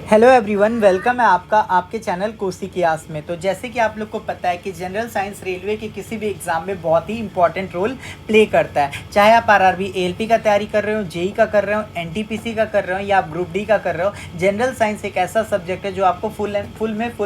Hello everyone, welcome है आपका आपके चैनल कोसी की आस में। तो जैसे कि आप लोग को पता है कि जनरल साइंस रेलवे के किसी भी एग्ज़ाम में बहुत ही इंपॉर्टेंट रोल प्ले करता है। चाहे आप आरआरबी एएलपी का तैयारी कर रहे हो, जेई का कर रहे हो, एनटीपीसी का कर रहे हो या आप ग्रुप डी का कर रहे हो, जनरल साइंस एक ऐसा सब्जेक्ट है जो आपको फुल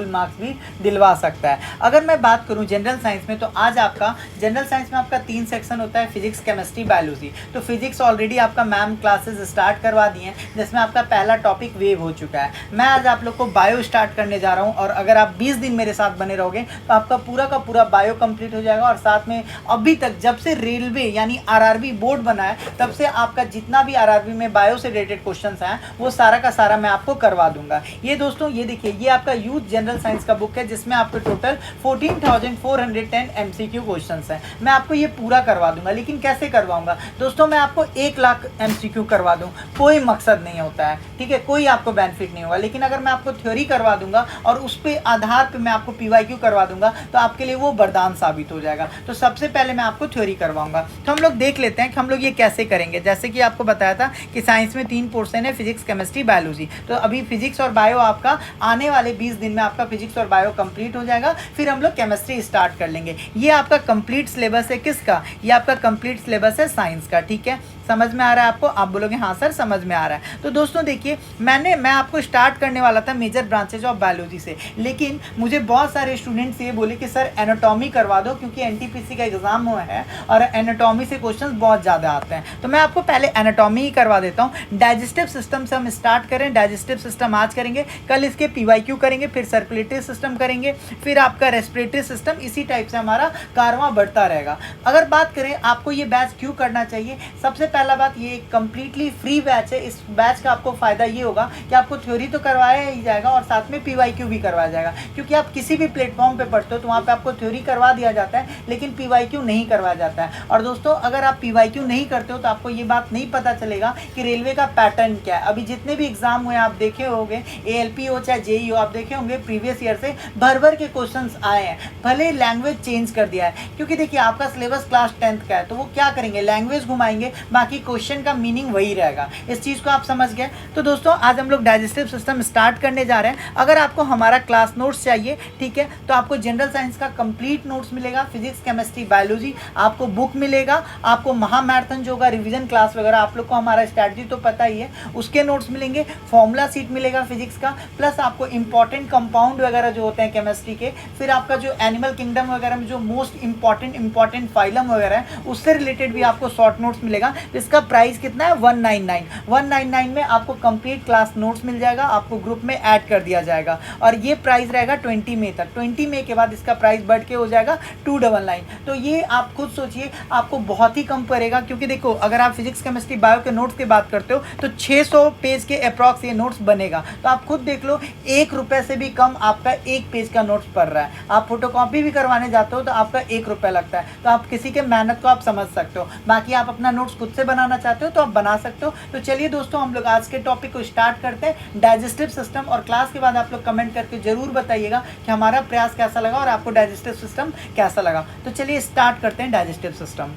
मार्क्स भी दिलवा सकता है। अगर मैं बात करूँ जनरल साइंस में, तो आज आपका जनरल साइंस में आपका 3 सेक्शन होता है, फिजिक्स, केमिस्ट्री, बायोलॉजी। तो फिजिक्स ऑलरेडी आपका मैम क्लासेस स्टार्ट करवा दिए हैं, जिसमें आपका पहला टॉपिक वेव हो चुका है। मैं आज आप लोग को बायो स्टार्ट करने जा रहा हूं और अगर आप 20 दिन मेरे साथ बने रहोगे तो आपका पूरा का पूरा बायो कंप्लीट हो जाएगा। और साथ में अभी तक जब से रेलवे यानी आरआरबी बोर्ड बना है तब से आपका जितना भी आरआरबी में बायो से रिलेटेड क्वेश्चंस हैं वो सारा का सारा मैं आपको करवा दूंगा। ये दोस्तों ये देखिए, ये आपका यूथ जनरल साइंस का बुक है जिसमें आपको टोटल 14,410 एमसीक्यू क्वेश्चंस हैं। मैं आपको ये पूरा करवा दूंगा, लेकिन कैसे करवाऊंगा दोस्तों? मैं आपको 1 लाख एमसीक्यू करवा दूं, कोई मकसद नहीं होता है, ठीक है, कोई आपको बेनिफिट नहीं होगा। लेकिन अगर मैं आपको थ्योरी करवा दूंगा और उस पे आधार पे मैं आपको पीवाईक्यू करवा दूंगा तो आपके लिए वो वरदान साबित हो जाएगा। तो सबसे पहले मैं आपको थ्योरी करवाऊंगा। तो हम लोग देख लेते हैं कि हम लोग ये कैसे करेंगे। जैसे कि आपको बताया था कि साइंस में 3 पोर्शन है, फिजिक्स, केमिस्ट्री, बायोलॉजी। तो अभी फिजिक्स और बायो आपका आने वाले 20 दिन में आपका फिजिक्स और बायो कंप्लीट हो जाएगा। फिर हम लोग केमिस्ट्री स्टार्ट कर लेंगे। ये आपका कंप्लीट सिलेबस है किसका? ये आपका कंप्लीट सिलेबस है साइंस का, ठीक है। समझ में आ रहा है आपको? आप बोलोगे हाँ सर समझ में आ रहा है। तो दोस्तों देखिए, मैं आपको स्टार्ट करने वाला था मेजर ब्रांचेज ऑफ बायोलॉजी से, लेकिन मुझे बहुत सारे स्टूडेंट्स ये बोले कि सर एनाटॉमी करवा दो, क्योंकि एनटीपीसी का एग्जाम हुआ है और एनाटॉमी से क्वेश्चंस बहुत ज़्यादा आते हैं। तो मैं आपको पहले एनाटॉमी ही करवा देता हूँ। डाइजेस्टिव सिस्टम से हम स्टार्ट करें। डाइजेस्टिव सिस्टम आज करेंगे, कल इसके पीवाईक्यू करेंगे, फिर सर्कुलेटरी सिस्टम करेंगे, फिर आपका रेस्पिरेटरी सिस्टम। इसी टाइप से हमारा कारवां बढ़ता रहेगा। अगर बात करें आपको ये बैच क्यों करना चाहिए, सबसे पहला बात, ये कंप्लीटली फ्री बैच है। इस बैच का आपको फायदा ये होगा कि आपको थ्योरी तो करवाया ही जाएगा और साथ में पीवाईक्यू भी करवाया जाएगा। क्योंकि आप किसी भी प्लेटफॉर्म पे पढ़ते हो तो वहाँ पे आपको थ्योरी करवा दिया जाता है, लेकिन पीवाईक्यू नहीं करवाया जाता है। और दोस्तों अगर आप पीवाईक्यू नहीं करते हो तो आपको ये बात नहीं पता चलेगा कि रेलवे का पैटर्न क्या है। अभी जितने भी एग्जाम हुए आप देखे होंगे, एएलपी हो चाहे जेई हो, आप देखे होंगे प्रीवियस ईयर से भर के क्वेश्चन आए हैं। भले लैंग्वेज चेंज कर दिया है, क्योंकि देखिए आपका सिलेबस क्लास 10th का है, तो वो क्या करेंगे, लैंग्वेज घुमाएंगे, बाकी क्वेश्चन का मीनिंग वही रहेगा। इस चीज़ को आप समझ गए। तो दोस्तों आज हम लोग डाइजेस्टिव सिस्टम स्टार्ट करने जा रहे हैं। अगर आपको हमारा क्लास नोट्स चाहिए, ठीक है, तो आपको जनरल साइंस का कंप्लीट नोट्स मिलेगा। फिजिक्स, केमिस्ट्री, बायोलॉजी आपको बुक मिलेगा। आपको महामैराथन जो होगा, रिवीजन क्लास वगैरह, आप लोग को हमारा स्ट्रैटेजी तो पता ही है, उसके नोट्स मिलेंगे। फॉर्मूला सीट मिलेगा फिजिक्स का, प्लस आपको इंपॉर्टेंट कंपाउंड वगैरह जो होते हैं केमिस्ट्री के, फिर आपका जो एनिमल किंगडम वगैरह में जो मोस्ट इंपॉर्टेंट फाइलम वगैरह है उससे रिलेटेड भी आपको शॉर्ट नोट्स मिलेगा। इसका प्राइस कितना है? 199 में आपको कंप्लीट क्लास नोट्स मिल जाएगा, आपको ग्रुप में ऐड कर दिया जाएगा। और ये प्राइस रहेगा 20 मई तक। 20 मई के बाद इसका प्राइस बढ़ के हो जाएगा 299। तो ये आप खुद सोचिए, आपको बहुत ही कम पड़ेगा। क्योंकि देखो अगर आप फिजिक्स, केमिस्ट्री, बायो के नोट्स की बात करते हो तो 600 पेज के अप्रॉक्स ये नोट्स बनेगा। तो आप खुद देख लो, 1 रुपये से भी कम आपका 1 पेज का नोट्स पड़ रहा है। आप फोटोकॉपी भी करवाने जाते हो तो आपका 1 रुपये लगता है। तो आप किसी के मेहनत को आप समझ सकते हो। बाकी आप अपना नोट्स खुद से बनाना चाहते हो तो आप बना सकते हो। तो चलिए दोस्तों हम लोग आज के टॉपिक को स्टार्ट करते हैं, डाइजेस्टिव सिस्टम। और क्लास के बाद आप लोग कमेंट करके जरूर बताइएगा कि हमारा प्रयास कैसा लगा और आपको डाइजेस्टिव सिस्टम कैसा लगा। तो चलिए स्टार्ट करते हैं डाइजेस्टिव सिस्टम।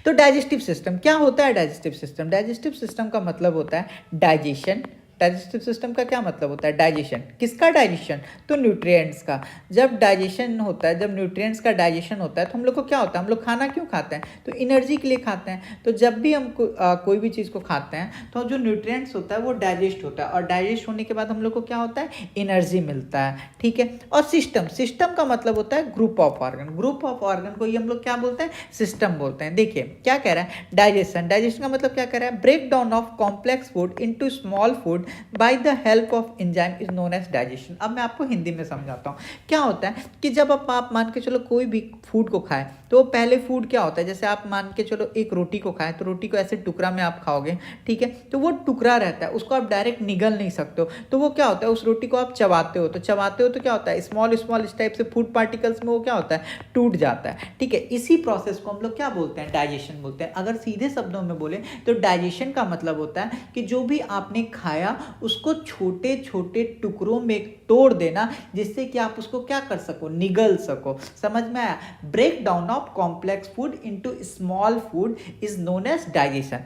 तो डाइजेस्टिव सिस्टम क्या होता है? डाइजेस्टिव सिस्टम, डाइजेस्टिव सिस्टम का मतलब होता है डाइजेशन। डाइजेस्टिव सिस्टम का क्या मतलब होता है? डाइजेशन। किसका डाइजेशन? तो न्यूट्रिएंट्स का। जब डाइजेशन होता है, जब न्यूट्रिएंट्स का डाइजेशन होता है तो हम लोग को क्या होता है, हम लोग खाना क्यों खाते हैं? तो एनर्जी के लिए खाते हैं। तो जब भी हम कोई भी चीज़ को खाते हैं तो जो न्यूट्रिएंट्स होता है वो डाइजेस्ट होता है, और डाइजेस्ट होने के बाद हम लोग को क्या होता है, एनर्जी मिलता है, ठीक है। और सिस्टम, सिस्टम का मतलब होता है group of organ. Group of organ को ही हम लोग क्या बोलते हैं, सिस्टम बोलते हैं। देखिए क्या कह रहा है, डाइजेशन। डाइजेशन का मतलब क्या कह रहा है, break down of complex food into small food by the help of enzyme is known as digestion. अब मैं आपको हिंदी में समझाता हूँ। क्या होता है कि जब आप मान के चलो कोई भी फूड को खाएं तो पहले फूड क्या होता है, जैसे आप मान के चलो एक रोटी को खाएं तो रोटी को ऐसे टुकड़ा में आप खाओगे, ठीक है, तो वो टुकड़ा रहता है, उसको आप डायरेक्ट निगल नहीं सकते हो। तो वो क्या होता है, उस रोटी को आप चबाते हो, तो चबाते हो तो क्या होता है, स्मॉल इस टाइप से फूड पार्टिकल्स में वो क्या होता है, टूट जाता है, ठीक है। इसी प्रोसेस को हम लोग क्या बोलते हैं, डाइजेशन बोलते हैं। अगर सीधे शब्दों में बोले तो डाइजेशन का मतलब होता है कि जो भी आपने खाया उसको छोटे छोटे टुकड़ों में तोड़ देना, जिससे कि आप उसको क्या कर सको, निगल सको। समझ में आया? Break down of complex food into small food is known as digestion.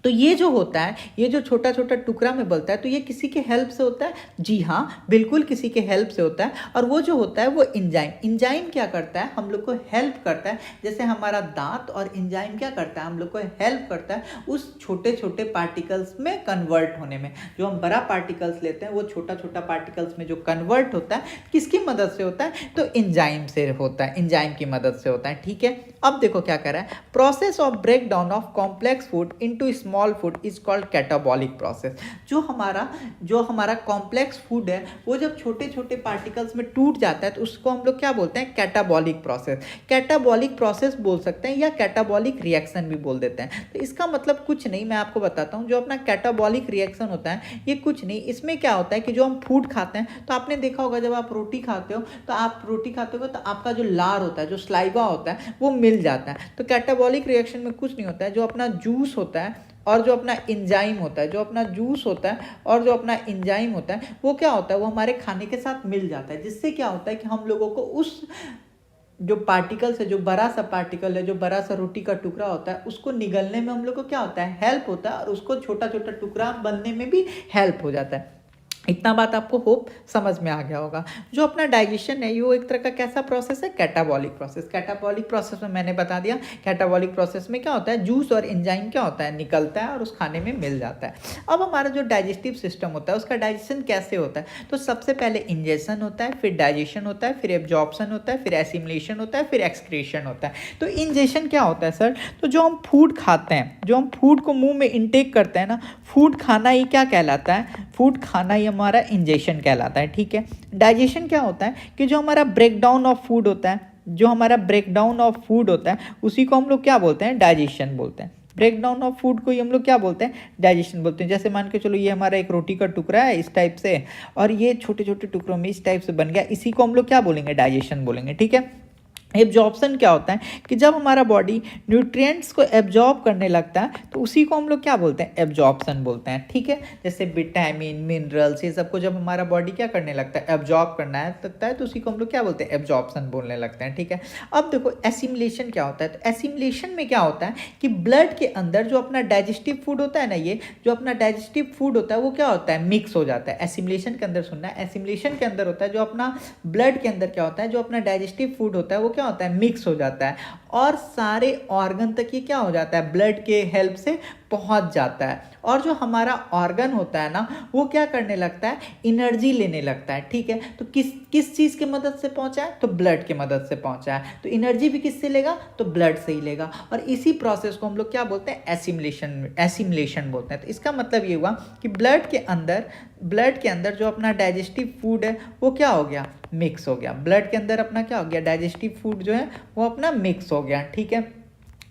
तो ये जो होता है, ये जो छोटा छोटा टुकड़ा में बनता है, तो ये किसी के हेल्प से होता है? जी हाँ, बिल्कुल किसी के हेल्प से होता है। और वो जो होता है वो इंजाइम क्या करता है? हम लोग को हेल्प करता है। जैसे हमारा दांत और इंजाइम क्या करता है? हम लोग को हेल्प करता है उस छोटे छोटे पार्टिकल्स में कन्वर्ट होने में। जो हम बड़ा पार्टिकल्स लेते हैं वो छोटा छोटा पार्टिकल्स में जो कन्वर्ट होता है, किसकी मदद से होता है? तो इंजाइम से होता है, इंजाइम की मदद से होता है। ठीक है, अब देखो क्या कर रहा है, process of break down of complex food into small food is called catabolic process. जो हमारा कॉम्प्लेक्स फूड है वो जब छोटे छोटे पार्टिकल्स में टूट जाता है तो उसको हम लोग क्या बोलते हैं? Catabolic process. कैटाबॉलिक प्रोसेस बोल सकते हैं या कैटाबॉलिक रिएक्शन भी बोल देते हैं। तो इसका मतलब कुछ नहीं, मैं आपको बताता हूँ। जो अपना कैटाबॉलिक रिएक्शन होता है ये कुछ नहीं, इसमें क्या होता है कि जो हम फूड खाते हैं, तो आपने देखा होगा जब आप रोटी खाते हो तो आपका जो लार होता है, जो स्लाइवा होता है, वो मिल जाता है। तो कैटाबॉलिक रिएक्शन में कुछ नहीं होता है, जो अपना जूस होता है और जो अपना इंजाइम होता है, जो अपना जूस होता है और जो अपना इंजाइम होता है, वो क्या होता है? वो हमारे खाने के साथ मिल जाता है, जिससे क्या होता है कि हम लोगों को उस जो पार्टिकल्स है, जो बड़ा सा पार्टिकल है, जो बड़ा सा रोटी का टुकड़ा होता है, उसको निगलने में हम लोग को क्या होता है? हेल्प होता है। और उसको छोटा छोटा टुकड़ा बनने में भी हेल्प हो जाता है। इतना बात आपको होप समझ में आ गया होगा। जो अपना डाइजेशन है वो एक तरह का कैसा प्रोसेस है? Catabolic process. कैटाबॉलिक प्रोसेस में मैंने बता दिया, कैटाबॉलिक प्रोसेस में क्या होता है? जूस और एंजाइम क्या होता है? निकलता है और उस खाने में मिल जाता है। अब हमारा जो डाइजेस्टिव सिस्टम होता है उसका डाइजेशन कैसे होता है? तो सबसे पहले इंजेक्शन होता है, फिर डाइजेशन होता है, फिर एब्जॉर्प्शन होता है, फिर एसिमिलेशन होता है, फिर एक्सक्रीशन होता है। तो इंजेक्शन क्या होता है सर? तो जो हम फूड खाते हैं, जो हम फूड को मुंह में इंटेक करते हैं ना, फूड खाना ही क्या कहलाता है? फूड खाना ही हमारा इंजेक्शन कहलाता है। ठीक है, डाइजेशन क्या होता है कि जो हमारा ब्रेकडाउन ऑफ फूड होता है, जो हमारा ब्रेकडाउन ऑफ फूड होता है, उसी को हम लोग क्या बोलते हैं? डाइजेशन बोलते हैं। ब्रेकडाउन ऑफ फूड को ही हम लोग क्या बोलते हैं? डाइजेशन बोलते हैं। जैसे मान के चलो ये हमारा एक रोटी का टुकड़ा है इस टाइप से, और ये छोटे छोटे टुकड़ों में इस टाइप से बन गया, इसी को हम लोग क्या बोलेंगे? डाइजेशन बोलेंगे। ठीक है, एब्जॉर्प्शन क्या होता है कि जब हमारा बॉडी न्यूट्रिएंट्स को एब्जॉर्ब करने लगता है तो उसी को हम लोग क्या बोलते हैं? एब्जॉर्प्शन बोलते हैं। ठीक है, जैसे विटामिन, मिनरल्स, ये सबको जब हमारा बॉडी क्या करने लगता है? एब्जॉर्ब करना लगता है, तो उसी को हम लोग क्या बोलते हैं? एब्जॉर्प्शन बोलने लगते हैं। ठीक है, अब देखो एसिमिलेशन क्या होता है। तो एसिमिलेशन में क्या होता है कि ब्लड के अंदर जो अपना डाइजेस्टिव फूड होता है ना, ये जो अपना डाइजेस्टिव फूड होता है वो क्या होता है? मिक्स हो जाता है। एसिमिलेशन के अंदर सुनना है, एसिमिलेशन के अंदर होता है जो अपना ब्लड के अंदर क्या होता है? जो अपना डाइजेस्टिव फूड होता है वो होता है? मिक्स हो जाता है और सारे ऑर्गन तक ये क्या हो जाता है? ब्लड के हेल्प से पहुंच जाता है। और जो हमारा ऑर्गन होता है ना, वो क्या करने लगता है? एनर्जी लेने लगता है। ठीक है, तो किस चीज़ की मदद से पहुंचा है? तो ब्लड की मदद से पहुंचा है। तो एनर्जी भी किससे लेगा? तो ब्लड से ही लेगा। और इसी प्रोसेस को हम लोग क्या बोलते हैं? एसिमिलेशन बोलते हैं। तो इसका मतलब ये हुआ कि ब्लड के अंदर जो अपना डाइजेस्टिव फूड है वो क्या हो गया? मिक्स हो गया। ब्लड के अंदर अपना क्या हो गया? डाइजेस्टिव फूड जो है वो अपना मिक्स हो गया। ठीक है,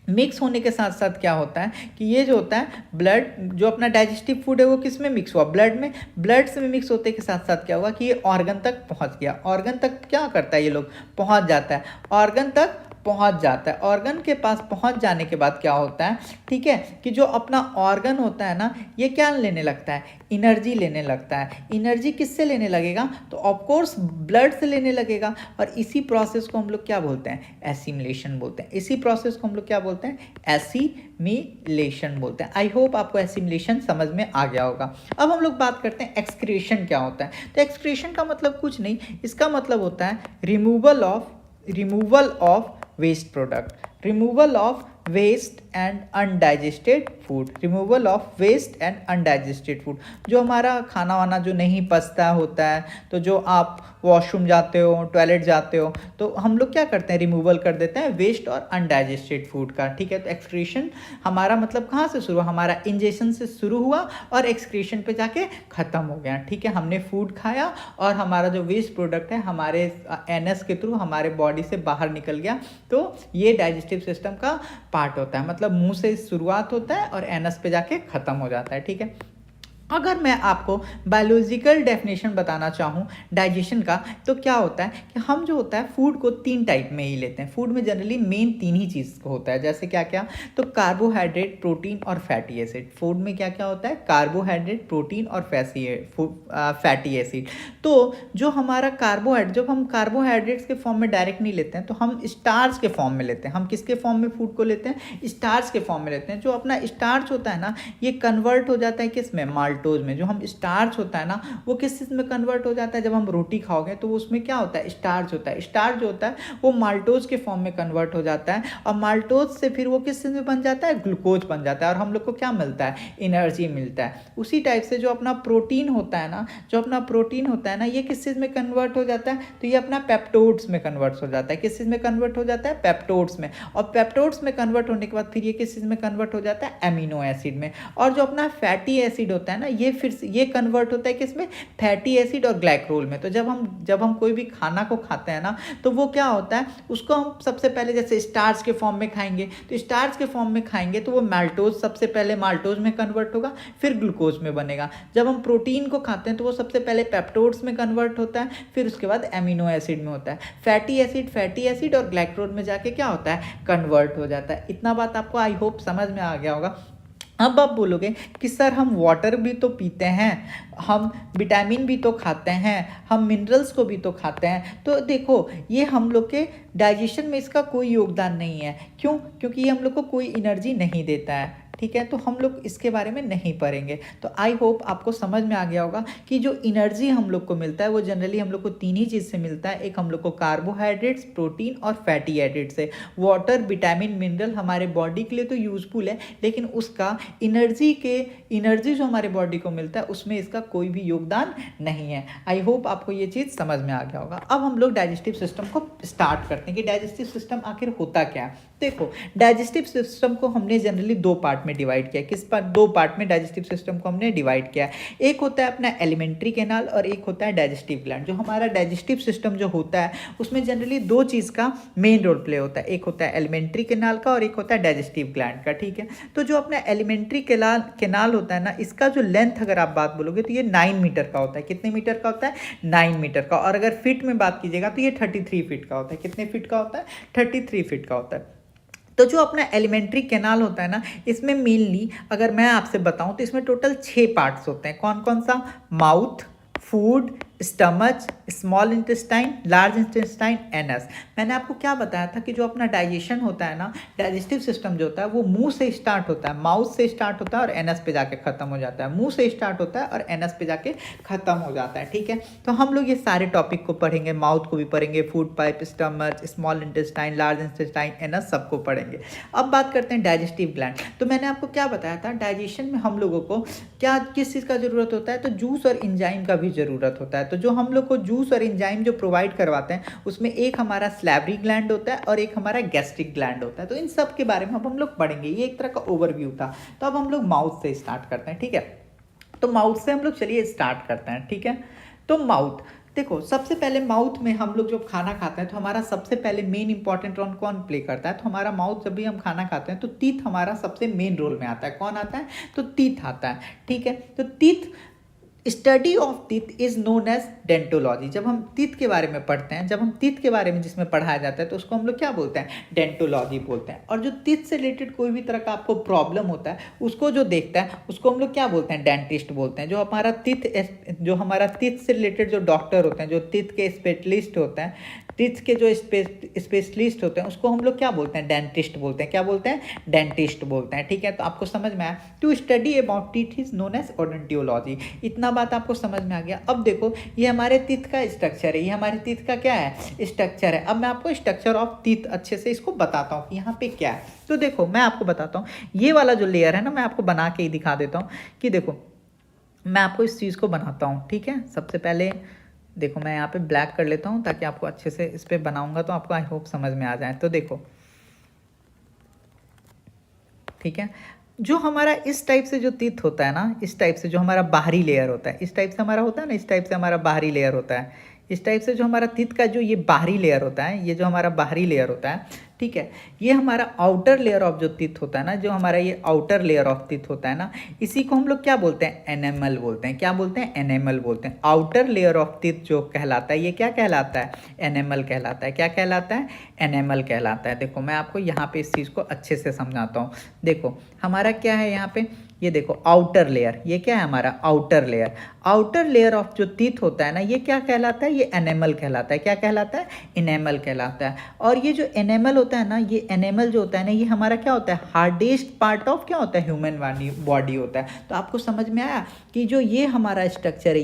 मिक्स होने के साथ साथ क्या होता है कि ये जो होता है ब्लड, जो अपना डाइजेस्टिव फूड है वो किस में मिक्स हुआ? ब्लड में। ब्लड से मिक्स होते के साथ साथ क्या हुआ कि ये ऑर्गन तक पहुंच गया। ऑर्गन तक क्या करता है? ये लोग पहुंच जाता है, ऑर्गन तक पहुंच जाता है। ऑर्गन के पास पहुंच जाने के बाद क्या होता है? ठीक है, कि जो अपना ऑर्गन होता है ना, ये क्या लेने लगता है? एनर्जी लेने लगता है। एनर्जी किससे लेने लगेगा? तो ऑफकोर्स ब्लड से लेने लगेगा। और इसी प्रोसेस को हम लोग क्या बोलते हैं? एसिमिलेशन बोलते हैं। इसी प्रोसेस को हम लोग क्या बोलते हैं? एसिमिलेशन बोलते हैं। आई होप आपको एसिमिलेशन समझ में आ गया होगा। अब हम लोग बात करते हैं एक्सक्रीशन क्या होता है। तो एक्सक्रीशन का मतलब कुछ नहीं, इसका मतलब होता है removal of waste product, removal of waste and undigested food, removal of waste and undigested food. जो हमारा खाना वाना जो नहीं पचता होता है, तो जो आप वॉशरूम जाते हो, टॉयलेट जाते हो, तो हम लोग क्या करते हैं? रिमूवल कर देते हैं वेस्ट और अनडाइजेस्टेड फूड का। ठीक है, तो एक्सक्रीशन हमारा मतलब कहाँ से शुरू हुआ? हमारा इंजेक्शन से शुरू हुआ और एक्सक्रीशन पे जाके ख़त्म हो गया। ठीक है, हमने फूड खाया और हमारा जो वेस्ट प्रोडक्ट है हमारे एनएस के थ्रू हमारे बॉडी से बाहर निकल गया। तो ये डाइजेस्टिव सिस्टम का पार्ट होता है। मतलब मुंह से शुरुआत होता है और एनएस पे जाके ख़त्म हो जाता है। ठीक है, अगर मैं आपको बायोलॉजिकल डेफिनेशन बताना चाहूँ डाइजेशन का, तो क्या होता है कि हम जो होता है फूड को 3 टाइप में ही लेते हैं। फूड में जनरली मेन 3 ही चीज़ होता है, जैसे क्या क्या, तो कार्बोहाइड्रेट, प्रोटीन और फैटी एसिड। फूड में क्या क्या होता है, कार्बोहाइड्रेट, प्रोटीन और फैटी एसिड। तो जो हमारा कार्बोहाइड्रेट, जब हम कार्बोहाइड्रेट्स के फॉर्म में डायरेक्ट नहीं लेते हैं तो हम स्टार्च के फॉर्म में लेते हैं। हम किसके फॉर्म में फूड को लेते हैं, स्टार्च के फॉर्म में लेते हैं। जो अपना स्टार्च होता है ना, ये कन्वर्ट हो जाता है किस में, माल्टोज में। जो हम स्टार्च होता है ना, वो किस चीज़ में कन्वर्ट हो जाता है, जब हम रोटी खाओगे तो उसमें क्या होता है, स्टार्च होता है। स्टार्च जो होता है वो माल्टोज के फॉर्म में कन्वर्ट हो जाता है, और माल्टोज से फिर वो किस चीज़ में बन जाता है, ग्लूकोज बन जाता है, और हम लोग को क्या मिलता है, एनर्जी मिलता है। उसी टाइप से जो अपना प्रोटीन होता है ना, ये किस चीज़ में कन्वर्ट हो जाता है, तो ये अपना पेप्टोड्स में कन्वर्ट हो जाता है। किस चीज़ में कन्वर्ट हो जाता है, पेप्टोड्स में। और पेप्टोड्स में कन्वर्ट होने के बाद फिर ये किस चीज़ में कन्वर्ट हो जाता है, एमिनो एसिड में। और जो अपना फैटी एसिड होता है ना, ये फिर ये कन्वर्ट होता है किसमें, फैटी एसिड और ग्लाइकोल में। तो जब हम कोई भी खाना को खाते हैं ना, तो वो क्या होता है, उसको हम सबसे पहले जैसे स्टार्च के फॉर्म में खाएंगे, तो स्टार्च के फॉर्म में खाएंगे तो वो माल्टोज, सबसे पहले माल्टोज में कन्वर्ट होगा, फिर ग्लूकोज में बनेगा। जब हम प्रोटीन को खाते हैं तो वो सबसे पहले पेप्टोड्स में कन्वर्ट होता है, फिर उसके बाद एमिनो एसिड में होता है। फैटी एसिड और ग्लाइकोल में जाके क्या होता है, कन्वर्ट हो जाता है। इतना बात आपको आई होप समझ में आ गया होगा। अब आप बोलोगे कि सर हम वाटर भी तो पीते हैं, हम विटामिन भी तो खाते हैं, हम मिनरल्स को भी तो खाते हैं, तो देखो ये हम लोग के डाइजेशन में इसका कोई योगदान नहीं है। क्यों? क्योंकि ये हम लोग को कोई एनर्जी नहीं देता है। ठीक है, तो हम लोग इसके बारे में नहीं पढ़ेंगे। तो आई होप आपको समझ में आ गया होगा कि जो एनर्जी हम लोग को मिलता है वो जनरली हम लोग को 3 ही चीज़ से मिलता है। एक हम लोग को कार्बोहाइड्रेट्स, प्रोटीन और फैटी एसिड से। वाटर, विटामिन, मिनरल हमारे बॉडी के लिए तो यूजफुल है, लेकिन उसका एनर्जी जो हमारे बॉडी को मिलता है उसमें इसका कोई भी योगदान नहीं है। आई होप आपको ये चीज़ समझ में आ गया होगा। अब हम लोग डाइजेस्टिव सिस्टम को स्टार्ट करते हैं कि डाइजेस्टिव सिस्टम आखिर होता क्या है। देखो, डाइजेस्टिव सिस्टम को हमने जनरली 2 पार्ट में डिवाइड किया। किस पार्ट, 2 पार्ट में डाइजेस्टिव सिस्टम को हमने डिवाइड किया। एक होता है अपना एलिमेंट्री कैनाल और एक होता है डाइजेस्टिव ग्लैंड। जो हमारा डाइजेस्टिव सिस्टम जो होता है उसमें जनरली 2 चीज़ का मेन रोल प्ले होता है। एक होता है एलिमेंट्री कैनाल का और एक होता है डाइजेस्टिव ग्लैंड का। ठीक है, तो जो अपना एलिमेंट्री कैनाल होता है ना, इसका जो लेंथ अगर आप बात बोलोगे तो ये 9 मीटर का होता है। कितने मीटर का होता है, 9 मीटर का। और अगर फीट में बात कीजिएगा तो ये 33 फीट का होता है। कितने फीट का होता है, 33 फीट का होता है। तो जो अपना एलिमेंट्री कैनाल होता है ना, इसमें मेनली अगर मैं आपसे बताऊं तो इसमें टोटल 6 पार्ट्स होते हैं। कौन कौन सा, mouth, food, stomach, small intestine, large intestine, anus. मैंने आपको क्या बताया था कि जो अपना डाइजेशन होता है ना, डाइजेस्टिव सिस्टम जो होता है वो मुंह से स्टार्ट होता है, माउथ से स्टार्ट होता है और एनस पे जाके खत्म हो जाता है। मुंह से स्टार्ट होता है और एनस पे जाके खत्म हो जाता है। ठीक है, तो हम लोग ये सारे टॉपिक को पढ़ेंगे, माउथ को भी पढ़ेंगे, food pipe, stomach, small intestine, large intestine, anus, सबको पढ़ेंगे। अब बात करते हैं डाइजेस्टिव ग्लैंड। तो मैंने आपको क्या बताया था, डाइजेशन में हम लोगों को क्या किस चीज़ का जरूरत होता है, तो जूस और इंजाइम का भी जरूरत होता है। तो जो हम लोग को जूस और एंजाइम जो प्रोवाइड करवाते हैं उसमें एक हमारा स्लैवरी ग्लैंड होता है और एक हमारा गैस्ट्रिक ग्लैंड होता है। तो इन सब के बारे में अब हम लोग पढ़ेंगे। ये एक तरह का ओवरव्यू था। तो अब हम लोग माउथ से स्टार्ट करते हैं। ठीक है, तो माउथ से हम लोग चलिए स्टार्ट करते हैं। ठीक है, तो माउथ, देखो सबसे पहले माउथ में हम लोग जब खाना खाते हैं तो हमारा सबसे पहले मेन इंपॉर्टेंट रोल कौन प्ले करता है, तो हमारा माउथ। जब भी हम खाना खाते हैं तो टीथ हमारा सबसे मेन रोल में आता है। कौन आता है, तो टीथ आता है। ठीक है, तो teeth, study of teeth is known as dentology. जब हम टीथ के बारे में पढ़ते हैं, जब हम टीथ के बारे में जिसमें पढ़ाया जाता है तो उसको हम लोग क्या बोलते हैं, डेंटोलॉजी बोलते हैं। और जो टीथ से रिलेटेड कोई भी तरह का आपको प्रॉब्लम होता है उसको जो देखता है उसको हम लोग क्या बोलते हैं, डेंटिस्ट बोलते हैं। जो हमारा टीथ से रिलेटेड जो डॉक्टर होते हैं, जो टीथ के स्पेशलिस्ट होते हैं, टीथ के जो स्पेशलिस्ट होते हैं उसको हम लोग क्या बोलते हैं, डेंटिस्ट बोलते हैं। क्या बोलते हैं, डेंटिस्ट बोलते हैं। ठीक है, तो आपको समझ में आया। To study about teeth is known as odontology. इतना बात आपको समझ में आ गया। अब देखो ये हमारे टीथ का स्ट्रक्चर है, ये हमारे टीथ का क्या है, स्ट्रक्चर है। अब मैं आपको स्ट्रक्चर ऑफ टीथ अच्छे से इसको बताता हूँ कि यहाँ पे क्या है। तो देखो मैं आपको बताता हूँ, ये वाला जो लेयर है ना, मैं आपको बना के ही दिखा देता हूँ कि देखो मैं आपको इस चीज़ को बनाता हूँ। ठीक है, सबसे पहले देखो मैं यहाँ पे ब्लैक कर लेता हूँ ताकि आपको अच्छे से इस पर बनाऊंगा तो आपको आई होप समझ में आ जाए। तो देखो, ठीक है, जो हमारा इस टाइप से जो टीथ होता है ना, इस टाइप से जो हमारा बाहरी लेयर होता है, इस टाइप से हमारा होता है ना, इस टाइप से हमारा बाहरी लेयर होता है, इस टाइप से जो हमारा टीथ का जो ये बाहरी लेयर होता है, ये जो हमारा बाहरी लेयर होता है, ठीक है, ये हमारा आउटर लेयर ऑफ जो टीथ होता है ना, जो हमारा ये आउटर लेयर ऑफ टीथ होता है ना, इसी को हम लोग क्या बोलते हैं, एनेमल बोलते हैं। क्या बोलते हैं, एनेमल बोलते हैं। आउटर लेयर ऑफ टीथ जो कहलाता है ये क्या कहलाता है, एनेमल कहलाता है। क्या कहलाता है, एनेमल कहलाता है। देखो मैं आपको यहाँ पे इस चीज़ को अच्छे से समझाता हूँ। देखो हमारा क्या है यहाँ पे, ये देखो आउटर लेयर, ये क्या है हमारा outer layer. Outer layer of जो टीथ होता है ना, ये क्या कहलाता है, ये एनेमल कहलाता है। क्या कहलाता है, एनेमल कहलाता है। और ये जो एनेमल होता है ना, ये एनेमल जो होता है ना, ये हमारा क्या होता है, हार्डेस्ट पार्ट ऑफ क्या होता है, ह्यूमन बॉडी होता है। तो आपको समझ में आया कि जो ये हमारा स्ट्रक्चर है,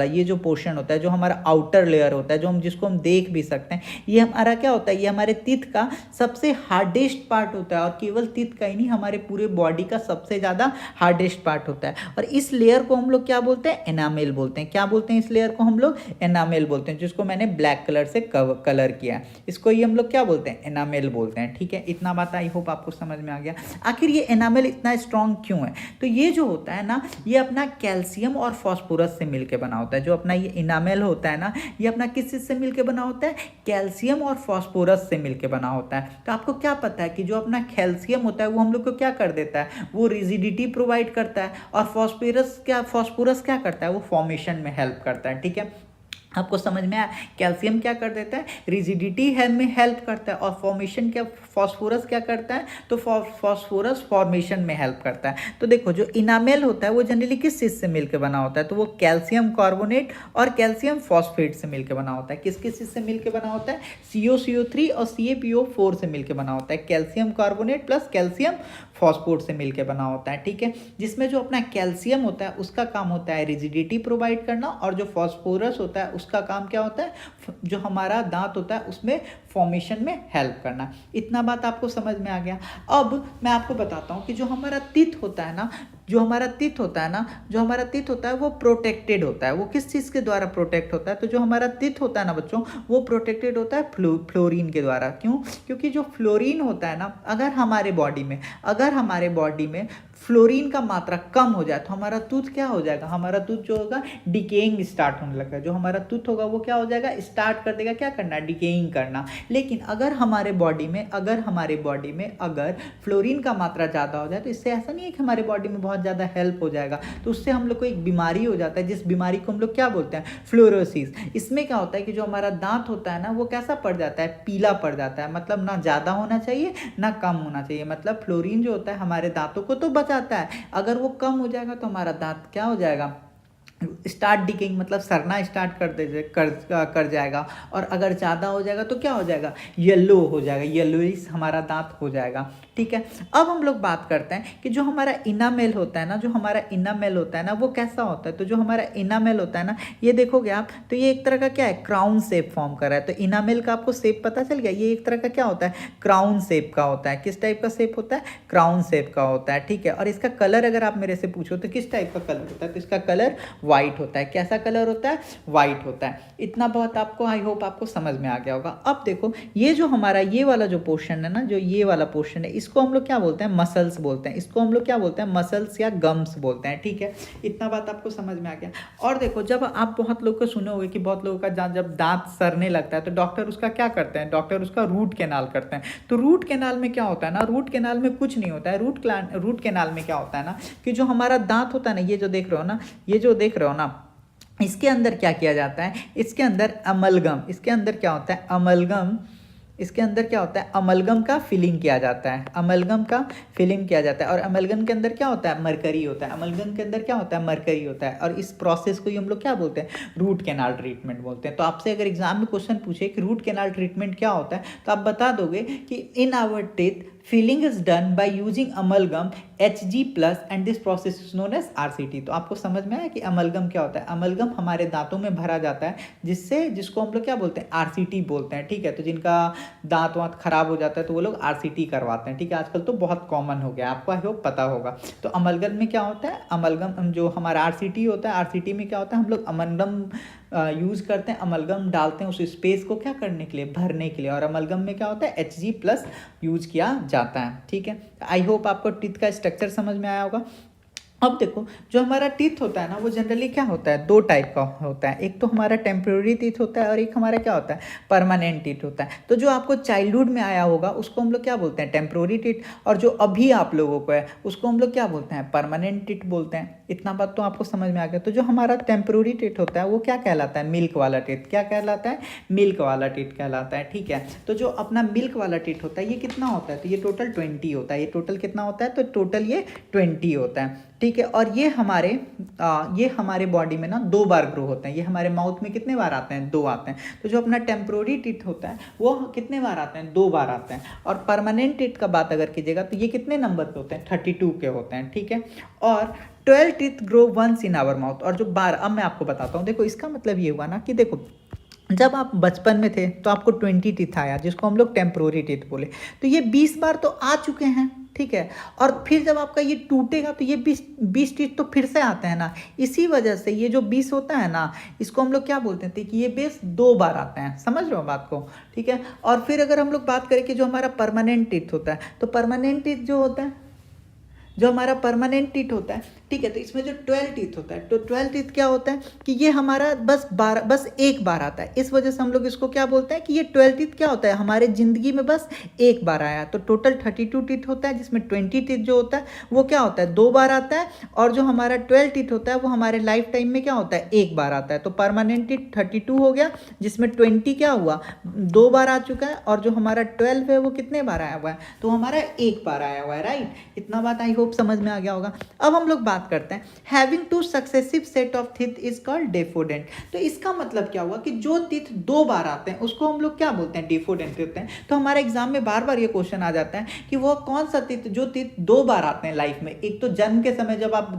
ये जो पोर्शन होता है, जो हमारा आउटर लेयर होता है, जो हम जिसको हम देख भी सकते हैं, ये हमारा क्या होता है, ये हमारे टीथ का सबसे हार्डेस्ट पार्ट होता है। और केवल टीथ का ही नहीं, हमारे पूरे बॉडी का सबसे ज़्यादा हार्डेस्ट पार्ट होता है। और इस लेयर को हम लोग क्या बोलते हैं, एनामेल बोलते हैं। क्या बोलते हैं, इस लेयर को हम लोग एनामेल बोलते हैं, जिसको मैंने ब्लैक कलर से कलर किया है, इसको ही हम लोग क्या बोलते हैं, एनामेल बोलते हैं। ठीक है, इतना बात आई होप आपको समझ में आ गया। आखिर ये एनामेल इतना स्ट्रॉन्ग क्यों है, तो ये जो होता है ना, ये अपना कैल्शियम और फास्फोरस से मिलकर बना होता है। जो अपना ये एनामेल होता है ना, ये अपना किस चीज़ से मिलकर बना होता है, कैल्शियम और फास्फोरस से मिलकर बना होता है। तो आपको क्या पता है कि जो अपना कैल्शियम होता है वो हम लोग को क्या कर देता है, वो रिजिडिटी प्रोवाइड करता है। और फास्फोरस क्या करता है, वो फॉर्मेशन में हेल्प करता है। ठीक है, आपको समझ में आया, कैल्शियम क्या कर देता है, रिजिडिटी में हेल्प करता है। और फॉर्मेशन क्या, फास्फोरस क्या करता है, तो फास्फोरस फॉर्मेशन में हेल्प करता है। तो देखो जो इनामेल होता है वो जनरली किस चीज़ से मिलकर बना होता है, तो वो कैल्शियम कार्बोनेट और कैल्शियम फॉस्फेट से मिलकर बना होता है। किस किस चीज़ से मिलकर बना होता है, CuCO3 और CaPO4 से मिलकर बना होता है। कैल्शियम कार्बोनेट प्लस कैल्शियम फॉस्फोट से मिलकर बना होता है। ठीक है, जिसमें जो अपना कैल्शियम होता है उसका काम होता है रिजिडिटी प्रोवाइड करना, और जो फॉस्फोरस होता है उसका काम क्या होता है, जो हमारा दांत होता है उसमें फॉर्मेशन में हेल्प करना। इतना बात आपको समझ में आ गया। अब मैं आपको बताता हूँ कि जो हमारा टीथ होता है ना, जो हमारा टीथ होता है वो प्रोटेक्टेड होता है। वो किस चीज़ के द्वारा प्रोटेक्ट होता है, तो जो हमारा टीथ होता है ना बच्चों, वो प्रोटेक्टेड होता है फ्लोरीन के द्वारा। क्यों, क्योंकि जो फ्लोरीन होता है ना, अगर हमारे बॉडी में फ्लोरीन का मात्रा कम हो जाए तो हमारा टूथ क्या हो जाएगा, हमारा टूथ जो होगा डिकेइंग स्टार्ट होने लगेगा। जो हमारा टूथ होगा वो क्या हो जाएगा, स्टार्ट कर देगा क्या करना, डिकेइंग करना। लेकिन अगर हमारे बॉडी में अगर फ्लोरीन का मात्रा ज़्यादा हो जाए, तो इससे ऐसा नहीं है कि हमारे बॉडी में बहुत ज़्यादा हेल्प हो जाएगा, तो उससे हम लोग को एक बीमारी हो जाता है, जिस बीमारी को हम लोग क्या बोलते हैं, फ्लोरोसिस। इसमें क्या होता है कि जो हमारा दांत होता है ना, वो कैसा पड़ जाता है, पीला पड़ जाता है। मतलब ना ज़्यादा होना चाहिए ना कम होना चाहिए। मतलब फ्लोरीन जो होता है हमारे दांतों को तो बचाता है, अगर वो कम हो जाएगा तो हमारा दांत क्या हो जाएगा, स्टार्ट डिकेइंग, मतलब सड़ना स्टार्ट कर जाएगा। और अगर ज़्यादा हो जाएगा तो क्या हो जाएगा, येलो हो जाएगा, येलोइश हमारा दांत हो जाएगा। ठीक है, अब हम लोग बात करते हैं कि जो हमारा इनामेल होता है ना, वो कैसा होता है। तो जो हमारा इनामेल होता है ना, ये देखोगे आप तो ये एक तरह का क्या है, क्राउन शेप फॉर्म कर रहा है। तो इनामेल का आपको शेप पता चल गया, ये एक तरह का क्या होता है, क्राउन शेप का होता है। किस टाइप का शेप होता है, क्राउन शेप का होता है। ठीक है, और इसका कलर अगर आप मेरे से पूछो तो किस टाइप का कलर होता है, तो इसका कलर वाइट होता है। कैसा कलर होता है, वाइट होता है। इतना बहुत आपको, आई होप आपको समझ में आ गया होगा। अब देखो ये जो हमारा ये वाला जो पोर्शन है ना, जो ये वाला पोर्शन है, इसको हम लोग क्या बोलते हैं, मसल्स बोलते हैं। इसको हम लोग क्या बोलते हैं, मसल्स या गम्स बोलते हैं। ठीक है, इतना बात आपको समझ में आ गया। और देखो जब आप बहुत लोग को सुने होंगे कि बहुत लोगों का जब दांत सड़ने लगता है तो डॉक्टर उसका क्या करते हैं, डॉक्टर उसका रूट कैनाल करते हैं। तो रूट कैनाल में क्या होता है ना, रूट कैनाल में कुछ नहीं होता है। रूट कैनाल में क्या होता है ना, कि जो हमारा दांत होता है ना, ये जो देख रहे हो ना, इसके अंदर क्या किया जाता है, इसके अंदर अमलगम, इसके अंदर क्या होता है, अमलगम का फिलिंग किया जाता है। और अमलगम के अंदर क्या होता है, मरकरी होता है। और इस प्रोसेस को ही हम लोग क्या बोलते हैं, रूट कैनाल ट्रीटमेंट बोलते हैं। तो आपसे अगर एग्जाम में क्वेश्चन पूछे कि रूट कैनाल ट्रीटमेंट क्या होता है, तो आप बता दोगे कि in our teeth filling is done by using amalgam Hg plus and this process is known as RCT। तो आपको समझ में आया कि अमलगम क्या होता है। अमलगम हमारे दांतों में भरा जाता है, जिसको हम लोग क्या बोलते हैं, RCT बोलते हैं। ठीक है, तो जिनका दांत वांत खराब हो जाता है तो वो लोग RCT करवाते हैं। ठीक है, आजकल तो बहुत कॉमन हो गया, आपको आई होप पता होगा। तो अमलगम में क्या होता है, अमलगम जो हमारा RCT होता है, RCT में क्या होता है, हम लोग अमलगम यूज़ करते हैं, अमलगम डालते हैं उस स्पेस को क्या करने के लिए, भरने के लिए। और अमलगम में क्या होता है, Hg प्लस यूज किया जाता है। ठीक है, आई होप आपको टीथ का स्ट्रक्चर समझ में आया होगा। अब देखो, जो हमारा टीथ होता है ना, वो जनरली क्या होता है, दो टाइप का होता है। एक तो हमारा टेम्प्रोरी टीथ होता है और एक हमारा क्या होता है, परमानेंट टीथ होता है। तो जो आपको चाइल्डहुड में आया होगा उसको हम लोग क्या बोलते हैं, टेम्प्रोरी टीथ, और जो अभी आप लोगों को है उसको हम लोग क्या बोलते हैं, परमानेंट टीथ बोलते हैं। इतना बात तो आपको समझ में आ गया। तो जो हमारा टेम्प्रोरी टीथ होता है वो क्या कहलाता है, मिल्क वाला टीथ। क्या कहलाता है, मिल्क वाला टीथ कहलाता है, ठीक है। तो जो अपना मिल्क वाला टीथ होता है ये कितना होता है, तो ये टोटल 20 होता है। ये टोटल कितना होता है, तो टोटल ये 20 होता है, ठीक है। और ये हमारे बॉडी में ना 2 बार ग्रो होते हैं। ये हमारे माउथ में कितने बार आते हैं, 2 आते हैं। तो जो अपना टेम्प्रोरी टीथ होता है वो कितने बार आते हैं, 2 बार आते हैं। और परमानेंट टीथ का बात अगर कीजिएगा तो ये कितने नंबर पे होते हैं, 32 के होते हैं, ठीक है। और 12 teeth grow once in our mouth. और जो बार, अब मैं आपको बताता हूँ, देखो इसका मतलब ये हुआ ना कि देखो, जब आप बचपन में थे तो आपको 20 टीथ आया, जिसको हम लोग टेम्प्रोरी टीथ बोले। तो ये 20 बार तो आ चुके हैं, ठीक है। और फिर जब आपका ये टूटेगा तो ये 20 टीथ तो फिर से आते हैं ना। इसी वजह से ये जो 20 होता है ना, इसको हम लोग क्या बोलते थे कि ये बेस 2 बार आते हैं। समझ रहे हो बात को, ठीक है। और फिर अगर हम लोग बात करें कि जो हमारा परमानेंट टीथ होता है, तो परमानेंट टीथ जो होता है, जो हमारा परमानेंट टीथ होता है, ठीक है, तो इसमें जो 12 टीथ होता है, तो 12 टीथ क्या होता है कि ये हमारा बस एक बार आता है। इस वजह से हम लोग इसको क्या बोलते हैं कि ये 12 टीथ क्या होता है, हमारे ज़िंदगी में बस एक बार आया। तो टोटल 32 टीथ होता है, जिसमें 20 टीथ जो होता है वो क्या होता है, 2 बार आता है। और जो हमारा 12 टीथ होता है वो हमारे लाइफ टाइम में क्या होता है, एक बार आता है। तो परमानेंट टीथ 32 हो गया, जिसमें 20 क्या हुआ, 2 बार आ चुका है। और जो हमारा 12 है वो कितने बार आया हुआ है, तो हमारा एक बार आया हुआ है, राइट। इतना बात आई होप समझ में आ गया होगा। अब हम लोग बात करते हैं, having 2 successive set of teeth is called diphyodont. तो इसका मतलब क्या हुआ कि जो टीथ 2 बार आते हैं उसको हम लोग क्या बोलते हैं, डेफोडेंट होते हैं। तो हमारे एग्जाम में बार बार ये क्वेश्चन आ जाता है कि वो कौन सा टीथ, जो टीथ 2 बार आते हैं लाइफ में। एक तो जन्म के समय जब आप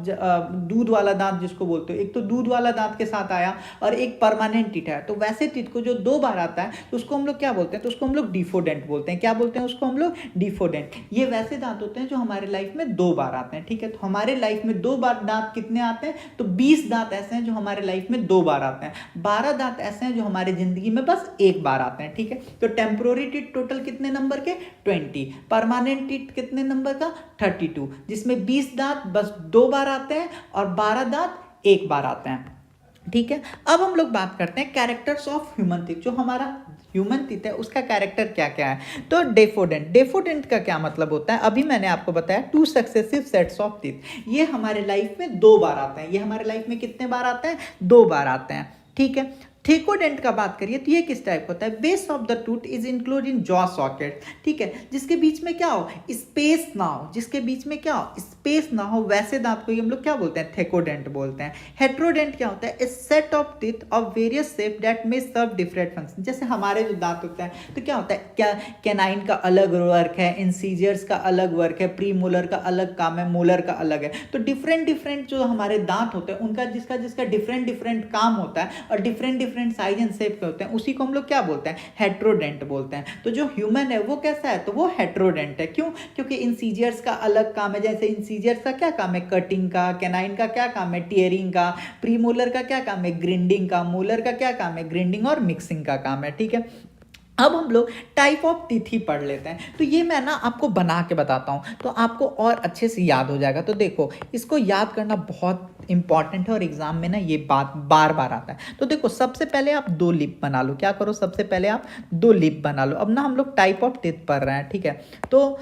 दूध वाला दांत जिसको बोलते हो, एक तो दूध वाला दांत के साथ आया, और एक परमानेंट टीथ है। तो वैसे टीथ को जो 2 बार आता है तो उसको हम लोग क्या बोलते हैं, तो उसको हम लोग डिफोडेंट बोलते हैं। क्या बोलते हैं उसको हम लोग, डिफोडेंट। ये वैसे दांत होते हैं जो हमारे लाइफ में 2 बार आते हैं, ठीक है। तो हमारे लाइफ में 2 बार दांत कितने आते हैं, तो 20 दांत ऐसे हैं जो हमारे लाइफ में 2 बार आते हैं। 12 दांत ऐसे हैं जो हमारे जिंदगी में बस एक बार आते हैं, ठीक है। तो टेम्पोररी टीथ टोटल कितने नंबर के, 20। परमानेंट टीथ कितने नंबर का, 32, जिसमें 20 दांत बस 2 बार आते हैं और 12 दांत एक बार आते हैं, ठीक है। अब हम लोग बात करते हैं कैरेक्टर्स ऑफ ह्यूमन टीथ। जो हमारा ह्यूमन टीथ है उसका कैरेक्टर क्या क्या है। तो डेफोडेंट का क्या मतलब होता है, अभी मैंने आपको बताया 2 सक्सेसिव सेट्स ऑफ टीथ। ये हमारे लाइफ में 2 बार आते हैं। ये हमारे लाइफ में कितने बार आते हैं, 2 बार आते हैं, ठीक है। थेकोडेंट का बात करिए तो ये किस टाइप होता है, base of the tooth is include in jaw socket, ठीक है। जिसके बीच में क्या हो, स्पेस ना हो, जिसके बीच में क्या हो, स्पेस ना हो, वैसे दांत को हम लोग क्या बोलते हैं, थेकोडेंट बोलते हैं। हेट्रोडेंट क्या होता है, a set of teeth of various shape that may serve different function. जैसे हमारे जो दांत होता है तो क्या होता है, क्या कैनाइन का अलग वर्क है, इंसीजर्स का अलग वर्क है, प्री मोलर का अलग काम है, मोलर का अलग है। तो डिफरेंट जो हमारे दांत होते हैं उनका जिसका डिफरेंट काम होता है और डिफरेंट साइज एंड शेप के होते हैं, उसी को हम लोग क्या बोलते हैं, हेट्रोडेंट बोलते हैं। तो जो ह्यूमन है वो कैसा है, तो वो हेट्रोडेंट है। क्यों, क्योंकि इंसीजर्स का अलग काम है। जैसे इंसीजर्स का क्या काम है, कटिंग का, कैनाइन का क्या काम है, टीयरिंग का, प्रीमोलर का क्या काम है, ग्रिंडिंग का, मोलर का क्या काम है, ग्रिंडिंग और मिक्सिंग का काम है, ठीक है। अब हम लोग टाइप ऑफ टीथ ही पढ़ लेते हैं। तो ये मैं ना आपको बना के बताता हूँ तो आपको और अच्छे से याद हो जाएगा। तो देखो, इसको याद करना बहुत इंपॉर्टेंट है और एग्जाम में ना ये बात बार बार आता है। तो देखो, सबसे पहले आप 2 लिप बना लो। क्या करो, सबसे पहले आप 2 लिप बना लो। अब ना हम लोग टाइप ऑफ टीथ पढ़ रहे हैं, ठीक है। तो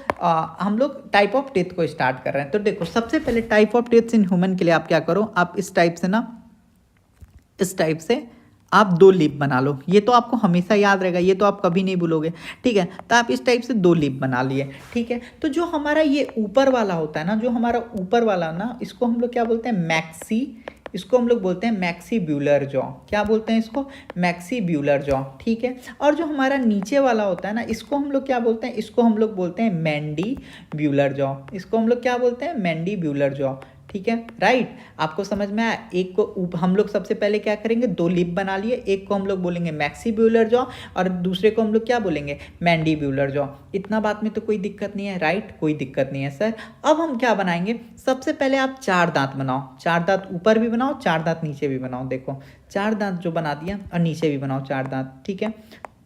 हम लोग टाइप ऑफ टीथ को स्टार्ट कर रहे हैं। तो देखो, सबसे पहले type of teeth in human के लिए आप क्या करो, आप इस टाइप से आप 2 लिप बना लो। ये तो आपको हमेशा याद रहेगा, ये तो आप कभी नहीं भूलोगे, ठीक है। तो आप इस टाइप से 2 लिप बना लिए, ठीक है। तो जो हमारा ये ऊपर वाला होता है ना, जो हमारा ऊपर वाला ना, इसको हम लोग क्या बोलते हैं, इसको हम लोग बोलते हैं मैक्सीब्यूलर जॉ। क्या बोलते हैं इसको, मैक्सीब्यूलर जॉ, ठीक है। और जो हमारा नीचे वाला होता है ना, इसको हम लोग क्या बोलते हैं, इसको हम लोग बोलते हैं मैंडीब्यूलर जॉ। इसको हम लोग क्या बोलते हैं, मैंडीब्यूलर जॉ, ठीक है, राइट। आपको समझ में आया। एक को हम लोग सबसे पहले क्या करेंगे, 2 लिप बना लिए। एक को हम लोग बोलेंगे मैक्सीब्यूलर जॉ और दूसरे को हम लोग क्या बोलेंगे, मैंडीब्यूलर जॉ। इतना बात में तो कोई दिक्कत नहीं है, राइट, कोई दिक्कत नहीं है सर। अब हम क्या बनाएंगे, सबसे पहले आप 4 दांत बनाओ। 4 दांत ऊपर भी बनाओ, 4 दांत नीचे भी बनाओ। देखो, 4 दांत जो बना दिया और नीचे भी बनाओ 4 दांत, ठीक है।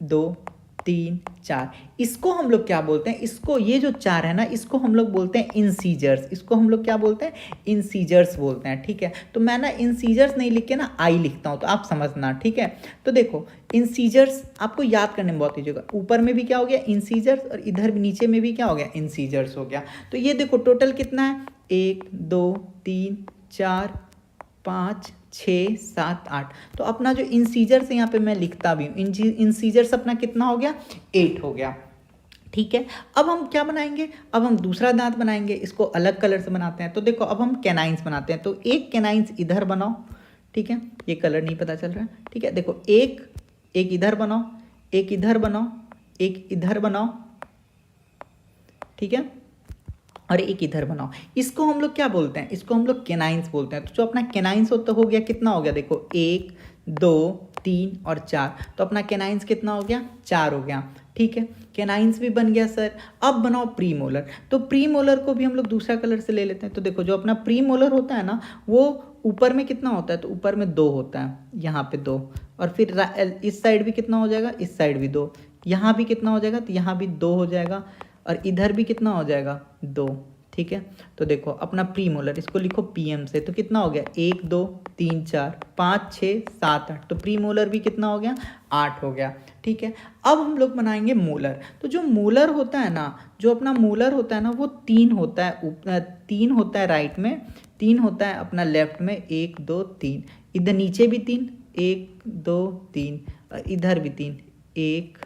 2 3 4, इसको हम लोग क्या बोलते हैं, इसको ये जो 4 है ना इसको हम लोग बोलते हैं इंसीजर्स, इसको हम लोग क्या बोलते हैं इंसीजर्स बोलते हैं। ठीक है, तो मैं ना इंसीजर्स नहीं लिख के ना आई लिखता हूँ, तो आप समझना। ठीक है, तो देखो इंसीजर्स आपको याद करने में बहुत ईजी होगा, ऊपर में भी क्या हो गया इंसीजर्स और इधर भी नीचे में भी क्या हो गया इंसीजर्स हो गया। तो ये देखो टोटल कितना है 1 2 3 4 5 6 7 8, तो अपना जो इंसीजर्स यहाँ पे मैं लिखता भी हूँ, इंसीजर्स अपना कितना हो गया 8 हो गया। ठीक है, अब हम क्या बनाएंगे, अब हम दूसरा दांत बनाएंगे, इसको अलग कलर से बनाते हैं। तो देखो अब हम कैनाइंस बनाते हैं, तो एक कैनाइंस इधर बनाओ। ठीक है, ये कलर नहीं पता चल रहा है। ठीक है, देखो एक इधर बनाओ, एक इधर बनाओ, एक इधर बनाओ। ठीक है, और एक इधर बनाओ। इसको हम लोग क्या बोलते हैं, इसको हम लोग कैनाइंस बोलते हैं। तो जो अपना कैनाइंस होता हो गया कितना हो गया, देखो 1 2 3 और 4, तो अपना कैनाइंस कितना हो गया 4 हो गया। ठीक है, कैनाइंस भी बन गया सर। अब बनाओ प्रीमोलर, तो प्रीमोलर को भी हम लोग दूसरा कलर से ले लेते हैं। तो देखो जो अपना प्रीमोलर होता है ना वो ऊपर में कितना होता है, तो ऊपर में 2 होता है, यहाँ पे 2, और फिर इस साइड भी कितना हो जाएगा, इस साइड भी 2, यहाँ भी कितना हो जाएगा, तो यहाँ भी 2 हो जाएगा, और इधर भी कितना हो जाएगा 2। ठीक है, तो देखो अपना प्रीमोलर, इसको लिखो पीएम से, तो कितना हो गया 1 2 3 4 5 6 7 8, तो प्रीमोलर भी कितना हो गया 8 हो गया। ठीक है, अब हम लोग बनाएंगे मोलर। तो जो मोलर होता है ना, जो अपना मोलर होता है ना वो 3 होता है, 3 होता है राइट में, 3 होता है अपना लेफ्ट में, 1 2 3, इधर नीचे भी 3, 1 2 3, इधर भी 3 1।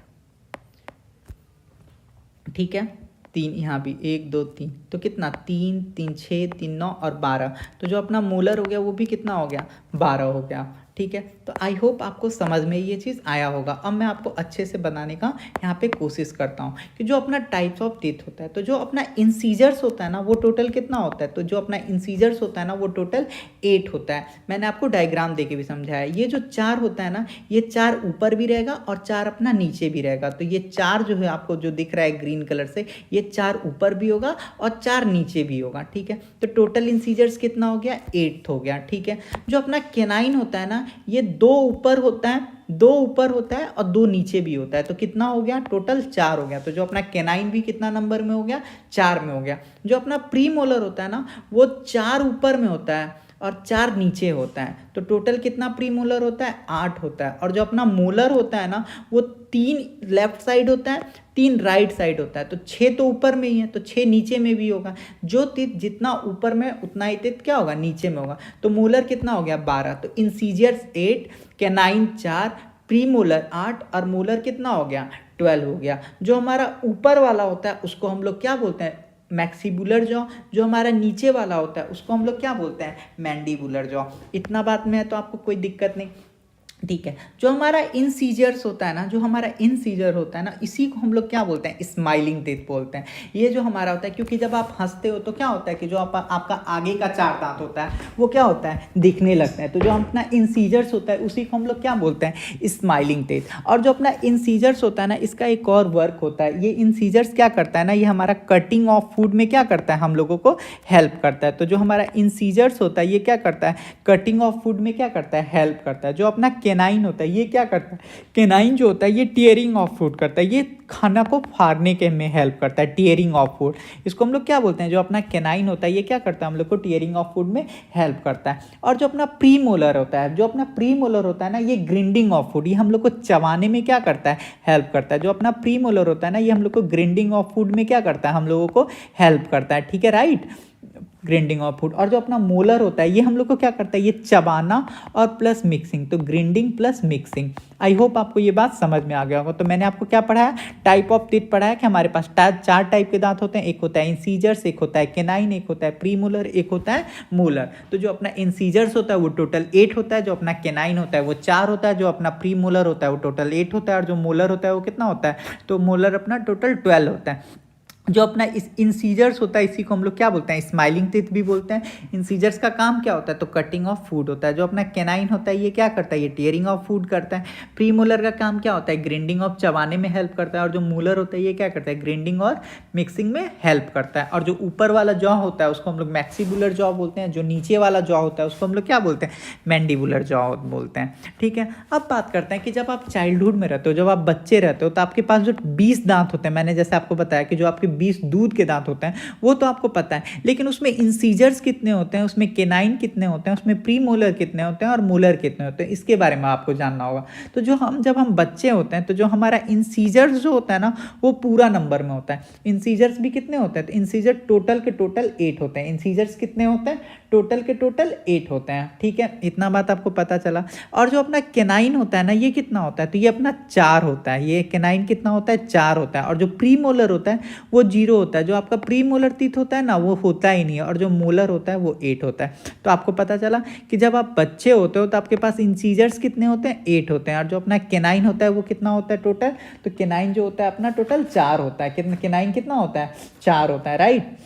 ठीक है, 3 यहाँ भी 1 2 3, तो कितना 3 3 6 3 9 और 12, तो जो अपना मोलर हो गया वो भी कितना हो गया 12 हो गया। ठीक है, तो आई होप आपको समझ में ये चीज़ आया होगा। अब मैं आपको अच्छे से बनाने का यहाँ पे कोशिश करता हूँ कि जो अपना टाइप्स ऑफ टीथ होता है, तो जो अपना इंसीजर्स होता है ना वो टोटल कितना होता है, तो जो अपना इंसीजर्स होता है ना वो टोटल 8 होता है। मैंने आपको डायग्राम दे के भी समझाया। ये जो 4 होता है ना ये 4 ऊपर भी रहेगा और 4 अपना नीचे भी रहेगा। तो ये 4 जो है आपको जो दिख रहा है ग्रीन कलर से, ये 4 ऊपर भी होगा और 4 नीचे भी होगा। ठीक है, तो टोटल इंसीजर्स कितना हो गया 8 हो गया। ठीक है, जो अपना केनाइन होता है ना ये 2 ऊपर होता है, 2 ऊपर होता है और 2 नीचे भी होता है, तो कितना हो गया टोटल 4 हो गया। तो जो अपना केनाइन भी कितना नंबर में हो गया 4 में हो गया। जो अपना प्रीमोलर होता है ना वो 4 ऊपर में होता है और 4 नीचे होता है, तो टोटल कितना प्रीमोलर होता है 8 होता है। और जो अपना मोलर होता है ना वो 3 लेफ्ट साइड होता है, 3 राइट साइड होता है, तो 6 तो ऊपर में ही है तो 6 नीचे में भी होगा। जो तीत जितना ऊपर में उतना ही तीत क्या होगा नीचे में होगा। तो मोलर कितना हो गया 12, तो इंसीजर्स 8, कैनाइन 4, प्रीमोलर 8 और मोलर कितना हो गया 12 हो गया। जो हमारा ऊपर वाला होता है उसको हम लोग क्या बोलते हैं मैक्सिबुलर जॉ, जो हमारा नीचे वाला होता है उसको हम लोग क्या बोलते हैं मैंडिबुलर जॉ। इतना बात में है तो आपको कोई दिक्कत नहीं। ठीक है, जो हमारा इंसीजर्स होता है ना, जो हमारा इंसीजर होता है ना इसी को हम लोग क्या बोलते हैं स्माइलिंग टीथ बोलते हैं। ये जो हमारा होता है क्योंकि जब आप हंसते हो तो क्या होता है कि जो आपका आगे का 4 दांत होता है वो क्या होता है दिखने लगता है, तो जो अपना इंसीजर्स होता है उसी को हम लोग क्या बोलते हैं स्माइलिंग टीथ। और जो अपना इंसीजर्स होता है ना इसका एक और वर्क होता है, ये इंसीजर्स क्या करता है ना ये हमारा कटिंग ऑफ फूड में क्या करता है हम लोगों को हेल्प करता है। तो जो हमारा इंसीजर्स होता है ये क्या करता है कटिंग ऑफ फूड में क्या करता है हेल्प करता है। जो अपना केनाइन होता है ये क्या करता है, केनाइन जो होता है ये टीयरिंग ऑफ फूड करता है, ये खाना को फाड़ने के में हेल्प करता है, टीयरिंग ऑफ फूड। इसको हम लोग क्या बोलते हैं जो अपना केनाइन होता है ये क्या करता है हम लोग को टीयरिंग ऑफ फूड में हेल्प करता है। और जो अपना प्रीमोलर होता है, जो अपना प्रीमोलर होता है ना ये ग्रिंडिंग ऑफ फूड, ये हम लोग को चबाने में क्या करता है हेल्प करता है। जो अपना प्रीमोलर होता है ना ये हम लोग को ग्रिंडिंग ऑफ फूड में क्या करता है हम लोगों को हेल्प करता है। ठीक है, राइट, ग्रिंडिंग ऑफ फूड। और जो अपना मोलर होता है ये हम लोग को क्या करता है ये चबाना और प्लस मिक्सिंग, तो grinding plus mixing. I hope आपको ये बात समझ में आ गया होगा। तो मैंने आपको क्या पढ़ाया टाइप ऑफ टीथ पढ़ाया कि हमारे पास 4 टाइप के दांत होते हैं, एक होता है इंसीजर्स, एक होता है केनाइन, एक होता है प्रीमोलर, एक होता है मोलर। तो जो अपना इंसीजर्स होता है वो टोटल 8 होता है, जो अपना केनाइन होता है वो 4 होता है, जो अपना प्रीमोलर होता है वो टोटल 8 होता है, और जो मोलर होता है वो कितना होता है तो मोलर अपना टोटल 12 होता है। जो अपना इस इंसीजर्स होता है, इसी को हम लोग क्या बोलते हैं, स्माइलिंग टीथ भी बोलते हैं। इंसीजर्स का काम क्या होता है, तो कटिंग ऑफ फूड होता है। जो अपना कैनाइन होता है ये क्या करता है, ये टीयरिंग ऑफ फूड करता है। प्रीमोलर का काम क्या होता है, ग्राइंडिंग ऑफ चबाने में हेल्प करता है। और जो मूलर होता है ये क्या करता है, ग्राइंडिंग और मिक्सिंग में हेल्प करता है। और जो ऊपर वाला जॉ होता है उसको हम लोग मैक्सिबुलर जॉ बोलते हैं। जो नीचे वाला जॉ होता है उसको हम लोग क्या बोलते हैं, मैंडिबुलर जॉ बोलते हैं। ठीक है, अब बात करते हैं कि जब आप चाइल्डहुड में रहते हो, जब आप बच्चे रहते हो, तो आपके पास जो 20 दांत होते हैं, मैंने जैसे आपको बताया कि जो आपके 20 दूध के दांत होते हैं वो तो आपको पता है, लेकिन उसमें इंसीजर्स कितने होते हैं, उसमें केनाइन कितने होते हैं, उसमें प्रीमोलर कितने होते हैं और मोलर कितने होते हैं, इसके बारे में आपको जानना होगा। तो जब हम बच्चे होते हैं तो जो हमारा इंसीजर्स जो होता है ना वो पूरा नंबर में होता है। इंसीजर्स भी कितने होते हैं, तो इंसीजर टोटल के टोटल 8 होते हैं। इंसीजर्स कितने होते हैं, टोटल के टोटल 8 होते हैं। ठीक है, इतना बात आपको पता चला। और जो अपना केनाइन होता है ना ये कितना होता है, तो ये अपना 4 होता है। ये केनाइन कितना होता है, 4 होता है। और जो प्रीमोलर होता है वो 0 होता है। जो आपका प्रीमोलर टीथ होता है ना वो होता ही नहीं है। और जो मोलर होता है वो 8 होता है। तो आपको पता चला कि जब आप बच्चे होते हो तो आपके पास इंसीजर्स कितने होते हैं, 8 होते हैं। और जो अपना केनाइन होता है वो कितना होता है टोटल, तो केनाइन जो होता है अपना टोटल 4 होता है। केनाइन कितना होता है, 4 होता है, राइट।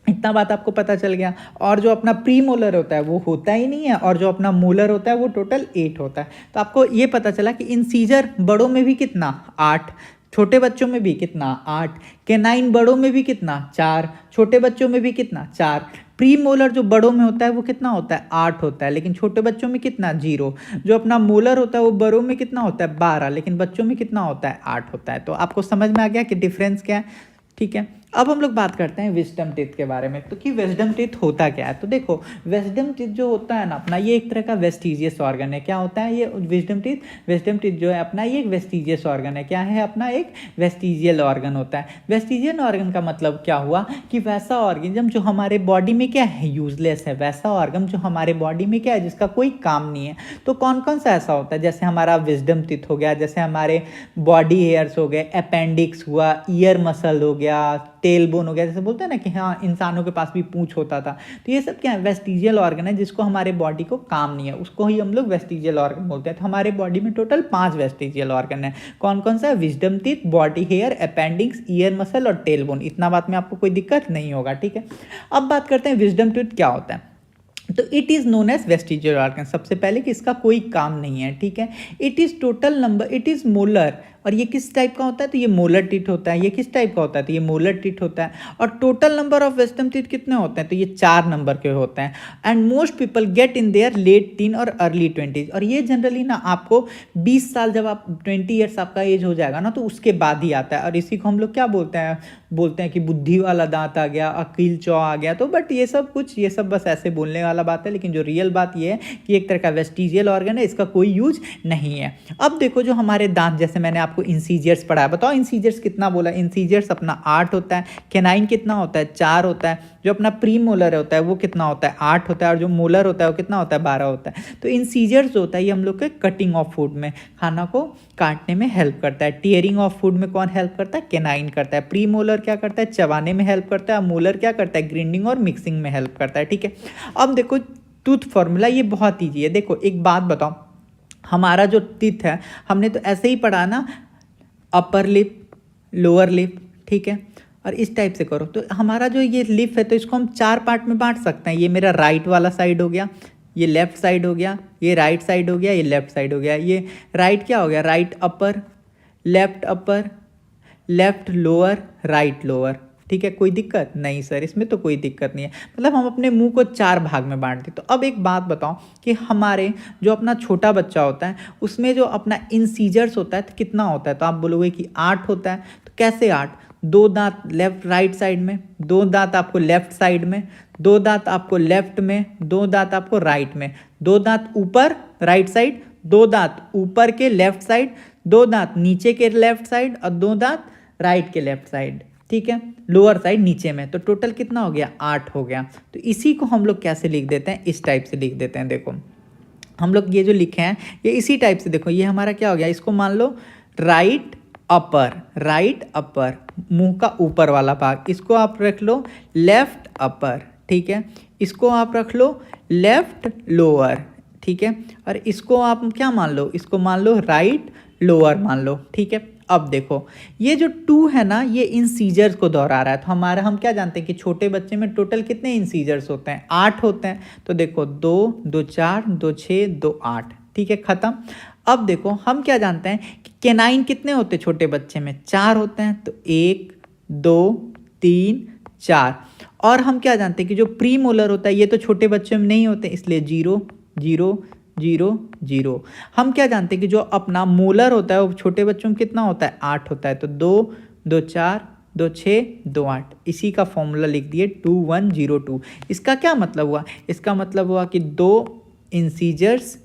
इतना बात आपको पता चल गया। और जो अपना प्रीमोलर होता है वो होता ही नहीं है। और जो अपना मोलर होता है वो टोटल 8 होता है। तो आपको ये पता चला कि इंसीजर बड़ों में भी कितना, 8, छोटे बच्चों में भी कितना, 8, केनाइन बड़ों में भी कितना, 4, छोटे बच्चों में भी कितना, 4। प्रीमोलर जो बड़ों में होता है वो कितना होता है, 8 होता है, लेकिन छोटे बच्चों में कितना, 0। जो अपना मोलर होता है वो बड़ों में कितना होता है, 12, लेकिन बच्चों में कितना होता है, 8 होता है। तो आपको समझ में आ गया कि डिफरेंस क्या है। ठीक है, अब हम लोग बात करते हैं विजडम टीथ के बारे में। तो कि विजडम टीथ होता क्या है, तो देखो विजडम टीथ जो होता है ना अपना, ये एक तरह का वेस्टिजियस ऑर्गन है। क्या होता है ये विजडम टीथ जो है अपना ये एक वेस्टिजियस ऑर्गन है। क्या है अपना, एक वेस्टिजियल ऑर्गन होता है। वेस्टिजियल ऑर्गन का मतलब क्या हुआ कि वैसा ऑर्गेनिज्म जो हमारे बॉडी में क्या है, यूजलेस है। वैसा ऑर्गन जो हमारे बॉडी में क्या है, जिसका कोई काम नहीं है। तो कौन कौन सा ऐसा होता है, जैसे हमारा विजडम टीथ हो गया, जैसे हमारे बॉडी हेयर्स हो गए, अपेंडिक्स हुआ, ईयर मसल हो गया, टेल बोन हो गया। जैसे बोलते हैं ना कि हाँ इंसानों के पास भी पूंछ होता था। तो ये सब क्या है, वेस्टिजियल ऑर्गन है जिसको हमारे बॉडी को काम नहीं है, उसको ही हम लोग वेस्टिजियल ऑर्गन बोलते हैं। तो हमारे बॉडी में टोटल 5 वेस्टिजियल ऑर्गन है। कौन कौन सा, wisdom teeth, body hair, appendix, ear muscle और टेल बोन। इतना बात में आपको कोई दिक्कत नहीं होगा। ठीक है, अब बात करते हैं विजडम टीथ क्या होता है। तो it is known as vestigial organ. सबसे पहले कि इसका कोई काम नहीं है। ठीक है, it is total number, it is molar. और ये किस टाइप का होता है, तो ये मोलर टीथ होता है। ये किस टाइप का होता है, तो ये मोलर टीथ होता है। और total number of wisdom teeth कितने होते हैं, तो ये 4 नंबर के होते हैं। And most people get in their late teen और अर्ली 20s। और ये जनरली ना आपको 20 साल, जब आप 20 ईयर्स आपका एज हो जाएगा ना तो उसके बाद ही आता है। और इसी को हम लोग क्या बोलते हैं कि बुद्धि वाला दांत आ गया, अकील चौ आ गया। तो बट ये सब बस ऐसे बोलने वाला बात है, लेकिन जो रियल बात ये है कि एक तरह का वेस्टिजियल ऑर्गन है, इसका कोई यूज नहीं है। अब देखो जो हमारे दांत, जैसे मैंने आपको इंसीजर्स पढ़ाया, बताओ इंसीजर्स कितना बोला, इंसीजर्स अपना 8 होता है। केनाइन कितना होता है, 4 होता है। जो अपना प्रीमोलर होता है वो कितना होता है, 8 होता है। और जो मोलर होता है वो कितना होता है, 12 होता है। तो इंसीजर्स जो होता है ये हम लोग के कटिंग ऑफ फूड में, खाना को काटने में हेल्प करता है। टीयरिंग ऑफ फूड में कौन हेल्प करता है, केनाइन करता है। प्रीमोलर क्या करता है, चबाने में हेल्प करता है। मोलर क्या करता है, ग्राइंडिंग और मिक्सिंग में हेल्प करता है। ठीक है, अब देखो टूथ फॉर्मूला, ये बहुत ईजी है। देखो एक बात बताओ, हमारा जो टीथ है हमने तो ऐसे ही पढ़ा ना, अपर लिप, लोअर लिप। ठीक है, और इस टाइप से करो। तो हमारा जो ये लिप है तो इसको हम 4 पार्ट में बांट सकते हैं। ये मेरा राइट वाला साइड हो गया, ये लेफ्ट साइड हो गया, ये राइट साइड हो गया, ये लेफ्ट साइड हो गया। ये राइट क्या हो गया, right upper, left lower, right lower. ठीक है, कोई दिक्कत नहीं सर, इसमें तो कोई दिक्कत नहीं है। मतलब हम अपने मुंह को 4 भाग में बांट दें। तो अब एक बात बताओ कि हमारे जो अपना छोटा बच्चा होता है उसमें जो अपना इंसीजर्स होता है तो कितना होता है, तो आप बोलोगे कि 8 होता है। तो कैसे 8, 2 दांत लेफ्ट राइट साइड में, 2 दांत आपको लेफ्ट साइड में, 2 दांत आपको लेफ्ट में, 2 दांत आपको राइट में, 2 दांत ऊपर राइट साइड, 2 दांत ऊपर के लेफ्ट साइड, 2 दांत नीचे के लेफ्ट साइड और 2 दांत राइट के लेफ्ट साइड। ठीक है, लोअर साइड नीचे में। तो टोटल कितना हो गया, 8 हो गया। तो इसी को हम लोग कैसे लिख देते हैं, इस टाइप से लिख देते हैं। देखो हम लोग ये जो लिखे हैं ये इसी टाइप से, देखो ये हमारा क्या हो गया, इसको मान लो राइट अपर, मुंह का ऊपर वाला भाग, इसको आप रख लो लेफ्ट अपर। ठीक है, इसको आप रख लो लेफ्ट लोअर। ठीक है, और इसको आप क्या मान लो, इसको मान लो राइट लोअर मान लो। ठीक है, अब देखो ये जो 2 है ना ये इंसीजर्स को दोहरा रहा है, तो हमारा हम क्या जानते हैं कि छोटे बच्चे में टोटल कितने इंसीजर्स होते हैं, 8 होते हैं। तो देखो 2 2 4 2 6 2 8, ठीक है, खत्म। अब देखो हम क्या जानते हैं कि कैनाइन कितने होते हैं छोटे बच्चे में, 4 होते हैं। तो 1 2 3 4। और हम क्या जानते हैं कि जो प्री मोलर होता है ये तो छोटे बच्चों में नहीं होते, इसलिए 0 0 0 0। हम क्या जानते हैं कि जो अपना मोलर होता है वो छोटे बच्चों में कितना होता है, 8 होता है। तो 2 2 4 2 6 2 8, इसी का फॉर्मूला लिख दिए 2102। इसका क्या मतलब हुआ, इसका मतलब हुआ कि 2 इंसीजर्स,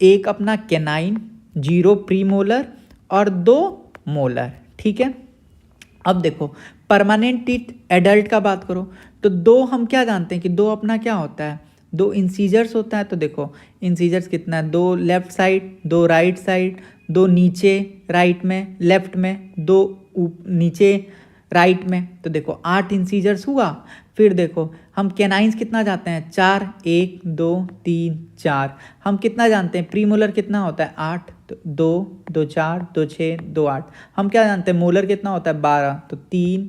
एक अपना कैनाइन, 0 प्री मोलर और 2 मोलर, ठीक है। अब देखो परमानेंट टीथ एडल्ट का बात करो तो 2 हम क्या जानते हैं कि 2 अपना क्या होता है, 2 इंसीजर्स होता है। तो देखो इंसीजर्स कितना है, 2 लेफ्ट साइड 2 राइट साइड, 2 नीचे राइट में लेफ्ट में, 2 नीचे राइट में। तो देखो 8 इंसीजर्स हुआ। फिर देखो हम कैनाइंस कितना जानते हैं, 4 1 2 3 4। हम कितना जानते हैं प्रीमोलर कितना होता है, 8। तो 2 2 4 2 6 2 8। हम क्या जानते हैं मोलर कितना होता है, 12। तो 3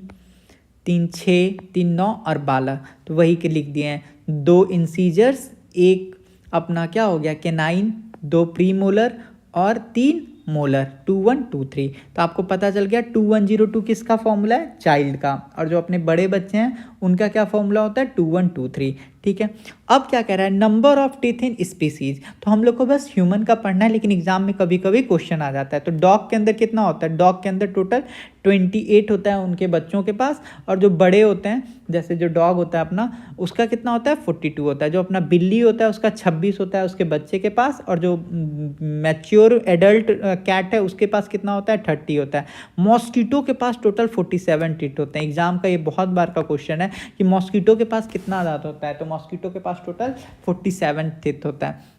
3 6 3 9 और 12। तो वही के लिख दिए हैं, 2 इंसीजर्स, एक अपना क्या हो गया कैनाइन, 2 प्रीमोलर और 3 मोलर, 2123। तो आपको पता चल गया 2102 किसका फॉर्मूला है, चाइल्ड का। और जो अपने बड़े बच्चे हैं उनका क्या फॉर्मूला होता है, 2123, ठीक है। अब क्या कह रहा है, number of teeth in species. तो हम लोग को बस ह्यूमन का पढ़ना है, लेकिन एग्जाम में कभी कभी क्वेश्चन आ जाता है। तो डॉग के अंदर कितना होता है, डॉग के अंदर टोटल 28 होता है उनके बच्चों के पास। और जो बड़े होते हैं जैसे जो डॉग होता है अपना, उसका कितना होता है, 42 होता है। जो अपना बिल्ली होता है उसका 26 होता है उसके बच्चे के पास। और जो मैच्योर एडल्ट कैट है उसके पास कितना होता है, 30 होता है। मॉस्किटो के पास टोटल 47 टीथ होते हैं। एग्जाम का ये बहुत बार का क्वेश्चन है कि मॉस्किटो के पास कितना दांत होता है, तो मॉस्किटो के पास टोटल 47 टीथ होता है।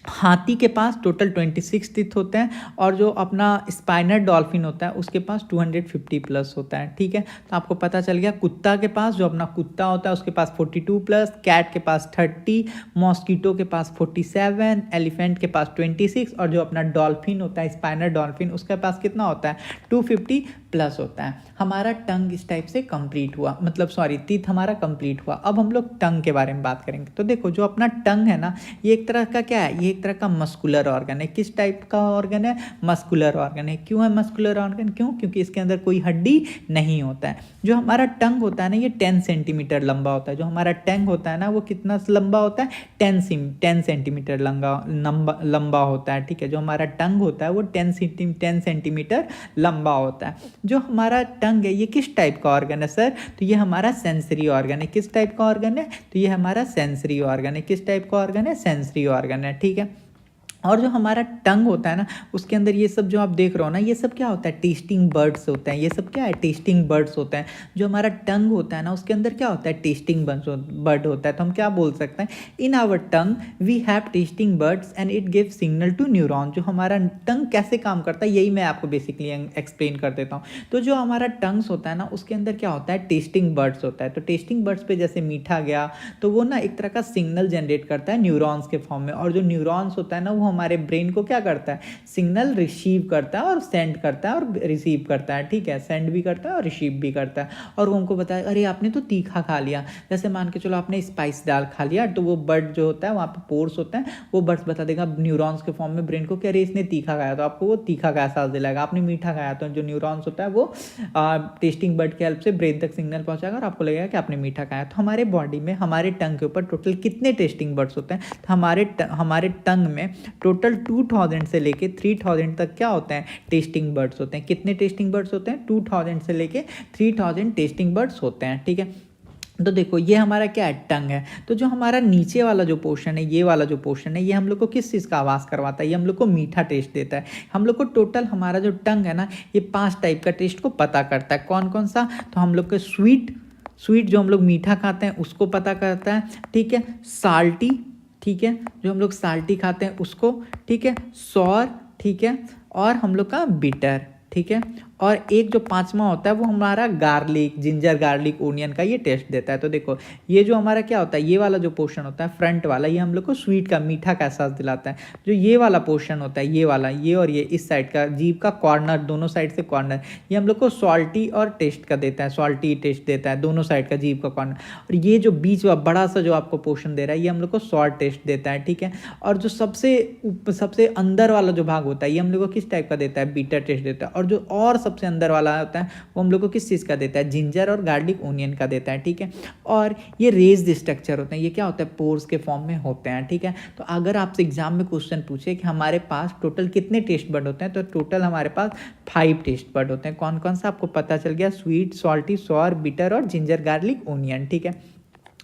हाथी के पास टोटल 26 टीथ होते हैं। और जो अपना स्पाइनर डॉल्फिन होता है उसके पास 250 प्लस होता है, ठीक है। तो आपको पता चल गया कुत्ता के पास, जो अपना कुत्ता होता है उसके पास 42 प्लस, कैट के पास 30, मॉस्किटो के पास 47, एलिफेंट के पास 26 और जो अपना डॉल्फिन होता है स्पाइनर डॉल्फिन उसके पास कितना होता है, 250 प्लस होता है। हमारा टंग इस टाइप से कंप्लीट हुआ, मतलब सॉरी टीथ हमारा कंप्लीट हुआ। अब हम लोग टंग के बारे में बात करेंगे। तो देखो जो अपना टंग है ना, ये एक तरह का क्या है, ये एक तरह का मस्कुलर ऑर्गन है। किस टाइप का ऑर्गन है, मस्कुलर ऑर्गन है। क्यों है मस्कुलर ऑर्गन, क्यों, क्योंकि इसके अंदर कोई हड्डी नहीं होता है। जो हमारा टंग होता है ना ये 10 सेंटीमीटर लंबा होता है। जो हमारा टंग होता है ना वो कितना लंबा होता है, 10 सेंटीमीटर लंबा होता है, ठीक है। जो हमारा टंग होता है वो 10 सेंटीमीटर लंबा होता है। जो हमारा टंग है ये किस टाइप का ऑर्गन है सर, तो ये हमारा सेंसरी ऑर्गन है। किस टाइप का ऑर्गन है, तो ये हमारा सेंसरी ऑर्गन है। किस टाइप का ऑर्गन है, सेंसरी ऑर्गन है, ठीक है। और जो हमारा टंग होता है ना उसके अंदर ये सब जो आप देख रहे हो ना ये सब क्या होता है, टेस्टिंग बर्ड्स होते हैं। ये सब क्या है, टेस्टिंग बर्ड्स होते हैं। जो हमारा टंग होता है ना उसके अंदर क्या होता है, टेस्टिंग बर्ड होता है। तो हम क्या बोल सकते हैं, in our tongue we have tasting buds and it give signal to neuron. जो हमारा टंग कैसे काम करता है यही मैं आपको बेसिकली एक्सप्लेन कर देता हूँ। तो जो हमारा टंग्स होता है ना उसके अंदर क्या होता है, टेस्टिंग बर्ड्स होता है। तो टेस्टिंग बर्ड्स पे जैसे मीठा गया तो वो ना एक तरह का सिग्नल जनरेट करता है न्यूरॉन्स के फॉर्म में। और जो न्यूरॉन्स होता है ना वो हमारे ब्रेन को क्या करता है, सिग्नल रिसीव करता है और सेंड करता है और रिसीव करता है, ठीक है। सेंड भी करता है और रिसीव भी करता है। और वो उनको बताया अरे आपने तो तीखा खा लिया, जैसे मान के चलो आपने स्पाइस दाल खा लिया, तो वो बर्ड जो होता है वहाँ पे पोर्स होता है, वो बर्ड्स बता देगा न्यूरॉन्स के फॉर्म में ब्रेन को कि अरे इसने तीखा खाया, तो आपको वो तीखा का एहसास दिलाएगा। आपने मीठा खाया तो जो न्यूरॉन्स होता है वो टेस्टिंग बर्ड की हेल्प से ब्रेन तक सिग्नल पहुंचाएगा और आपको लगेगा कि आपने मीठा खाया। तो हमारे बॉडी में हमारे टंग के ऊपर टोटल कितने टेस्टिंग बर्ड्स होते हैं, तो हमारे टंग में टोटल 2000 से लेके 3000 तक क्या होते हैं, टेस्टिंग बर्ड्स होते हैं। कितने टेस्टिंग बर्ड्स होते हैं, 2000 से लेके 3000 टेस्टिंग बर्ड्स होते हैं, ठीक है। तो देखो ये हमारा क्या है, टंग है। तो जो हमारा नीचे वाला जो पोर्शन है, ये वाला जो पोर्शन है, ये हम लोग को किस चीज़ का आवाज़ करवाता है, ये हम लोग को मीठा टेस्ट देता है। हम लोग को टोटल हमारा जो टंग है ना ये 5 टाइप का टेस्ट को पता करता है। कौन कौन सा, तो हम लोग को स्वीट जो हम लोग मीठा खाते हैं उसको पता करता है, ठीक है। साल्टी, ठीक है, जो हम लोग साल्टी खाते हैं उसको, ठीक है। सॉर, ठीक है। और हम लोग का बिटर, ठीक है। और एक जो पांचवा होता है वो हमारा गार्लिक, जिंजर गार्लिक ओनियन का ये टेस्ट देता है। तो देखो ये जो हमारा क्या होता है, ये वाला जो पोर्शन होता है फ्रंट वाला, ये हम लोग को स्वीट का, मीठा का एहसास दिलाता है। जो ये वाला पोर्शन होता है, ये वाला, ये और ये इस साइड का जीभ का कॉर्नर, दोनों साइड से कॉर्नर, ये हम लोग को सॉल्टी और टेस्ट का देता है, सॉल्टी टेस्ट देता है दोनों साइड का जीभ का कॉर्नर। और ये जो बीच वाला बड़ा सा जो आपको पोर्शन दे रहा है, ये हम लोग को सॉल्ट टेस्ट देता है, ठीक है। और जो सबसे अंदर वाला जो भाग होता है, ये हम लोग को किस टाइप का देता है, बीटर टेस्ट देता है। और जो और सबसे अंदर वाला होता है वो हम लोग को किस चीज़ का देता है, जिंजर और गार्लिक ओनियन का देता है, ठीक है। और ये रेज्ड स्ट्रक्चर होते हैं, ये क्या होता है, पोर्स के फॉर्म में होते हैं, ठीक है। तो अगर आपसे एग्जाम में क्वेश्चन पूछे कि हमारे पास टोटल कितने टेस्ट बड होते हैं, तो टोटल हमारे पास 5 टेस्ट बड होते हैं। कौन कौन सा आपको पता चल गया, स्वीट, सॉल्टी, सॉर, बिटर और जिंजर गार्लिक ओनियन, ठीक है।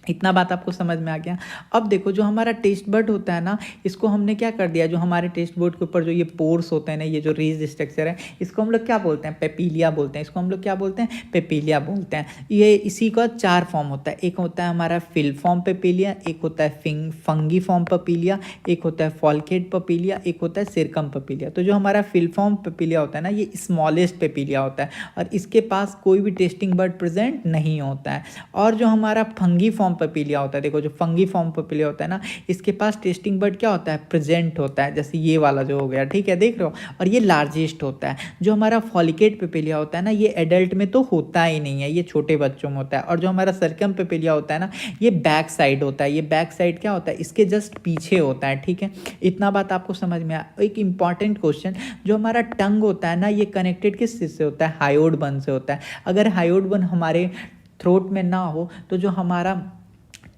इतना बात आपको समझ में आ गया। अब देखो जो हमारा टेस्ट बड होता है ना, इसको हमने क्या कर दिया, जो हमारे टेस्ट बड के ऊपर जो ये पोर्स होते हैं ना, ये जो रेज्ड स्ट्रक्चर है, इसको हम लोग क्या बोलते हैं, पेपिलिया बोलते हैं। इसको हम लोग क्या बोलते हैं, पेपिलिया बोलते हैं। ये इसी का 4 फॉर्म होता है। एक होता है हमारा फिल फॉर्म पेपिलिया, एक होता है फंगी फॉर्म पेपिलिया, एक होता है फॉल्केट पेपिलिया, एक होता है सिरकम पेपिलिया। तो जो हमारा फिल फॉर्म पेपिलिया होता है ना, ये स्मॉलेस्ट पेपिलिया होता है और इसके पास कोई भी टेस्टिंग बड प्रेजेंट नहीं होता है। और जो हमारा फंगी फॉर्म पेपिलिया होता है, देखो जो फंगी फॉर्म पेपिलिया होता है ना, इसके पास टेस्टिंग बड क्या होता है, प्रेजेंट होता है, जैसे ये वाला जो हो गया, ठीक है, देख रहे हो। और ये लार्जेस्ट होता है। जो हमारा फॉलिकेट पेपिलिया होता है ना, ये एडल्ट में तो होता ही नहीं है, ये छोटे बच्चों में होता है। और जो हमारा सर्कम पेपिलिया होता है ना, ये बैक साइड होता है। ये बैक साइड क्या होता है, इसके जस्ट पीछे होता है, ठीक है। इतना बात आपको समझ में आया। एक इंपॉर्टेंट क्वेश्चन, जो हमारा टंग होता है ना, ये कनेक्टेड किस चीज़ से होता है, हायोड बन से होता है। अगर हायोड बन हमारे थ्रोट में ना हो तो जो हमारा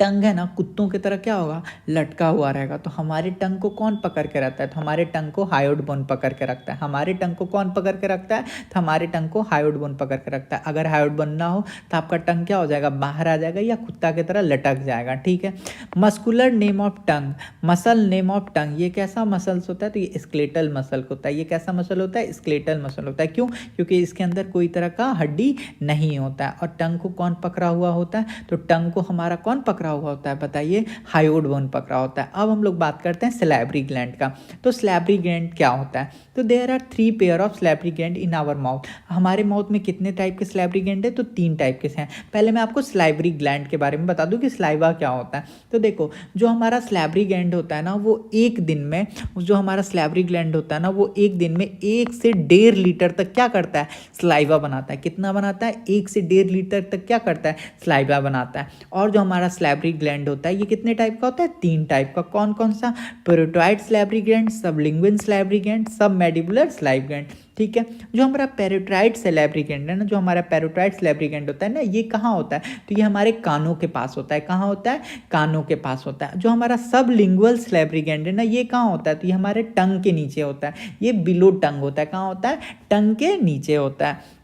टंग है ना, कुत्तों की तरह क्या होगा, लटका हुआ रहेगा। तो हमारे टंग को कौन पकड़ के रखता है, तो हमारे टंग को हायोड बोन पकड़ के रखता है। हमारे टंग को कौन पकड़ के रखता है, तो हमारे टंग को हायोड बोन पकड़ के रखता है। अगर हायोड बोन ना हो तो आपका टंग क्या हो जाएगा, बाहर आ जाएगा या कुत्ता की तरह लटक जाएगा, ठीक है। Muscular name of tongue, muscle name of tongue, ये कैसा मसल्स होता है, तो ये स्केलेटल मसल होता है। ये कैसा मसल होता है, स्केलेटल मसल होता है। क्यों, क्योंकि इसके अंदर कोई तरह का हड्डी नहीं होता है। और टंग को कौन पकड़ा हुआ होता है, तो टंग को हमारा कौन पकड़ा हुआ होता है, बताइए, हायोड बोन पकड़ा होता है। अब हम लोग बात करते हैं सैलिवरी ग्लैंड का। तो सैलिवरी ग्लैंड क्या होता है, तो there are 3 pair of salivary gland in our mouth. हमारे माउथ में कितने टाइप के सैलिवरी ग्लैंड है, तो 3 टाइप के हैं। पहले मैं आपको सैलिवरी ग्लैंड के बारे में बता दूं कि सलाइवा क्या होता है। तो देखो जो हमारा सैलिवरी ग्लैंड होता है ना, वो एक दिन में, जो हमारा सैलिवरी ग्लैंड होता है ना, वो एक दिन में 1 से 1.5 लीटर तक क्या करता है, सलाइवा बनाता है। कितना बनाता है, 1 से 1.5 लीटर तक क्या करता है, सलाइवा बनाता है। और जो हमारा सैलिवरी ग्लैंड होता है, ये कितने टाइप का होता है, 3 टाइप का। कौन कौन सा, parotid salivary gland, sublingual salivary gland, submandibular salivary gland, ठीक है। जो हमारा पेरिटोइड सैलिवरी ग्लैंड है ना, जो हमारा पेरिटोइड सैलिवरी ग्लैंड होता है ना, ये कहाँ होता है, तो ये हमारे कानों के पास होता है। कहाँ होता है, कानों के पास होता है। जो हमारा सबलिंगुअल सैलिवरी ग्लैंड है ना, ये कहाँ होता है, तो ये हमारे टंग के नीचे होता है। ये बिलो टंग होता है। कहाँ होता है, टंग के नीचे होता है।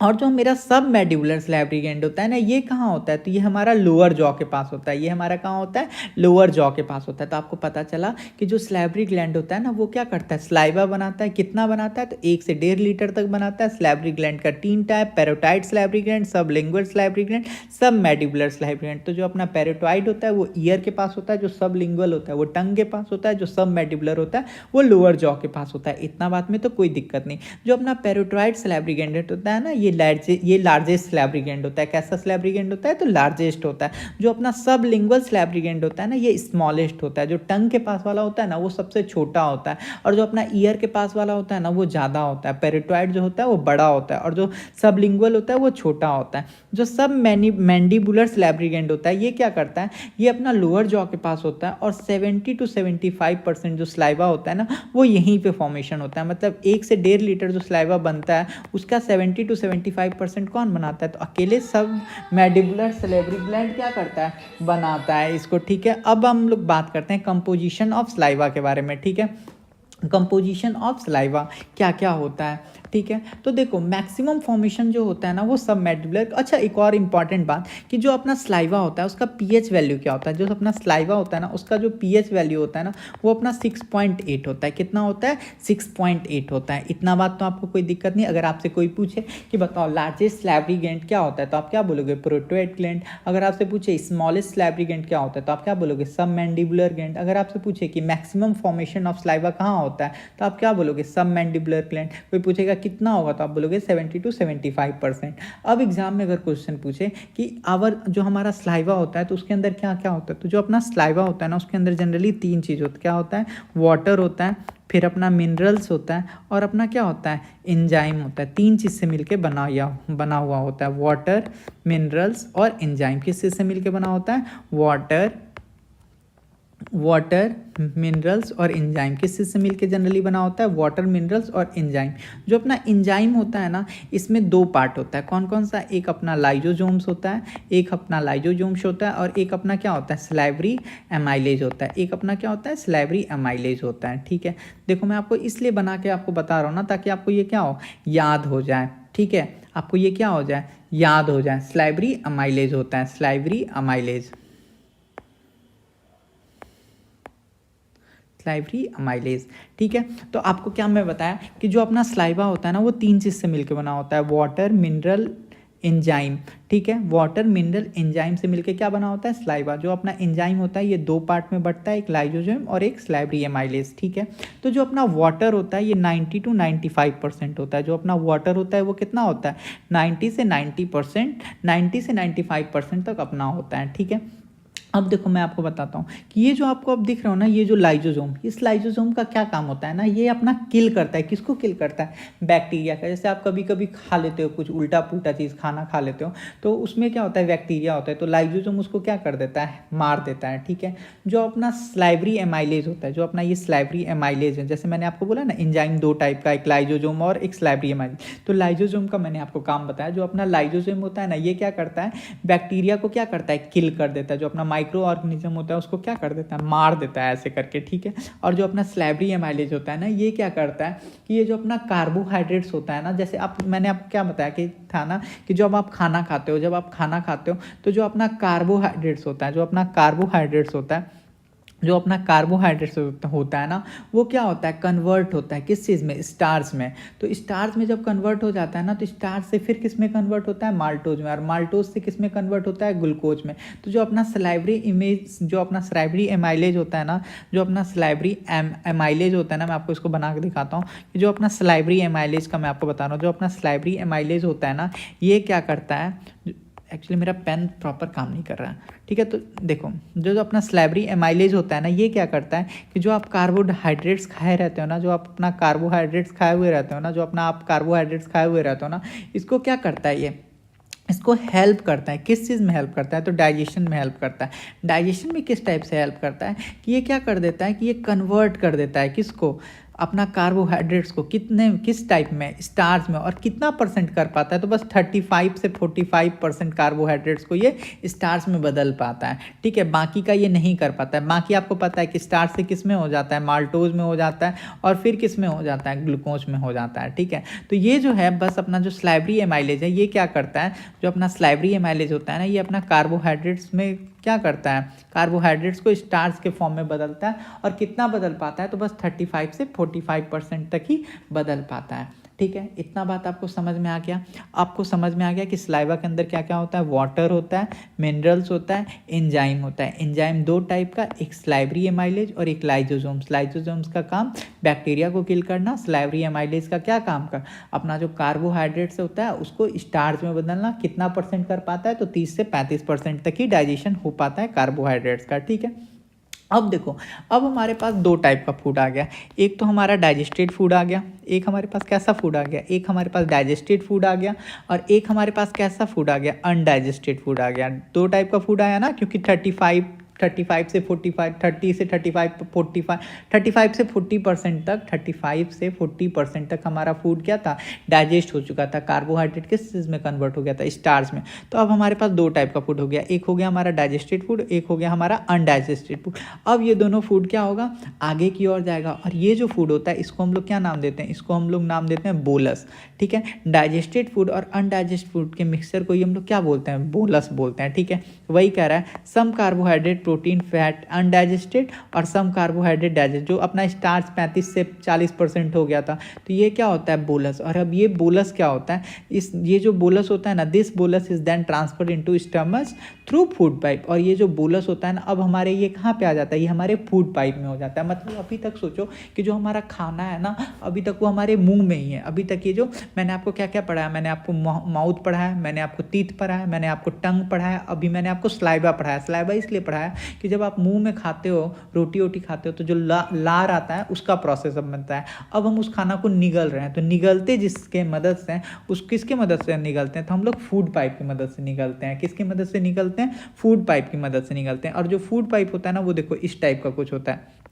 और जो मेरा सब मैडिबुलर सैलिवरी ग्लैंड होता है ना, ये कहाँ होता है, तो ये हमारा लोअर जॉ के पास होता है। ये हमारा कहाँ होता है, लोअर जॉ के पास होता है। तो आपको पता चला कि जो सैलिवरी ग्लैंड होता है ना, वो क्या करता है, सलाइवा बनाता है। कितना बनाता है, तो 1 से 1.5 लीटर तक बनाता है। सैलिवरी ग्लैंड का 3 type, parotid salivary gland, sublingual salivary gland, submandibular salivary gland. तो जो अपना पेरिटोइड होता है वो ईयर के पास होता है, जो सबलिंगुअल होता है वो टंग के पास होता है, जो सब मैडिबुलर होता है वो लोअर जॉ के पास होता है। इतना बात में तो कोई दिक्कत नहीं। जो अपना पेरिटोइड सैलिवरी ग्लैंड होता है ना, ये लार्जेस्ट सैलिवरी ग्लैंड होता है। कैसा सैलिवरी ग्लैंड होता है, तो लार्जेस्ट होता है। जो अपना सबलिंगुअल सैलिवरी ग्लैंड होता है ना, ये स्मॉलेस्ट होता है। जो टंग के पास वाला होता है ना, वो सबसे छोटा होता है। और जो अपना ईयर के पास वाला होता है ना, वो ज़्यादा होता है। पेरिटोइड जो होता है वो बड़ा होता है, और जो सबलिंगुअल होता है वो छोटा होता है। जो सब मैंडिबुलर सैलिवरी ग्लैंड होता है, ये क्या करता है, ये अपना लोअर जॉ के पास होता है। और 70 to 75% जो सलाइवा होता है ना, वो यहीं पे फॉर्मेशन होता है। मतलब 1 से 1.5 लीटर जो सलाइवा बनता है, उसका 70 to 75% कौन बनाता है, तो अकेले सब मैडिबुलर सैलिवरी ग्लैंड क्या करता है, बनाता है इसको, ठीक है। अब हम लोग बात करते हैं कंपोजिशन ऑफ सलाइवा के बारे में, ठीक है। कंपोजिशन ऑफ सलाइवा क्या क्या होता है, ठीक है। तो देखो मैक्सिमम फॉर्मेशन जो होता है ना, वो सब मैडिबुलर। अच्छा, एक और इंपॉर्टेंट बात कि जो अपना सलाइवा होता है उसका पीएच वैल्यू क्या होता है। जो अपना सलाइवा होता है ना, उसका जो पीएच वैल्यू होता है ना, वो अपना 6.8 होता है। कितना होता है, 6.8 होता है। इतना बात तो आपको कोई दिक्कत नहीं। अगर आपसे कोई पूछे कि बताओ लार्जेस्ट सैलिवरी ग्लैंड क्या होता है, तो आप क्या बोलोगे, पेरिटोइड ग्लैंड। अगर आपसे पूछे स्मॉलेस्ट सैलिवरी ग्लैंड क्या होता है, तो आप क्या बोलोगे, सब मैंडिबुलर ग्लैंड। अगर आपसे पूछे कि मैक्सिमम फॉर्मेशन ऑफ सलाइवा कहाँ होता है, होता है, तो आप क्या बोलोगे, सब मैंडिबुलर ग्लैंड। कोई पूछेगा कितना होगा, तो आप बोलोगे 70 to 75%। अब एग्जाम में अगर क्वेश्चन पूछे कि आवर जो हमारा स्लाइवा होता है तो उसके अंदर क्या क्या होता है, तो जो अपना स्लाइवा होता है ना उसके अंदर जनरली 3 चीज़ होती है। क्या होता है, वाटर होता है, फिर अपना मिनरल्स होता है, और अपना क्या होता है, एंजाइम होता है। 3 चीज़ से मिलके बना हुआ होता है, वाटर, मिनरल्स और एंजाइम। किस चीज़ से मिलके बना होता है, वाटर, मिनरल्स और एंजाइम। किस चीज़ से मिलके जनरली बना होता है, वाटर, मिनरल्स और एंजाइम। जो अपना एंजाइम होता है ना, इसमें 2 पार्ट होता है। कौन कौन सा, एक अपना लाइजोजोम्स होता है, एक अपना लाइजोजोम्स होता है, और एक अपना क्या होता है, सलाइवरी एमाइलेज होता है। एक अपना क्या होता है, सलाइवरी एमाइलेज होता है। ठीक है, देखो मैं आपको इसलिए बना के आपको बता रहा हूँ ना, ताकि आपको ये क्या हो, याद हो जाए। ठीक है, आपको ये क्या हो जाए, याद हो जाए। सलाइवरी एमाइलेज होता है, सलाइवरी एमाइलेज, सलाइवरी अमाइलेज। ठीक है, तो आपको क्या मैं बताया कि जो अपना सलाइवा होता है ना वो 3 चीज़ से मिलकर बना होता है, वाटर, मिनरल, एंजाइम। ठीक है, वाटर, मिनरल, एंजाइम से मिलकर क्या बना होता है, सलाइवा। जो अपना एंजाइम होता है ये 2 पार्ट में बढ़ता है, एक लाइजोजोम और एक सलाइवरी एमाइलेज। ठीक है, तो जो अपना वाटर होता है ये 90 to 95% होता है। जो अपना वाटर होता है वो कितना होता है, 90 से 90%, 90 से 95% तक अपना होता है। ठीक है, अब देखो मैं आपको बताता हूँ कि ये जो आपको अब दिख रहा हो ना, ये जो लाइजोजोम, इस लाइजोजोम का क्या काम होता है ना, ये अपना किल करता है। किसको किल करता है, बैक्टीरिया का। जैसे आप कभी कभी खा लेते हो कुछ उल्टा पुल्टा चीज़, खाना खा लेते हो, तो उसमें क्या होता है, बैक्टीरिया होता है, तो लाइजोजोम उसको क्या कर देता है, मार देता है। ठीक है, जो अपना सलाइवरी एमाइलेज होता है, जो अपना ये सलाइवरी एमाइलेज है, जैसे मैंने आपको बोला ना एंजाइम 2 टाइप का, एक लाइजोजोम और एक सलाइवरी एमाइलेज। तो लाइजोजोम का मैंने आपको काम बताया। जो अपना लाइजोजोम होता है ना, ये क्या करता है, बैक्टीरिया को क्या करता है, किल कर देता है। जो अपना माइक्रो ऑर्गेनिज्म होता है उसको क्या कर देता है, मार देता है ऐसे करके। ठीक है, और जो अपना सलाइवरी एमाइलेज होता है ना, ये क्या करता है कि ये जो अपना कार्बोहाइड्रेट्स होता है ना, जैसे मैंने आपको क्या बताया कि था ना कि जब आप खाना खाते हो, तो जो अपना कार्बोहाइड्रेट्स होता है, जो अपना कार्बोहाइड्रेट्स होता है ना, वो क्या होता है, कन्वर्ट होता है किस चीज़ में, स्टार्च में। तो स्टार्च में जब कन्वर्ट हो जाता है ना, तो स्टार्च से फिर किस में कन्वर्ट होता है, माल्टोज में, और माल्टोज से किस में कन्वर्ट होता है, ग्लूकोज में। तो जो अपना सलाइवरी एमाइलेज होता है ना, जो अपना सलाइवरी एमाइलेज होता है ना, मैं आपको इसको बना के दिखाता हूँ कि जो अपना सलाइवरी एमाइलेज का मैं आपको बता रहा हूँ। जो अपना सलाइवरी एमाइलेज होता है ना, ये क्या करता है, एक्चुअली मेरा पेन प्रॉपर काम नहीं कर रहा है। ठीक है, तो देखो जो अपना सलाइवरी एमाइलेज होता है ना, ये क्या करता है कि जो आप कार्बोहाइड्रेट्स खाए रहते हो ना, जो आप अपना कार्बोहाइड्रेट्स खाए हुए रहते हो ना, इसको क्या करता है, ये इसको हेल्प करता है। किस चीज़ में हेल्प करता है, तो डाइजेशन में हेल्प करता है। डाइजेशन में किस टाइप से हेल्प करता है कि ये क्या कर देता है कि ये कन्वर्ट कर देता है किसको, अपना कार्बोहाइड्रेट्स को किस टाइप में, स्टार्च में। और कितना परसेंट कर पाता है, तो बस 35 से 45% कार्बोहाइड्रेट्स को ये स्टार्च में बदल पाता है। ठीक है, बाकी का ये नहीं कर पाता है। बाकी आपको पता है कि स्टार्च से किस में हो जाता है, माल्टोज में हो जाता है, और फिर किस में हो जाता है, ग्लूकोज में हो जाता है। ठीक है, तो ये जो है बस अपना जो सलाइवरी एमाइलेज है, ये क्या करता है, जो अपना सलाइवरी एमाइलेज होता है ना, ये अपना कार्बोहाइड्रेट्स में क्या करता है, कार्बोहाइड्रेट्स को स्टार्च के फॉर्म में बदलता है। और कितना बदल पाता है, तो बस 35 से 45% तक ही बदल पाता है। ठीक है, इतना बात आपको समझ में आ गया। आपको समझ में आ गया कि सलाइवा के अंदर क्या क्या होता है, वाटर होता है, मिनरल्स होता है, एंजाइम होता है। एंजाइम 2 टाइप का, एक सलाइवरी एमाइलेज और एक लाइजोजोम्स। लाइजोजोम्स का काम बैक्टीरिया को किल करना, सलाइवरी एमाइलेज का क्या काम कर, अपना जो कार्बोहाइड्रेट्स होता है उसको स्टार्च में बदलना। कितना परसेंट कर पाता है, तो 30 से 35% तक ही डाइजेशन हो पाता है कार्बोहाइड्रेट्स का। ठीक है, अब देखो, अब हमारे पास 2 टाइप का फूड आ गया। एक तो हमारा डाइजेस्टेड फूड आ गया, एक हमारे पास कैसा फूड आ गया, एक हमारे पास डाइजेस्टेड फूड आ गया, और एक हमारे पास कैसा फूड आ गया, अनडाइजेस्टेड फूड आ गया। 2 टाइप का फूड आया ना, क्योंकि 35 से 45, 30 से 35, 45, 35 से 40% तक, 35 से 40% तक हमारा फूड क्या था, डाइजेस्ट हो चुका था। कार्बोहाइड्रेट किस चीज़ में कन्वर्ट हो गया था, स्टार्च में। तो अब हमारे पास 2 टाइप का फूड हो गया, एक हो गया हमारा डाइजेस्टेड फूड, एक हो गया हमारा अनडाइजेस्टेड फूड। अब ये दोनों फूड क्या होगा, आगे की ओर जाएगा। और ये जो फूड होता है इसको हम लोग क्या नाम देते हैं, इसको हम लोग नाम देते हैं बोलस। ठीक है, डाइजेस्टेड फूड और अनडाइजेस्टेड फूड के मिक्सचर को ही हम लोग क्या बोलते हैं, बोलस बोलते हैं। ठीक है, वही कह रहा है, सम कार्बोहाइड्रेट प्रोटीन, फैट अनडाइजेस्टेड और सम कार्बोहाइड्रेट डाइजेस्ट। जो अपना स्टार्च 35 से 40% हो गया था, तो ये क्या होता है बोलस। और अब ये बोलस क्या होता है, ये जो बोलस होता है ना, this bolus is then transferred into stomach through food pipe. और ये जो बोलस होता है ना, अब हमारे ये कहाँ पे आ जाता है, ये हमारे फूड पाइप में हो जाता है। मतलब अभी तक सोचो कि जो हमारा खाना है ना, अभी तक वो हमारे मुंह में ही है। अभी तक ये जो मैंने आपको क्या क्या पढ़ाया, मैंने आपको माउथ पढ़ाया, मैंने आपको टीथ पढ़ाया, मैंने आपको टंग पढ़ाया, अभी मैंने आपको स्लाइवा पढ़ाया। स्लाइवा इसलिए पढ़ाया कि जब आप मुंह में खाते हो, रोटी वोटी खाते हो, तो जो लार आता है उसका प्रोसेस अब बनता है। अब हम उस खाना को निगल रहे हैं, तो निगलते जिसके मदद से उस किसके मदद से निगलते हैं, तो हम लोग फूड पाइप की मदद से निगलते हैं। किसकी मदद से निगलते हैं, फूड पाइप की मदद से निगलते हैं। और जो फूड पाइप होता है ना, वो देखो इस टाइप का कुछ होता है,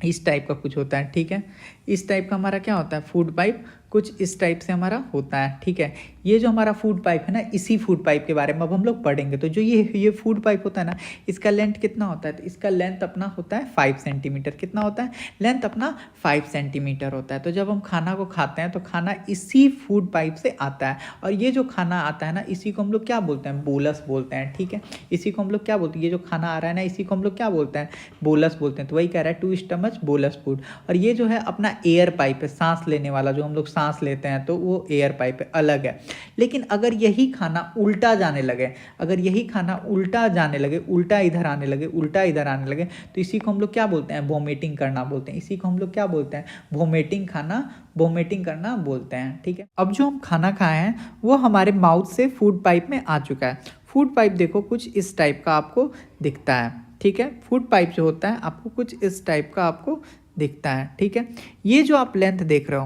इस टाइप का कुछ होता है, ठीक है। इस टाइप का हमारा क्या होता है, फूड पाइप कुछ इस टाइप से हमारा होता है, ठीक है। ये जो हमारा फूड पाइप है ना, इसी फूड पाइप के बारे में अब हम लोग पढ़ेंगे। तो जो ये फूड पाइप होता है ना, इसका लेंथ कितना होता है, तो इसका लेंथ अपना होता है 5 सेंटीमीटर। कितना होता है, लेंथ अपना 5 सेंटीमीटर होता है। तो जब हम खाना को खाते हैं तो खाना इसी फूड पाइप से आता है। और ये जो खाना आता है ना, इसी को हम लोग क्या बोलते हैं, बोलस बोलते हैं, ठीक है। इसी को हम लोग क्या बोलते हैं, ये जो खाना आ रहा है ना, इसी को हम लोग क्या बोलते हैं, बोलस बोलते हैं। तो वही कह रहा है टू स्टमच बोलस फूड। और ये जो है अपना एयर पाइप है, सांस लेने वाला, जो हम लोग सांस लेते हैं, तो वो एयर पाइप है, अलग है। लेकिन अगर यही खाना उल्टा जाने लगे, अगर यही खाना उल्टा जाने लगे, उल्टा इधर आने लगे, उल्टा इधर आने लगे, तो इसी को हम लोग क्या बोलते हैं, वोमिटिंग करना बोलते हैं। इसी को हम लोग क्या बोलते हैं, वोमिटिंग करना बोलते हैं, ठीक है। अब जो हम खाना खाए हैं वो हमारे माउथ से फूड पाइप में आ चुका है। फूड पाइप देखो कुछ इस टाइप का आपको दिखता है, ठीक है। फूड पाइप जो होता है आपको कुछ इस टाइप का आपको दिखता है, ठीक है। ये जो आप लेंथ देख रहे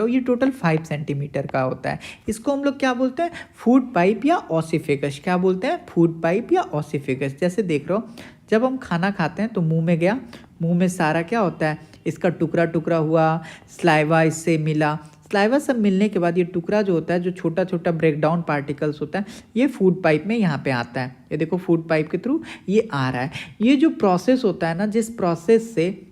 हो, ये टोटल 5 सेंटीमीटर का होता है। इसको हम लोग क्या बोलते हैं, फूड पाइप या ऑसिफिकस। क्या बोलते हैं, फूड पाइप या ऑसिफिकस। जैसे देख रहे हो, जब हम खाना खाते हैं तो मुंह में गया, मुंह में सारा क्या होता है, इसका टुकड़ा टुकड़ा हुआ, स्लाइवा इससे मिला, स्लाइवा सब मिलने के बाद ये टुकड़ा जो होता है, जो छोटा छोटा ब्रेकडाउन पार्टिकल्स होता है, ये फूड पाइप में यहाँ पे आता है। ये देखो फूड पाइप के थ्रू ये आ रहा है। ये जो प्रोसेस होता है ना, जिस प्रोसेस से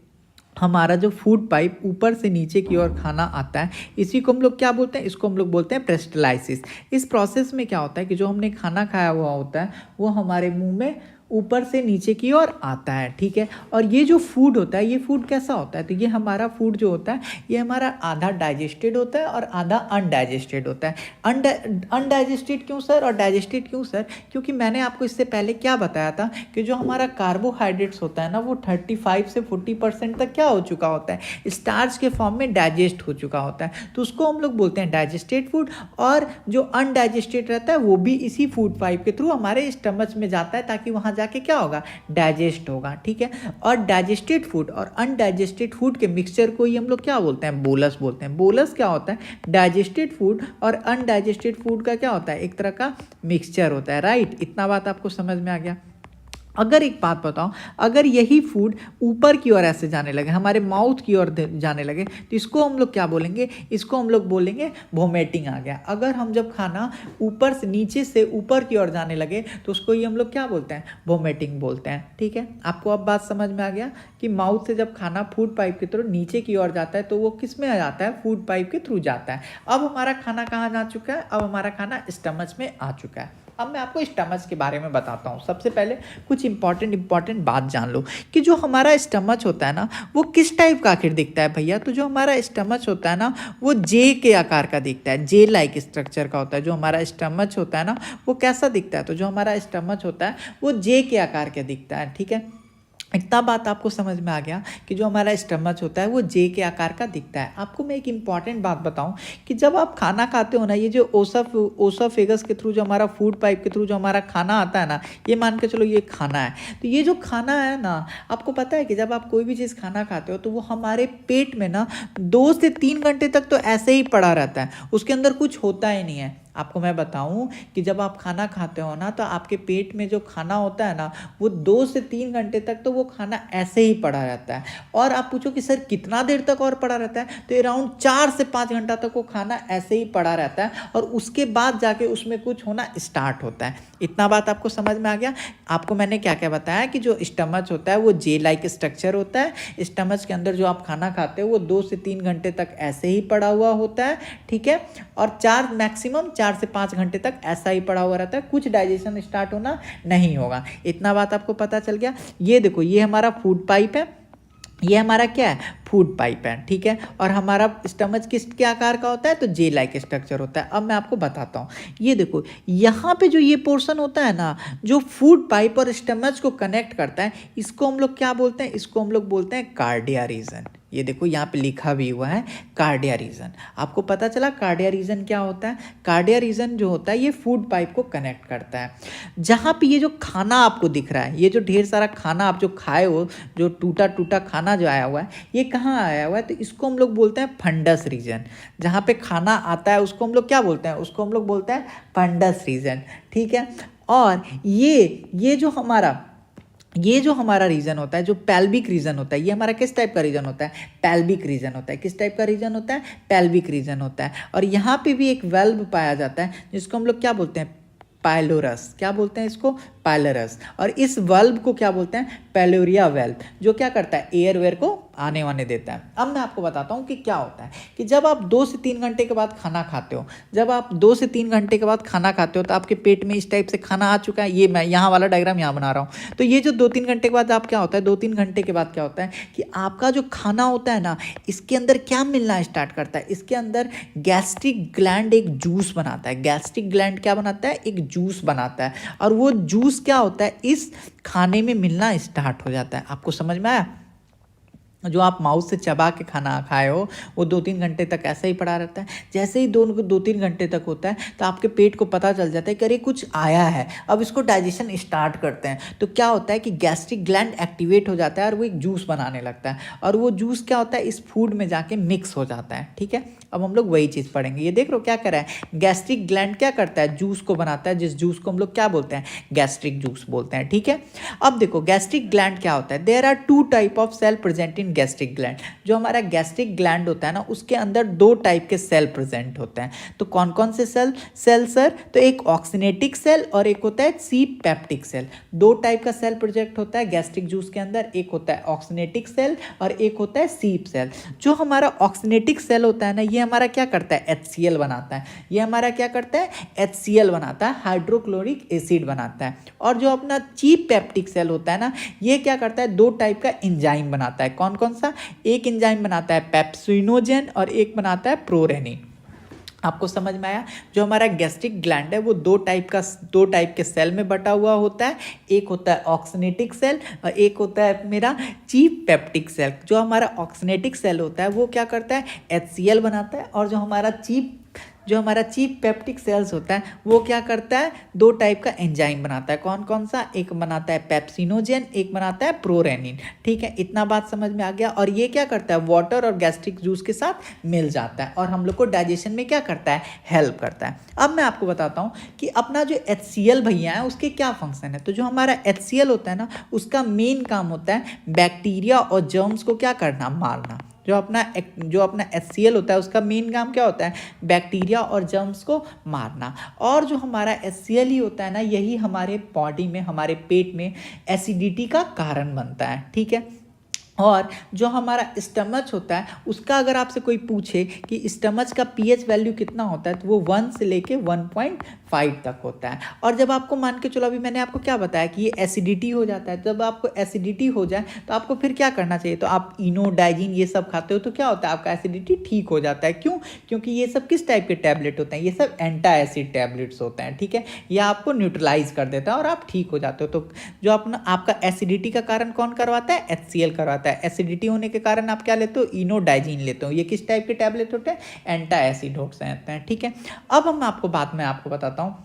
हमारा जो फूड पाइप ऊपर से नीचे की ओर खाना आता है, इसी को हम लोग क्या बोलते हैं, इसको हम लोग बोलते हैं पेरिस्टालसिस। इस प्रोसेस में क्या होता है कि जो हमने खाना खाया हुआ होता है वो हमारे मुंह में ऊपर से नीचे की ओर आता है, ठीक है। और ये जो फूड होता है, ये फूड कैसा होता है, तो ये हमारा फूड जो होता है, ये हमारा आधा डाइजेस्टेड होता है और आधा अनडाइजेस्टेड होता है। अनडाइजेस्टेड क्यों सर और डाइजेस्टेड क्यों सर, क्योंकि मैंने आपको इससे पहले क्या बताया था कि जो हमारा कार्बोहाइड्रेट्स होता है ना, वो 35 से 40% तक क्या हो चुका होता है, स्टार्च के फॉर्म में डाइजेस्ट हो चुका होता है। तो उसको हम लोग बोलते हैं डाइजेस्टेड फूड। और जो अनडाइजेस्टेड रहता है वो भी इसी फूड पाइप के थ्रू हमारे स्टमच में जाता है, ताकि वहाँ जाके क्या होगा, डाइजेस्ट होगा, ठीक है। और डाइजेस्टेड फूड और अनडाइजेस्टेड फूड के मिक्सचर को ही हम लोग क्या बोलते हैं, बोलस बोलते हैं। बोलस क्या होता है, डाइजेस्टेड फूड और अनडाइजेस्टेड फूड का क्या होता है, एक तरह का मिक्सचर होता है, राइट। इतना बात आपको समझ में आ गया। अगर एक बात बताओ, अगर यही फूड ऊपर की ओर ऐसे जाने लगे, हमारे माउथ की ओर जाने लगे, तो इसको हम लोग क्या बोलेंगे, इसको हम लोग बोलेंगे वोमिटिंग आ गया। अगर हम जब खाना ऊपर से नीचे से ऊपर की ओर जाने लगे, तो उसको ही हम लोग क्या बोलते हैं, वोमिटिंग बोलते हैं, ठीक है। आपको अब बात समझ में आ गया कि माउथ से जब खाना फूड पाइप के थ्रू नीचे की ओर जाता है, तो वो किस में आ जाता है, फूड पाइप के थ्रू जाता है। अब हमारा खाना कहाँ जा चुका है, अब हमारा खाना स्टमच में आ चुका है। अब मैं आपको स्टमच के बारे में बताता हूँ। सबसे पहले कुछ इंपॉर्टेंट बात जान लो कि जो हमारा स्टमच होता है ना, वो किस टाइप का आखिर दिखता है भैया। तो जो हमारा स्टमच होता है ना, वो जे के आकार का दिखता है, जे लाइक स्ट्रक्चर का होता है। जो हमारा स्टमच होता है ना, वो कैसा दिखता है, तो जो हमारा स्टमच होता है वो जे के आकार का दिखता है, ठीक है। इतना बात आपको समझ में आ गया कि जो हमारा स्टमच होता है वो जे के आकार का दिखता है। आपको मैं एक इम्पॉर्टेंट बात बताऊं कि जब आप खाना खाते हो ना, ये जो ओसोफेगस के थ्रू, जो हमारा फूड पाइप के थ्रू जो हमारा खाना आता है ना, ये मान के चलो ये खाना है। तो ये जो खाना है ना, आपको पता है कि जब आप कोई भी चीज़ खाना खाते हो तो वो हमारे पेट में ना 2 से 3 घंटे तक तो ऐसे ही पड़ा रहता है, उसके अंदर कुछ होता ही नहीं है। आपको मैं बताऊं कि जब आप खाना खाते हो ना, तो आपके पेट में जो खाना होता है ना, वो 2 से 3 घंटे तक तो वो खाना ऐसे ही पड़ा रहता है। और आप पूछो कि सर कितना देर तक और पड़ा रहता है, तो अराउंड 4 से 5 घंटा तक वो खाना ऐसे ही पड़ा रहता है, और उसके बाद जाके उसमें कुछ होना स्टार्ट होता है। इतना बात आपको समझ में आ गया। आपको मैंने क्या क्या बताया कि जो स्टमच होता है वो जे लाइक स्ट्रक्चर होता है। स्टमच के अंदर जो आप खाना खाते हो वो 2 से 3 घंटे तक ऐसे ही पड़ा हुआ होता है, ठीक है। और मैक्सिमम 4 4 से 5 घंटे तक ऐसा ही पड़ा हुआ रहता है, कुछ डाइजेशन स्टार्ट होना नहीं होगा। इतना बात आपको पता चल गया। ये देखो, ये हमारा फूड पाइप है, ये हमारा क्या है, फूड पाइप है, ठीक है। और हमारा स्टमच किस आकार का होता है, तो जे लाइक स्ट्रक्चर होता है। अब मैं आपको बताता हूँ, ये देखो यहाँ पे जो ये पोर्शन होता है ना, जो फूड पाइप और स्टमच को कनेक्ट करता है, इसको हम लोग क्या बोलते हैं, इसको हम लोग बोलते हैं कार्डिया रीजन। ये देखो यहाँ पे लिखा भी हुआ है कार्डिया रीजन। आपको पता चला कार्डिया रीजन क्या होता है। कार्डिया रीजन जो होता है ये फूड पाइप को कनेक्ट करता है। जहाँ पे ये जो खाना आपको दिख रहा है, ये जो ढेर सारा खाना आप जो खाए हो, जो टूटा टूटा खाना जो आया हुआ है, ये कहाँ आया हुआ है, तो इसको हम लोग बोलते हैं फंडस रीजन। जहाँ पे खाना आता है उसको हम लोग क्या बोलते हैं, उसको हम लोग बोलते हैं फंडस रीजन, ठीक है। और ये जो हमारा रीजन होता है, जो पेल्विक रीजन होता है, ये हमारा किस टाइप का रीजन होता है, पेल्विक रीजन होता है। किस टाइप का रीजन होता है, पेल्विक रीजन होता है। और यहाँ पे भी एक वेल्व पाया जाता है जिसको हम लोग क्या बोलते हैं, पाइलोरस। क्या बोलते हैं इसको, पाइलोरस। और इस वाल्व को क्या बोलते हैं, पेलोरिया वाल्व, जो क्या करता है, एयर वेयर को आने वाने देता है। अब मैं आपको बताता हूँ कि क्या होता है कि जब आप 2 से 3 घंटे के बाद खाना खाते हो, जब आप 2 से 3 घंटे के बाद खाना खाते हो तो आपके पेट में इस टाइप से खाना आ चुका है। ये मैं यहाँ वाला डायग्राम यहाँ बना रहा हूँ। तो ये जो 2-3 घंटे के बाद आप क्या होता है, 2-3 घंटे के बाद क्या होता है कि आपका जो खाना होता है ना, इसके अंदर क्या मिलना स्टार्ट करता है, इसके अंदर गैस्ट्रिक ग्लैंड एक जूस बनाता है। गैस्ट्रिक ग्लैंड क्या बनाता है, एक जूस बनाता है। और वो जूस क्या होता है, इस खाने में मिलना स्टार्ट हो जाता है। आपको समझ में आया। जो आप माउथ से चबा के खाना खाए हो वो 2-3 घंटे तक ऐसे ही पड़ा रहता है। जैसे ही 2-3 घंटे तक होता है तो आपके पेट को पता चल जाता है कि अरे कुछ आया है, अब इसको डाइजेशन स्टार्ट करते हैं। तो क्या होता है कि गैस्ट्रिक ग्लैंड एक्टिवेट हो जाता है और वो एक जूस बनाने लगता है। और वो जूस क्या होता है, इस फूड में जाके मिक्स हो जाता है, ठीक है। अब हम लोग वही चीज़ पढ़ेंगे। ये देख लो क्या कर रहा है, गैस्ट्रिक ग्लैंड क्या करता है, जूस को बनाता है, जिस जूस को हम लोग क्या बोलते हैं, गैस्ट्रिक जूस बोलते हैं, ठीक है। अब देखो गैस्ट्रिक ग्लैंड क्या होता है, there are 2 type of cell present in gastric gland. जो हमारा गैस्ट्रिक ग्लैंड होता है ना, उसके अंदर 2 टाइप के सेल प्रेजेंट होते हैं। तो कौन कौन से सेल सर, तो एक ऑक्सीनेटिक सेल और एक होता है सी पेप्टिक सेल। 2 टाइप का सेल प्रोजेक्ट होता है गैस्ट्रिक जूस के अंदर, एक होता है ऑक्सीनेटिक सेल और एक होता है सीप सेल। जो हमारा ऑक्सीनेटिक सेल होता है ना, ये हमारा क्या करता है, HCl बनाता है। ये हमारा क्या करता है, HCl बनाता है, हाइड्रोक्लोरिक एसिड बनाता है। और जो अपना चीप पेप्टिक सेल होता है ना, ये क्या करता है, 2 टाइप का एंजाइम बनाता है। कौन कौन सा, एक एंजाइम बनाता है पेप्सिनोजेन और एक बनाता है प्रोरेनिन। आपको समझ में आया। जो हमारा गैस्ट्रिक ग्लैंड है वो 2 टाइप के सेल में बटा हुआ होता है। एक होता है ऑक्सीनेटिक सेल और एक होता है मेरा चीप पेप्टिक सेल। जो हमारा ऑक्सीनेटिक सेल होता है वो क्या करता है, HCl बनाता है। और जो हमारा चीप पेप्टिक सेल्स होता है वो क्या करता है, 2 टाइप का एंजाइम बनाता है। कौन कौन सा, एक बनाता है पेप्सिनोजेन, एक बनाता है प्रोरेनिन, ठीक है। इतना बात समझ में आ गया। और ये क्या करता है, वाटर और गैस्ट्रिक जूस के साथ मिल जाता है और हम लोग को डाइजेशन में क्या करता है, हेल्प करता है। अब मैं आपको बताता हूँ कि अपना जो HCl भैया है उसके क्या फंक्शन है। तो जो हमारा HCl होता है ना, उसका मेन काम होता है बैक्टीरिया और जर्म्स को क्या करना, मारना। जो अपना HCl होता है उसका मेन काम क्या होता है, बैक्टीरिया और जर्म्स को मारना। और जो हमारा HCl ही होता है ना, यही हमारे बॉडी में, हमारे पेट में एसिडिटी का कारण बनता है, ठीक है। और जो हमारा स्टमच होता है उसका अगर आपसे कोई पूछे कि स्टमच का pH वैल्यू कितना होता है, तो वो 1 से लेके 1.5 तक होता है। और जब आपको मान के चलो, अभी मैंने आपको क्या बताया कि ये एसिडिटी हो जाता है। जब आपको एसिडिटी हो जाए तो आपको फिर क्या करना चाहिए, तो आप इनो डाइजिन ये सब खाते हो तो क्या होता है, आपका एसिडिटी ठीक हो जाता है। क्यों, क्योंकि ये सब किस टाइप के टैबलेट होते हैं, ये सब एंटा एसिड टैबलेट्स होते हैं, ठीक है। ये आपको न्यूट्रलाइज कर देता है और आप ठीक हो जाते हो। तो जो आपका एसिडिटी का कारण कौन करवाता है, HCl करवाता है। एसिडिटी होने के कारण आप क्या लेते हो, इनो डाइजिन लेते हो। ये किस टाइप के टैबलेट होते हैं, एंटा एसिड होते हैं, ठीक है। अब हम आपको बाद में आपको बताता हूँ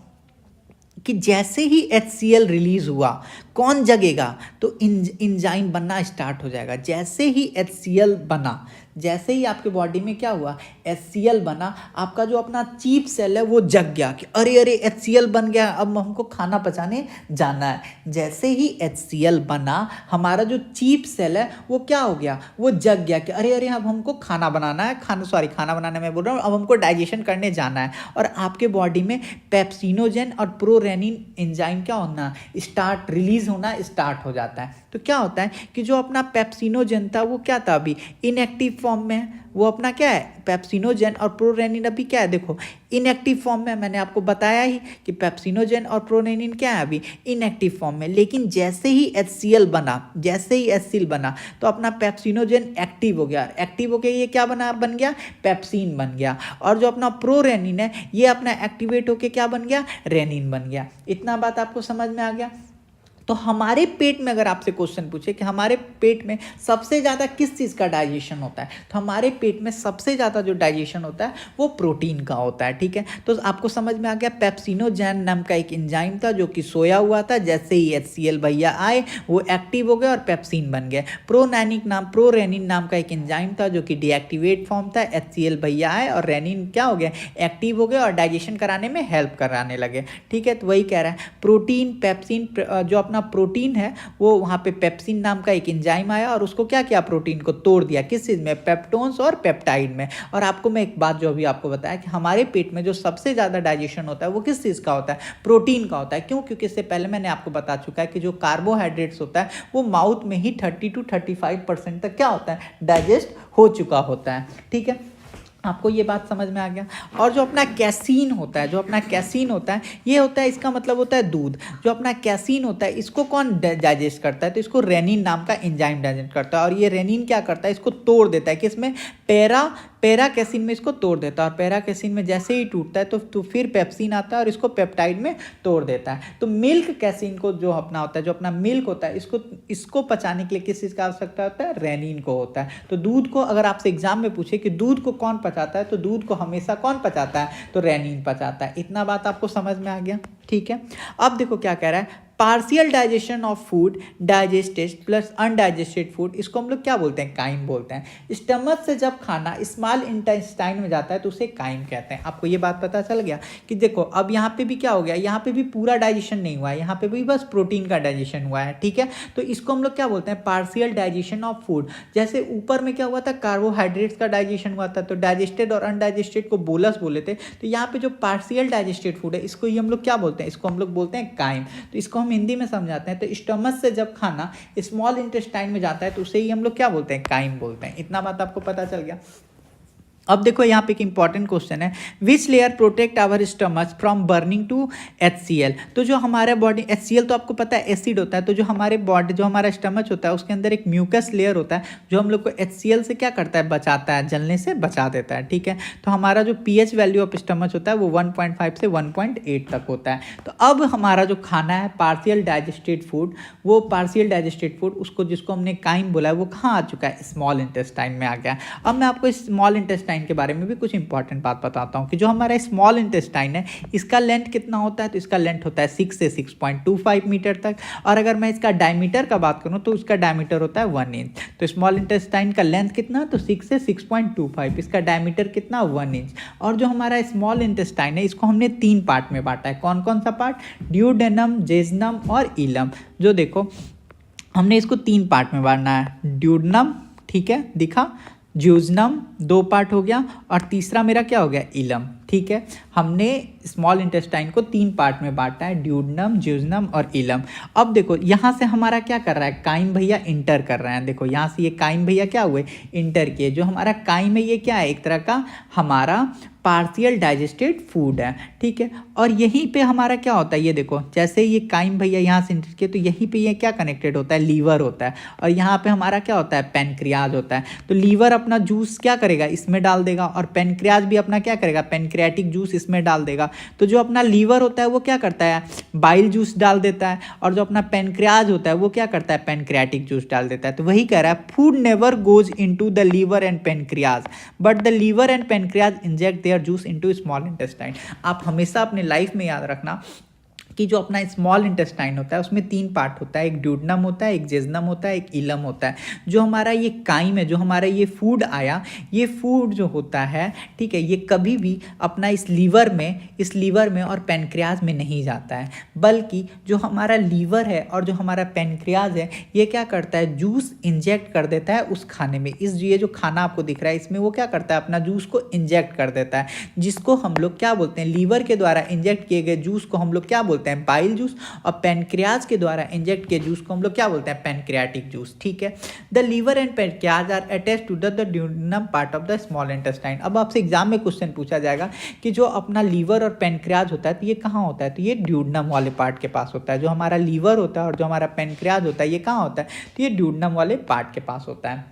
कि जैसे ही HCl रिलीज हुआ कौन जगेगा, तो इंजाइम बनना स्टार्ट हो जाएगा। जैसे ही HCl बना, जैसे ही आपके बॉडी में क्या हुआ, HCl बना, आपका जो अपना चीप सेल है वो जग गया कि अरे अरे HCl बन गया, अब हमको खाना पचाने जाना है। जैसे ही HCl बना, हमारा जो चीप सेल है वो क्या हो गया, वो जग गया कि अरे अरे अब हमको खाना बनाना है, खाना बनाना मैं बोल रहा हूँ, अब हमको डाइजेशन करने जाना है। और आपके बॉडी में पेप्सिनोजेन और प्रोरेनिन एंजाइम क्या होना स्टार्ट रिलीज रिलीज होना स्टार्ट हो जाता है। तो क्या होता है कि जो अपना पेप्सिनोजेन था वो क्या था, अभी इनएक्टिव फॉर्म में है। वो अपना क्या है, पेप्सिनोजेन और प्रोरेनिन अभी क्या है, देखो इनएक्टिव फॉर्म में। मैंने आपको बताया ही कि पेप्सिनोजेन और प्रोरेनिन क्या है, अभी इनएक्टिव फॉर्म में। लेकिन जैसे ही HCl बना, जैसे ही HCl बना तो अपना पेप्सिनोजेन एक्टिव हो गया। एक्टिव हो गया, ये क्या बन गया, पेप्सिन बन गया। और जो अपना प्रोरेनिन है ये अपना एक्टिवेट होके क्या बन गया, रेनिन बन गया। इतना बात आपको समझ में आ गया। तो हमारे पेट में अगर आपसे क्वेश्चन पूछे कि हमारे पेट में सबसे ज़्यादा किस चीज़ का डाइजेशन होता है, तो हमारे पेट में सबसे ज़्यादा जो डाइजेशन होता है वो प्रोटीन का होता है। ठीक है, तो आपको समझ में आ गया। पेप्सिनोजेन नाम का एक एंजाइम था जो कि सोया हुआ था, जैसे ही HCl भैया आए वो एक्टिव हो गए और पेप्सिन बन गए। प्रोरेनिन नाम का एक एंजाइम था जो कि डीएक्टिवेट फॉर्म था, HCl भैया आए और रेनिन क्या हो गया, एक्टिव हो गए और डाइजेशन कराने में हेल्प कराने लगे। ठीक है, तो वही कह रहा है प्रोटीन पेप्सिन, जो अपना प्रोटीन है वो वहाँ पे पेप्सिन नाम का एक एंजाइम आया और उसको क्या किया, प्रोटीन को तोड़ दिया। किस चीज़ में, पेप्टोन्स और पेप्टाइड में। और आपको मैं एक बात जो अभी आपको बताया कि हमारे पेट में जो सबसे ज़्यादा डाइजेशन होता है वो किस चीज़ का होता है, प्रोटीन का होता है। क्यों, क्योंकि इससे पहले मैंने आपको बता चुका है कि जो कार्बोहाइड्रेट्स होता है वो माउथ में ही 30 to 35% तक क्या होता है, डाइजेस्ट हो चुका होता है। ठीक है, आपको ये बात समझ में आ गया। और जो अपना कैसीन होता है, ये होता है, इसका मतलब होता है दूध। जो अपना कैसीन होता है इसको कौन डाइजेस्ट करता है, तो इसको रेनिन नाम का एंजाइम डाइजेस्ट करता है। और ये रेनिन क्या करता है, इसको तोड़ देता है, किसमें, पैरा कैसीन में इसको तोड़ देता है। और पैरा कैसीन में जैसे ही टूटता है तो फिर पेप्सिन आता है और इसको पेप्टाइड में तोड़ देता है। तो मिल्क कैसीन को जो अपना होता है, जो अपना मिल्क होता है, इसको पचाने के लिए किस चीज़ का आवश्यकता होता है, रेनिन को होता है। तो दूध को अगर आपसे एग्जाम में पूछे कि दूध को कौन पचाता है, तो दूध को हमेशा कौन पचाता है, तो रेनिन पचाता है। इतना बात आपको समझ में आ गया। ठीक है, अब देखो क्या कह रहा है, partial digestion of food, digested plus undigested food, इसको हम लोग क्या बोलते हैं, काइम बोलते हैं। स्टमक से जब खाना स्मॉल इंटेस्टाइन में जाता है तो उसे काइम कहते हैं। आपको ये बात पता चल गया कि देखो अब यहाँ पे भी क्या हो गया, यहाँ पे भी पूरा डाइजेशन नहीं हुआ है, यहाँ पे भी बस प्रोटीन का डाइजेशन हुआ है। ठीक है, तो इसको हम लोग क्या बोलते हैं, पार्शियल डाइजेशन ऑफ फूड। जैसे ऊपर में क्या हुआ था, कार्बोहाइड्रेट्स का डाइजेशन हुआ था, तो डाइजेस्टेड और अनडाइजेस्टेड को बोलस बोले थे। तो यहाँ पे जो पार्शियल डाइजेस्टेड फूड है इसको ही हम लोग क्या बोलते हैं, इसको हम लोग बोलते हैं काइम। तो इसको हम हिंदी में समझाते हैं। तो स्टमक से जब खाना स्मॉल इंटेस्टाइन में जाता है तो उसे ही हम लोग क्या बोलते हैं, काइम बोलते हैं। इतना बात आपको पता चल गया। अब देखो यहाँ पे एक इंपॉर्टेंट क्वेश्चन है, which layer protect our stomach from burning to HCl। तो जो हमारे बॉडी, HCl तो आपको पता है एसिड होता है, तो जो हमारे बॉडी, जो हमारा स्टमच होता है उसके अंदर एक म्यूकस लेयर होता है जो हम लोग को HCl से क्या करता है, बचाता है, जलने से बचा देता है। ठीक है, तो हमारा जो pH वैल्यू ऑफ स्टमच होता है वो 1.5 से 1.8 तक होता है। तो अब हमारा जो खाना है पार्शियल डाइजेस्टेड फूड, वो पार्शियल डाइजेस्टेड फूड उसको जिसको हमने काइम बोला है वो कहाँ आ चुका है, स्मॉल इंटेस्टाइन में आ गया। अब मैं आपको स्मॉल इंटेस्टाइन के बारे में भी कुछ इंपॉर्टेंट बात बताता हूं कि जो हमारा स्मॉल इंटेस्टाइन है इसका लेंथ कितना होता है, तो इसका लेंथ होता है 6 से 6.25 मीटर तक। और अगर मैं इसका डायमीटर का बात करूं तो उसका डायमीटर होता है 1 इंच। तो स्मॉल इंटेस्टाइन का लेंथ कितना, तो 6 से 6.25, इसका डायमीटर कितना, 1 इंच। और जो हमारा स्मॉल इंटेस्टाइन है इसको हमने 3 पार्ट में बांटा है। कौन कौन सा पार्ट, ड्यूडेनम, जेजनम और इलम। जो देखो हमने इसको 3 पार्ट में बांटना है, ड्यूडेनम, ठीक है दिखा, ज्यूजनम 2 पार्ट हो गया और तीसरा मेरा क्या हो गया, इलम। ठीक है, हमने स्मॉल इंटेस्टाइन को 3 पार्ट में बांटा है, ड्यूडेनम, ज्यूजनम और इलम। अब देखो यहाँ से हमारा क्या कर रहा है, काइम भैया इंटर कर रहे हैं। देखो यहाँ से ये काइम भैया क्या हुए, इंटर किए। जो हमारा काइम है ये क्या है, एक तरह का हमारा पार्शियल डाइजेस्टेड फूड है। ठीक है, और यहीं पे हमारा क्या होता है, ये देखो जैसे ये काइम भैया यहाँ से इंटर किए तो यहीं पे ये क्या कनेक्टेड होता है, लीवर होता है। और यहाँ पे हमारा क्या होता है, पैनक्रियाज होता है। तो लीवर अपना जूस क्या करेगा, इसमें डाल देगा और पैनक्रियाज भी अपना क्या करेगा, पैनक्रियाटिक जूस इसमें डाल देगा। तो जो अपना लीवर होता है वो क्या करता है, बाइल जूस डाल देता है। और जो अपना पैनक्रियाज होता है वो क्या करता है, पैनक्रियाटिक जूस डाल देता है। तो वही कह रहा है, food never goes into the liver and pancreas but the liver and pancreas inject juice into small intestine. आप हमेशा अपने लाइफ में याद रखना कि जो अपना स्मॉल इंटेस्टाइन होता है उसमें 3 पार्ट होता है, एक ड्यूडेनम होता है, एक जेजनम होता है, एक इलम होता है। जो हमारा ये काइम है, जो हमारा ये फूड आया, ये फूड जो होता है, ठीक है, ये कभी भी अपना इस लीवर में और पैनक्रियाज में नहीं जाता है, बल्कि जो हमारा लीवर है और जो हमारा पैनक्रियाज है ये क्या करता है, जूस इंजेक्ट कर देता है उस खाने में। ये जो खाना आपको दिख रहा है इसमें वो क्या करता है, अपना जूस को इंजेक्ट कर देता है, जिसको हम लोग क्या बोलते हैं, लीवर के द्वारा इंजेक्ट किए गए जूस को हम लोग क्या बोलते हैं, बोलते हैं बाइल जूस, और पेनक्रियाज के द्वारा इंजेक्ट किए जूस को हम लोग क्या बोलते हैं पेनक्रियाटिक जूस। ठीक है, the liver and pancreas are attach to the duodenum part of the small intestine. अब आपसे एग्जाम में क्वेश्चन पूछा जाएगा कि जो अपना लीवर और पेनक्रियाज होता है तो ये कहाँ होता है, तो ये ड्यूडेनम वाले पार्ट के पास होता है। जो हमारा लीवर होता है और जो हमारा पेनक्रियाज होता है ये कहाँ होता है, तो ये ड्यूडेनम वाले पार्ट के पास होता है।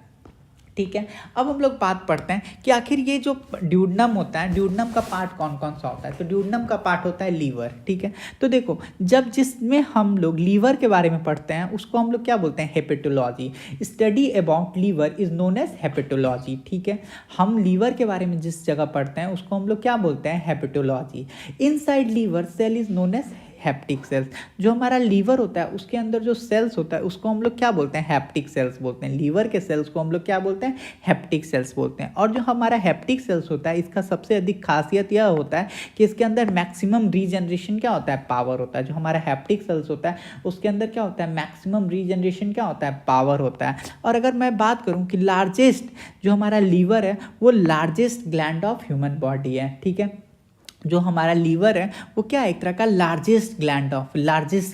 ठीक है, अब हम लोग बात पढ़ते हैं कि आखिर ये जो ड्यूडेनम होता है, ड्यूडेनम का पार्ट कौन कौन सा होता है। तो ड्यूडेनम का पार्ट होता है लीवर। ठीक है, तो देखो जब जिसमें हम लोग लीवर के बारे में पढ़ते हैं उसको हम लोग क्या बोलते हैं hepatology. Study about liver is known as hepatology. ठीक है, हम लीवर के बारे में जिस जगह पढ़ते हैं उसको हम लोग क्या बोलते हैं hepatology. Inside liver cell is known as hepatic cells. जो हमारा लीवर होता है उसके अंदर जो सेल्स होता है उसको हम लोग क्या बोलते हैं हैप्टिक सेल्स बोलते हैं। लीवर के सेल्स को हम लोग क्या बोलते हैं हैप्टिक सेल्स बोलते हैं। और जो हमारा हैप्टिक सेल्स होता है इसका सबसे अधिक खासियत यह होता है कि इसके अंदर मैक्सिमम रीजनरेशन क्या होता है पावर होता है। जो हमारा हैप्टिक सेल्स होता है उसके अंदर क्या होता है मैक्सिमम रीजनरेशन क्या होता है पावर होता है। और अगर मैं बात करूँ कि लार्जेस्ट जो हमारा लीवर है वो largest gland of human body है। ठीक है, जो हमारा लीवर है वो क्या है एक तरह का लार्जेस्ट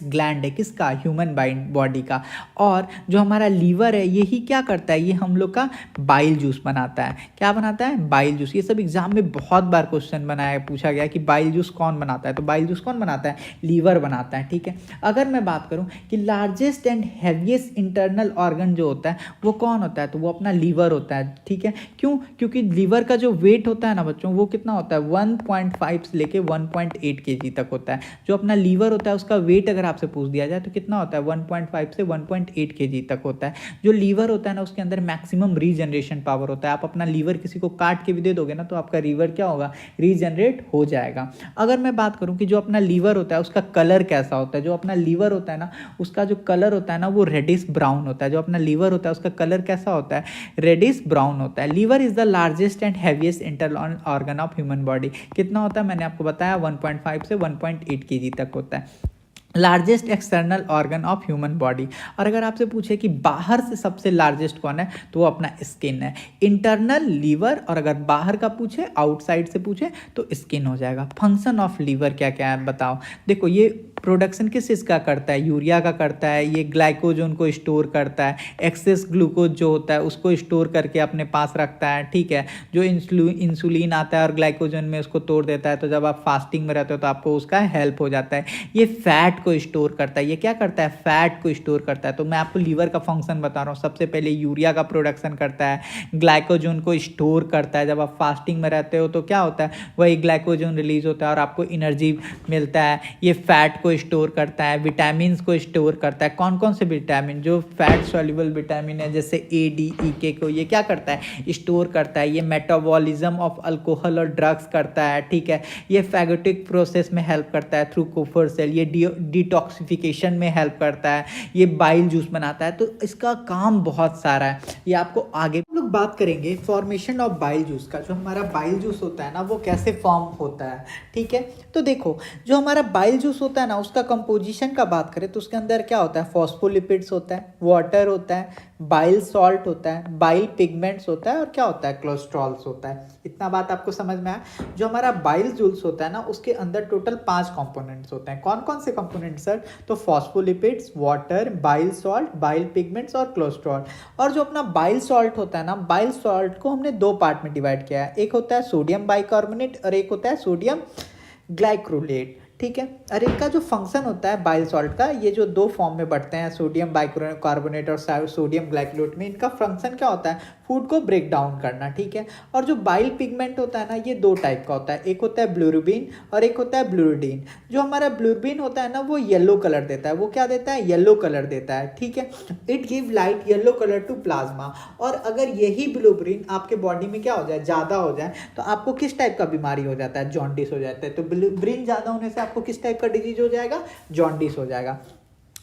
ग्लैंड है किसका ह्यूमन बॉडी का। और जो हमारा लीवर है यही क्या करता है ये हम लोग का बाइल जूस बनाता है। क्या बनाता है बाइल जूस। ये सब एग्जाम में बहुत बार क्वेश्चन पूछा गया कि बाइल जूस कौन बनाता है, तो बाइल जूस कौन बनाता है लीवर बनाता है। ठीक है, अगर मैं बात करूँ कि largest and heaviest internal organ जो होता है वो कौन होता है, तो वो अपना लीवर होता है। ठीक है, क्यों, क्योंकि लीवर का जो वेट होता है ना बच्चों वो कितना होता है 1.5 से लेके 1.8 केजी तक होता है। जो अपना लीवर होता है उसका वेट अगर आपसे पूछ दिया जाए तो कितना होता है 1.5 से 1.8 केजी तक होता है। जो लीवर होता है ना उसके अंदर मैक्सिमम रीजनरेशन पावर होता है। आप अपना लीवर किसी को काट के भी दे दोगे ना तो आपका लीवर क्या होगा रीजनरेट हो जाएगा। अगर मैं बात करूं कि जो अपना लीवर होता है उसका कलर कैसा होता है, जो अपना लीवर होता है ना उसका जो कलर होता है ना वो रेडिश ब्राउन होता है। जो अपना लीवर होता है उसका कलर कैसा होता है रेडिश ब्राउन होता है। Liver is the largest and heaviest internal organ of human body. कितना होता है मैंने आपको बताया 1.5 से 1.8 केजी तक होता है। Largest external organ of human body. और अगर आपसे पूछे कि बाहर से सबसे लार्जेस्ट कौन है तो वो अपना स्किन है। इंटरनल लीवर, और अगर बाहर का पूछे आउटसाइड से पूछे तो स्किन हो जाएगा। फंक्शन ऑफ लीवर क्या क्या है बताओ। देखो ये प्रोडक्शन किस चीज़ का करता है यूरिया का करता है। ये ग्लाइकोजन को स्टोर करता है। एक्सेस ग्लूकोज जो होता है उसको स्टोर करके अपने पास रखता है। ठीक है, जो इंसुलिन आता है और ग्लाइकोजन में उसको तोड़ देता है तो जब आप फास्टिंग में रहते हो तो आपको उसका हेल्प हो जाता है। ये फैट को स्टोर करता है। ये क्या करता है फैट को स्टोर करता है। तो मैं आपको लीवर का फंक्शन बता रहा हूँ। सबसे पहले यूरिया का प्रोडक्शन करता है, ग्लाइकोजन को स्टोर करता है। जब आप फास्टिंग में रहते हो तो क्या होता है वही ग्लाइकोजन रिलीज होता है और आपको एनर्जी मिलता है। ये फैट को स्टोर करता है, विटामिन को स्टोर करता है। कौन कौन से विटामिन, जो फैट सॉल्युबल विटामिन है जैसे ए डी ई के को ये क्या करता है स्टोर करता है। ये मेटाबॉलिज्म ऑफ अल्कोहल और ड्रग्स करता है। ठीक है, ये फैगोटिक प्रोसेस में हेल्प करता है थ्रू कोफर सेल। ये डिटॉक्सिफिकेशन में हेल्प करता है। ये बाइल जूस बनाता है। तो इसका काम बहुत सारा है। ये आपको आगे हम लोग बात करेंगे फॉर्मेशन ऑफ बाइल जूस का। जो हमारा बाइल जूस होता है ना वो कैसे फॉर्म होता है। ठीक है, तो देखो जो हमारा बाइल जूस होता है ना उसका कंपोजिशन का बात करें तो उसके अंदर क्या होता है फॉस्फोलिपिड्स होता है, वाटर होता है, बाइल सॉल्ट होता है, बाइल पिगमेंट्स होता है और क्या होता है कोलेस्ट्रॉल्स होता है। इतना बात आपको समझ में आया। जो हमारा बाइल जूस होता है ना उसके अंदर टोटल 5 कंपोनेंट्स होते हैं। कौन कौन से कंपोनेंट्स सर, तो phospholipids, water, bile salt, bile pigments और कोलेस्ट्रॉल। और जो अपना बाइल सॉल्ट होता है ना बाइल सॉल्ट को हमने 2 पार्ट में डिवाइड किया है। एक होता है सोडियम बाइकार्बोनेट और एक होता है सोडियम ग्लाइक्रोलेट। ठीक है, और इनका जो फंक्शन होता है बाइल सॉल्ट का, ये जो 2 फॉर्म में बढ़ते हैं सोडियम बाइकार्बोनेट और सोडियम ग्लाइकोलेट में, इनका फंक्शन क्या होता है फूड को ब्रेक डाउन करना। ठीक है, और जो बाइल पिगमेंट होता है ना ये 2 टाइप का होता है। एक होता है ब्लूबिन और एक होता है ब्लूरिडीन। जो हमारा ब्लूबिन होता है ना वो येलो कलर देता है। वो क्या देता है येलो कलर देता है। ठीक है, it give light yellow colour to plasma. और अगर यही ब्लूबिन आपके बॉडी में क्या हो जाए ज़्यादा हो जाए तो आपको किस टाइप का बीमारी हो जाता है जॉन्डिस हो जाता है। तो ब्लूबिन ज़्यादा होने से आपको किस टाइप का डिजीज हो जाएगा जॉन्डिस हो जाएगा।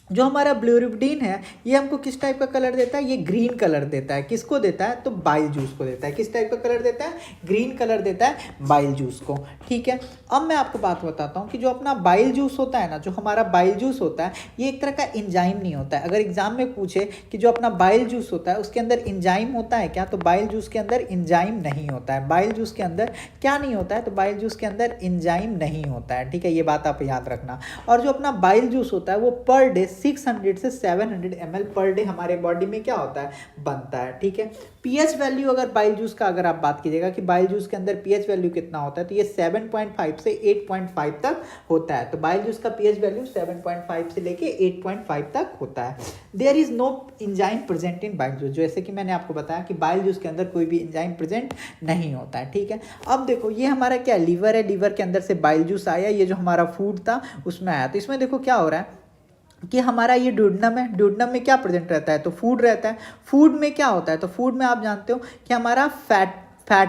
जो हमारा ब्लूरिबडीन है ये हमको किस टाइप का कलर देता है, ये ग्रीन कलर देता है। किसको देता है, तो बाइल जूस को देता है। किस टाइप का कलर देता है, ग्रीन कलर देता है बाइल जूस को। ठीक है, अब मैं आपको बात बताता हूँ कि जो अपना बाइल जूस होता है ना, जो हमारा बाइल जूस होता है ये एक तरह का इंजाइम नहीं होता है। अगर एग्जाम में पूछे कि जो अपना बाइल जूस होता है उसके अंदर इंजाइम होता है क्या, तो बाइल जूस के अंदर इंजाइम नहीं होता है। बाइल जूस के अंदर क्या नहीं होता है, तो बाइल जूस के अंदर इंजाइम नहीं होता है। ठीक है, ये बात आप याद रखना। और जो अपना बाइल जूस होता है वो पर डे 600 से 700 ml पर डे हमारे बॉडी में क्या होता है, बनता है। ठीक है, पीएच वैल्यू अगर बाइल जूस का अगर आप बात कीजिएगा कि बाइल जूस के अंदर पीएच वैल्यू कितना होता है, तो ये 7.5 से 8.5 तक होता है। तो बाइल जूस का पीएच वैल्यू 7.5 से लेके 8.5 तक होता है। There is no enzyme present in bile juice, जैसे कि मैंने आपको बताया कि बाइल जूस के अंदर कोई भी इंजाइम प्रेजेंट नहीं होता है। ठीक है, अब देखो ये हमारा क्या लीवर है, लीवर के अंदर से बाइल जूस आया, ये जो हमारा फूड था उसमें आया। तो इसमें देखो क्या हो रहा है कि हमारा ये ड्यूडेनम है, ड्यूडेनम में क्या प्रेजेंट रहता है, तो फूड रहता है। फूड में क्या होता है, तो फूड में आप जानते हो कि हमारा फैट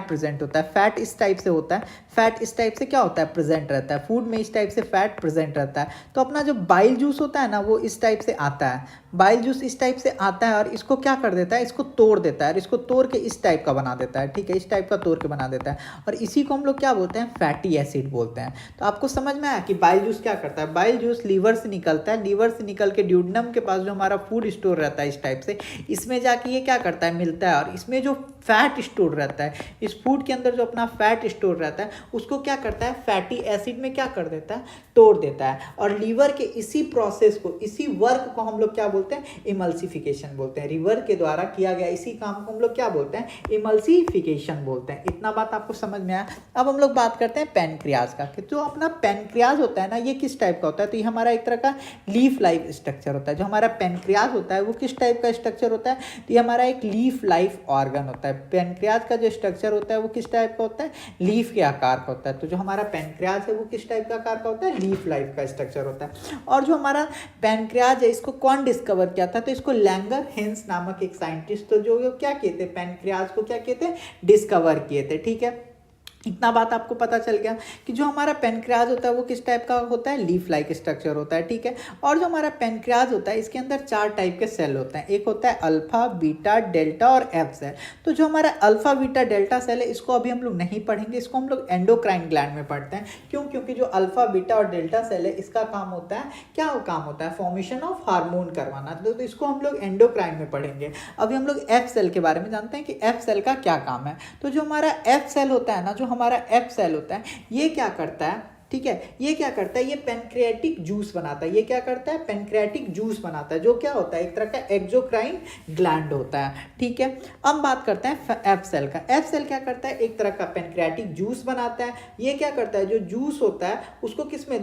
प्रेजेंट होता है। फैट इस टाइप से होता है, फैट इस टाइप से क्या होता है, प्रेजेंट रहता है। फूड में इस टाइप से फैट प्रेजेंट रहता है। तो अपना जो बाइल जूस होता है ना वो इस टाइप से आता है, बाइल जूस इस टाइप से आता है और इसको क्या कर देता है, इसको तोड़ देता है और इसको तोड़ के इस टाइप का बना देता है। ठीक है, इस टाइप का तोड़ के बना देता है और इसी को हम लोग क्या बोलते हैं, फैटी एसिड बोलते हैं। तो आपको समझ में आया कि बाइल जूस क्या करता है। बाइल जूस लीवर से निकलता है, लीवर से निकल के ड्यूडेनम के पास जो हमारा फूड स्टोर रहता है इस टाइप से, इसमें जाके ये क्या करता है, मिलता है और इसमें जो फैट स्टोर रहता है, इस फूड के अंदर जो अपना फैट स्टोर रहता है उसको क्या करता है, फैटी एसिड में क्या कर देता है, तोड़ देता है। और लीवर के इसी प्रोसेस को, इसी वर्क को हम लोग क्या बोलते हैं, इमल्सिफिकेशन बोलते हैं। लीवर के द्वारा किया गया इसी काम को हम लोग क्या बोलते हैं, इमल्सिफिकेशन बोलते हैं। इतना बात आपको समझ में आया। अब हम लोग बात करते हैं पैनक्रियाज का, कि जो अपना पैनक्रियाज होता है ना ये किस टाइप का होता है, तो ये हमारा एक तरह का लीफ लाइफ स्ट्रक्चर होता है। जो हमारा पैनक्रियाज होता है वो किस टाइप का स्ट्रक्चर होता है, तो ये हमारा एक लीफ लाइफ ऑर्गन होता है। पैनक्रियाज का जो स्ट्रक्चर होता है वो किस टाइप का होता है, लीफ के आकार का होता है। तो जो हमारा पैनक्रियाज है वो किस टाइप का आकार का होता है, लीफ लाइफ का स्ट्रक्चर होता है। और जो हमारा पैनक्रियाज है इसको कौन डिस्कवर किया था, तो इसको लैंगर हेंस नामक एक साइंटिस्ट, तो जो क्या कहते हैं, पैनक्रियाज को क्या कहते हैं, डिस्कवर किए थे। ठीक है, इतना बात आपको पता चल गया कि जो हमारा पैनक्रियाज होता है वो किस टाइप का होता है, लीफ लाइक स्ट्रक्चर होता है। ठीक है, और जो हमारा पैनक्रियाज होता है इसके अंदर 4 टाइप के सेल होते हैं। एक होता है अल्फा, बीटा, डेल्टा और एफ सेल। तो जो हमारा अल्फा, बीटा, डेल्टा सेल है इसको अभी हम लोग नहीं पढ़ेंगे, इसको हम लोग एंडोक्राइन ग्लैंड में पढ़ते हैं। क्यों, क्योंकि जो अल्फा, बीटा और डेल्टा सेल है इसका काम होता है, क्या काम होता है, फॉर्मेशन ऑफ हार्मोन करवाना। तो इसको हम लोग एंडोक्राइन में पढ़ेंगे। अभी हम लोग एफ सेल के बारे में जानते हैं कि एफ सेल का क्या काम है। तो जो हमारा एफ सेल होता है ना, जो हमारा एफ सेल होता है ये क्या करता है, ठीक है, ये क्या करता है, ये पैनक्रियाटिक जूस बनाता है। ये क्या करता है, पैनक्रियाटिक जूस बनाता है, जो क्या होता है, एक तरह का एक्सोक्राइन ग्लैंड होता है। ठीक है, अब बात करते हैं एफ सेल का। एफ सेल क्या करता है, एक तरह का पैनक्रियाटिक जूस बनाता है। ये क्या करता है, जो जूस होता है उसको किसमें,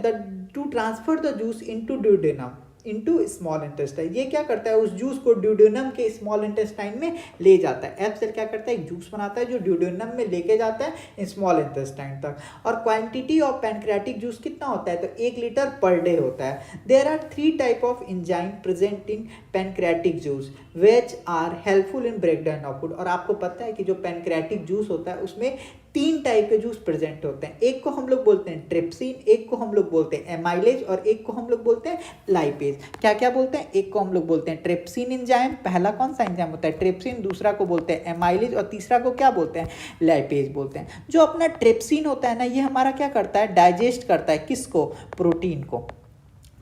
to transfer the juice into duodenum, into small intestine. ये क्या करता है, उस जूस को ड्यूडेनम के स्मॉल इंटेस्टाइन में ले जाता है। एफ सेल क्या करता है, एक जूस बनाता है जो ड्यूडेनम में लेके जाता है स्मॉल इंटेस्टाइन तक। और क्वांटिटी ऑफ पैनक्रियाटिक जूस कितना होता है, तो 1 लीटर पर डे होता है। There are 3 type of enzyme present in pancreatic juice which are helpful in breakdown of food. और आपको पता है कि जो पैनक्रियाटिक जूस होता है उसमें 3 टाइप के जूस प्रेजेंट होते हैं। एक को हम लोग बोलते हैं ट्रिप्सिन, एक को हम लोग बोलते हैं एमाइलेज और एक को हम लोग बोलते हैं लाइपेज। क्या क्या बोलते हैं, एक को हम लोग बोलते हैं ट्रिप्सिन एंजाइम, पहला कौन सा एंजाइम होता है, ट्रिप्सिन, दूसरा को बोलते हैं एमाइलेज और तीसरा को क्या बोलते हैं, लाइपेज बोलते हैं। जो अपना ट्रिप्सिन होता है ना ये हमारा क्या करता है, डाइजेस्ट करता है किसको, प्रोटीन को।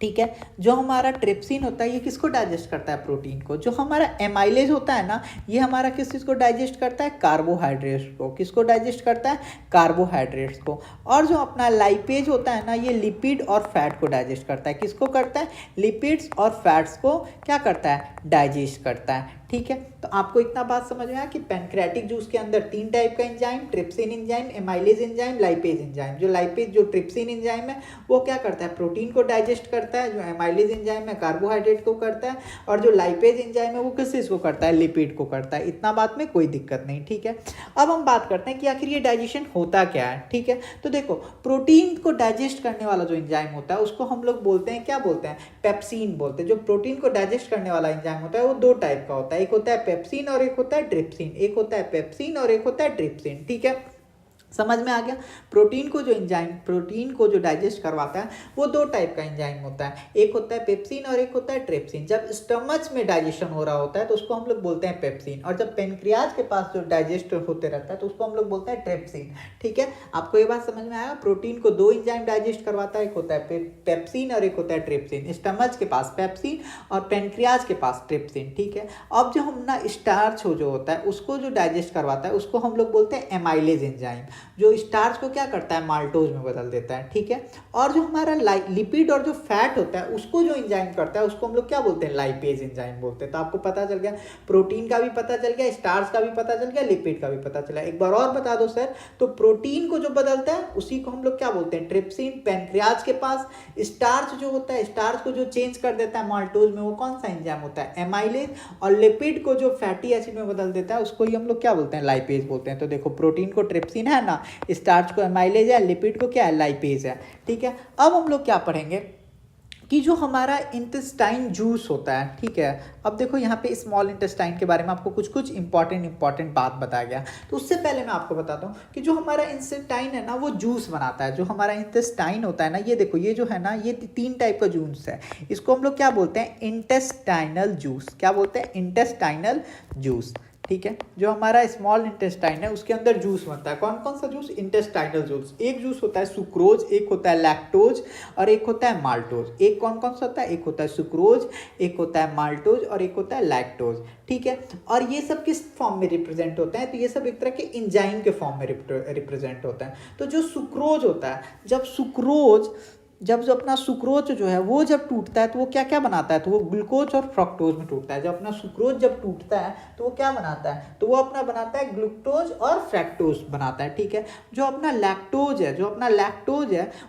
ठीक है, जो हमारा ट्रिप्सिन होता है ये किसको डाइजेस्ट करता है, प्रोटीन को। जो हमारा एमाइलेज होता है ना ये हमारा किस चीज़ को डाइजेस्ट करता है, कार्बोहाइड्रेट्स को। किसको डाइजेस्ट करता है, कार्बोहाइड्रेट्स को। और जो अपना लाइपेज होता है ना ये लिपिड और फैट को डाइजेस्ट करता है। किसको करता है, लिपिड्स और फैट्स को क्या करता है, डाइजेस्ट करता है। ठीक है, तो आपको इतना बात समझ में आया कि पैनक्रियाटिक जूस के अंदर 3 टाइप का enzyme, trypsin enzyme, amylase enzyme, lipase enzyme. जो लाइपेज, जो ट्रिप्सिन एंजाइम है वो क्या करता है, प्रोटीन को डाइजेस्ट करता है। जो एमाइलेज एंजाइम है कार्बोहाइड्रेट को करता है और जो लाइपेज एंजाइम है वो किस चीज़ को करता है, लिपिड को करता है। इतना बात में कोई दिक्कत नहीं। ठीक है, अब हम बात करते हैं कि आखिर ये डाइजेशन होता क्या है। ठीक है, तो देखो प्रोटीन को डाइजेस्ट करने वाला जो एंजाइम होता है उसको हम लोग बोलते हैं, क्या बोलते हैं, पेप्सिन बोलते हैं। जो प्रोटीन को डाइजेस्ट करने वाला एंजाइम होता है वो 2 टाइप का होता है, एक होता है पेप्सिन और एक होता है ट्रिप्सिन। एक होता है पेप्सिन और एक होता है ट्रिप्सिन। ठीक है, समझ में आ गया। प्रोटीन को जो डाइजेस्ट करवाता है वो दो टाइप का एंजाइम होता है, एक होता है पेप्सिन और एक होता है ट्रिप्सिन। जब स्टमच में डाइजेशन हो रहा होता है तो उसको हम लोग बोलते हैं पेप्सिन, और जब पेनक्रियाज के पास जो डाइजेस्ट होते रहता है तो उसको हम लोग बोलते हैं ट्रिप्सिन। ठीक है, आपको ये बात समझ में आया। प्रोटीन को दो एंजाइम डाइजेस्ट करवाता है, एक होता है पेप्सिन और एक होता है ट्रिप्सिन। स्टमच के पास पेप्सिन और पेनक्रियाज के पास ट्रिप्सिन। ठीक है, अब जो हम ना स्टार्च हो जो होता है उसको जो डाइजेस्ट करवाता है उसको हम लोग बोलते हैं एमाइलेज एंजाइम, जो स्टार्च को क्या करता है, माल्टोज में बदल देता है। ठीक है, और जो हमारा लिपिड और जो फैट होता है उसको जो एंजाइम करता है उसको हम लोग क्या बोलते हैं, लाइपेज एंजाइम बोलते हैं। तो आपको पता चल गया, प्रोटीन का भी पता चल गया, स्टार्च का भी पता चल गया, लिपिड का भी पता चला। एक बार और बता दो सर, तो प्रोटीन को जो बदलता है उसी को हम लोग क्या बोलते हैं, ट्रिप्सिन। पेनक्रियाज के पास स्टार्च जो होता है, स्टार्च को जो चेंज कर देता है माल्टोज में, वो कौन सा एंजाइम होता है, एमाइलेज। और लिपिड को जो फैटी एसिड में बदल देता है उसको ही हम लोग क्या बोलते हैं, लाइपेज बोलते हैं। तो देखो, प्रोटीन को ट्रिप्सिन है ना, स्टार्च को एमाइलेज है, लिपिड को क्या है, लाइपेज है। ठीक है, अब हम लोग क्या पढ़ेंगे कि जो हमारा इंटेस्टाइन जूस होता है। ठीक है, अब देखो यहाँ पे स्मॉल इंटेस्टाइन के बारे में आपको कुछ कुछ इंपॉर्टेंट बात बताया गया। तो उससे पहले मैं आपको बताता हूँ कि जो हमारा इंटेस्टाइन है ना वो जूस बनाता है। जो हमारा इंटेस्टाइन होता है ना, ये देखो, ये जो है ना, ये तीन टाइप का जूस है। इसको हम लोग क्या बोलते हैं, इंटेस्टाइनल जूस। क्या बोलते हैं, इंटेस्टाइनल जूस। ठीक है, जो हमारा स्मॉल इंटेस्टाइन है उसके अंदर जूस बनता है। कौन कौन सा जूस, इंटेस्टाइनल जूस। एक जूस होता है सुक्रोज, एक होता है लैक्टोज और एक होता है माल्टोज। एक कौन कौन सा होता है, एक होता है सुक्रोज, एक होता है माल्टोज और एक होता है लैक्टोज। ठीक है, और ये सब किस फॉर्म में रिप्रेजेंट होता है, तो ये सब एक तरह के एंजाइम के फॉर्म में रिप्रेजेंट होता है। तो जो सुक्रोज होता है, जब जो अपना सुक्रोज जो है वो जब टूटता है तो वो क्या क्या बनाता है, तो वो ग्लूकोज और फ्रक्टोज में टूटता है। जब अपना सुक्रोज जब टूटता है तो वो क्या बनाता है, तो वो अपना बनाता है ग्लूकोज और फ्रक्टोज बनाता है। ठीक है, जो अपना लैक्टोज है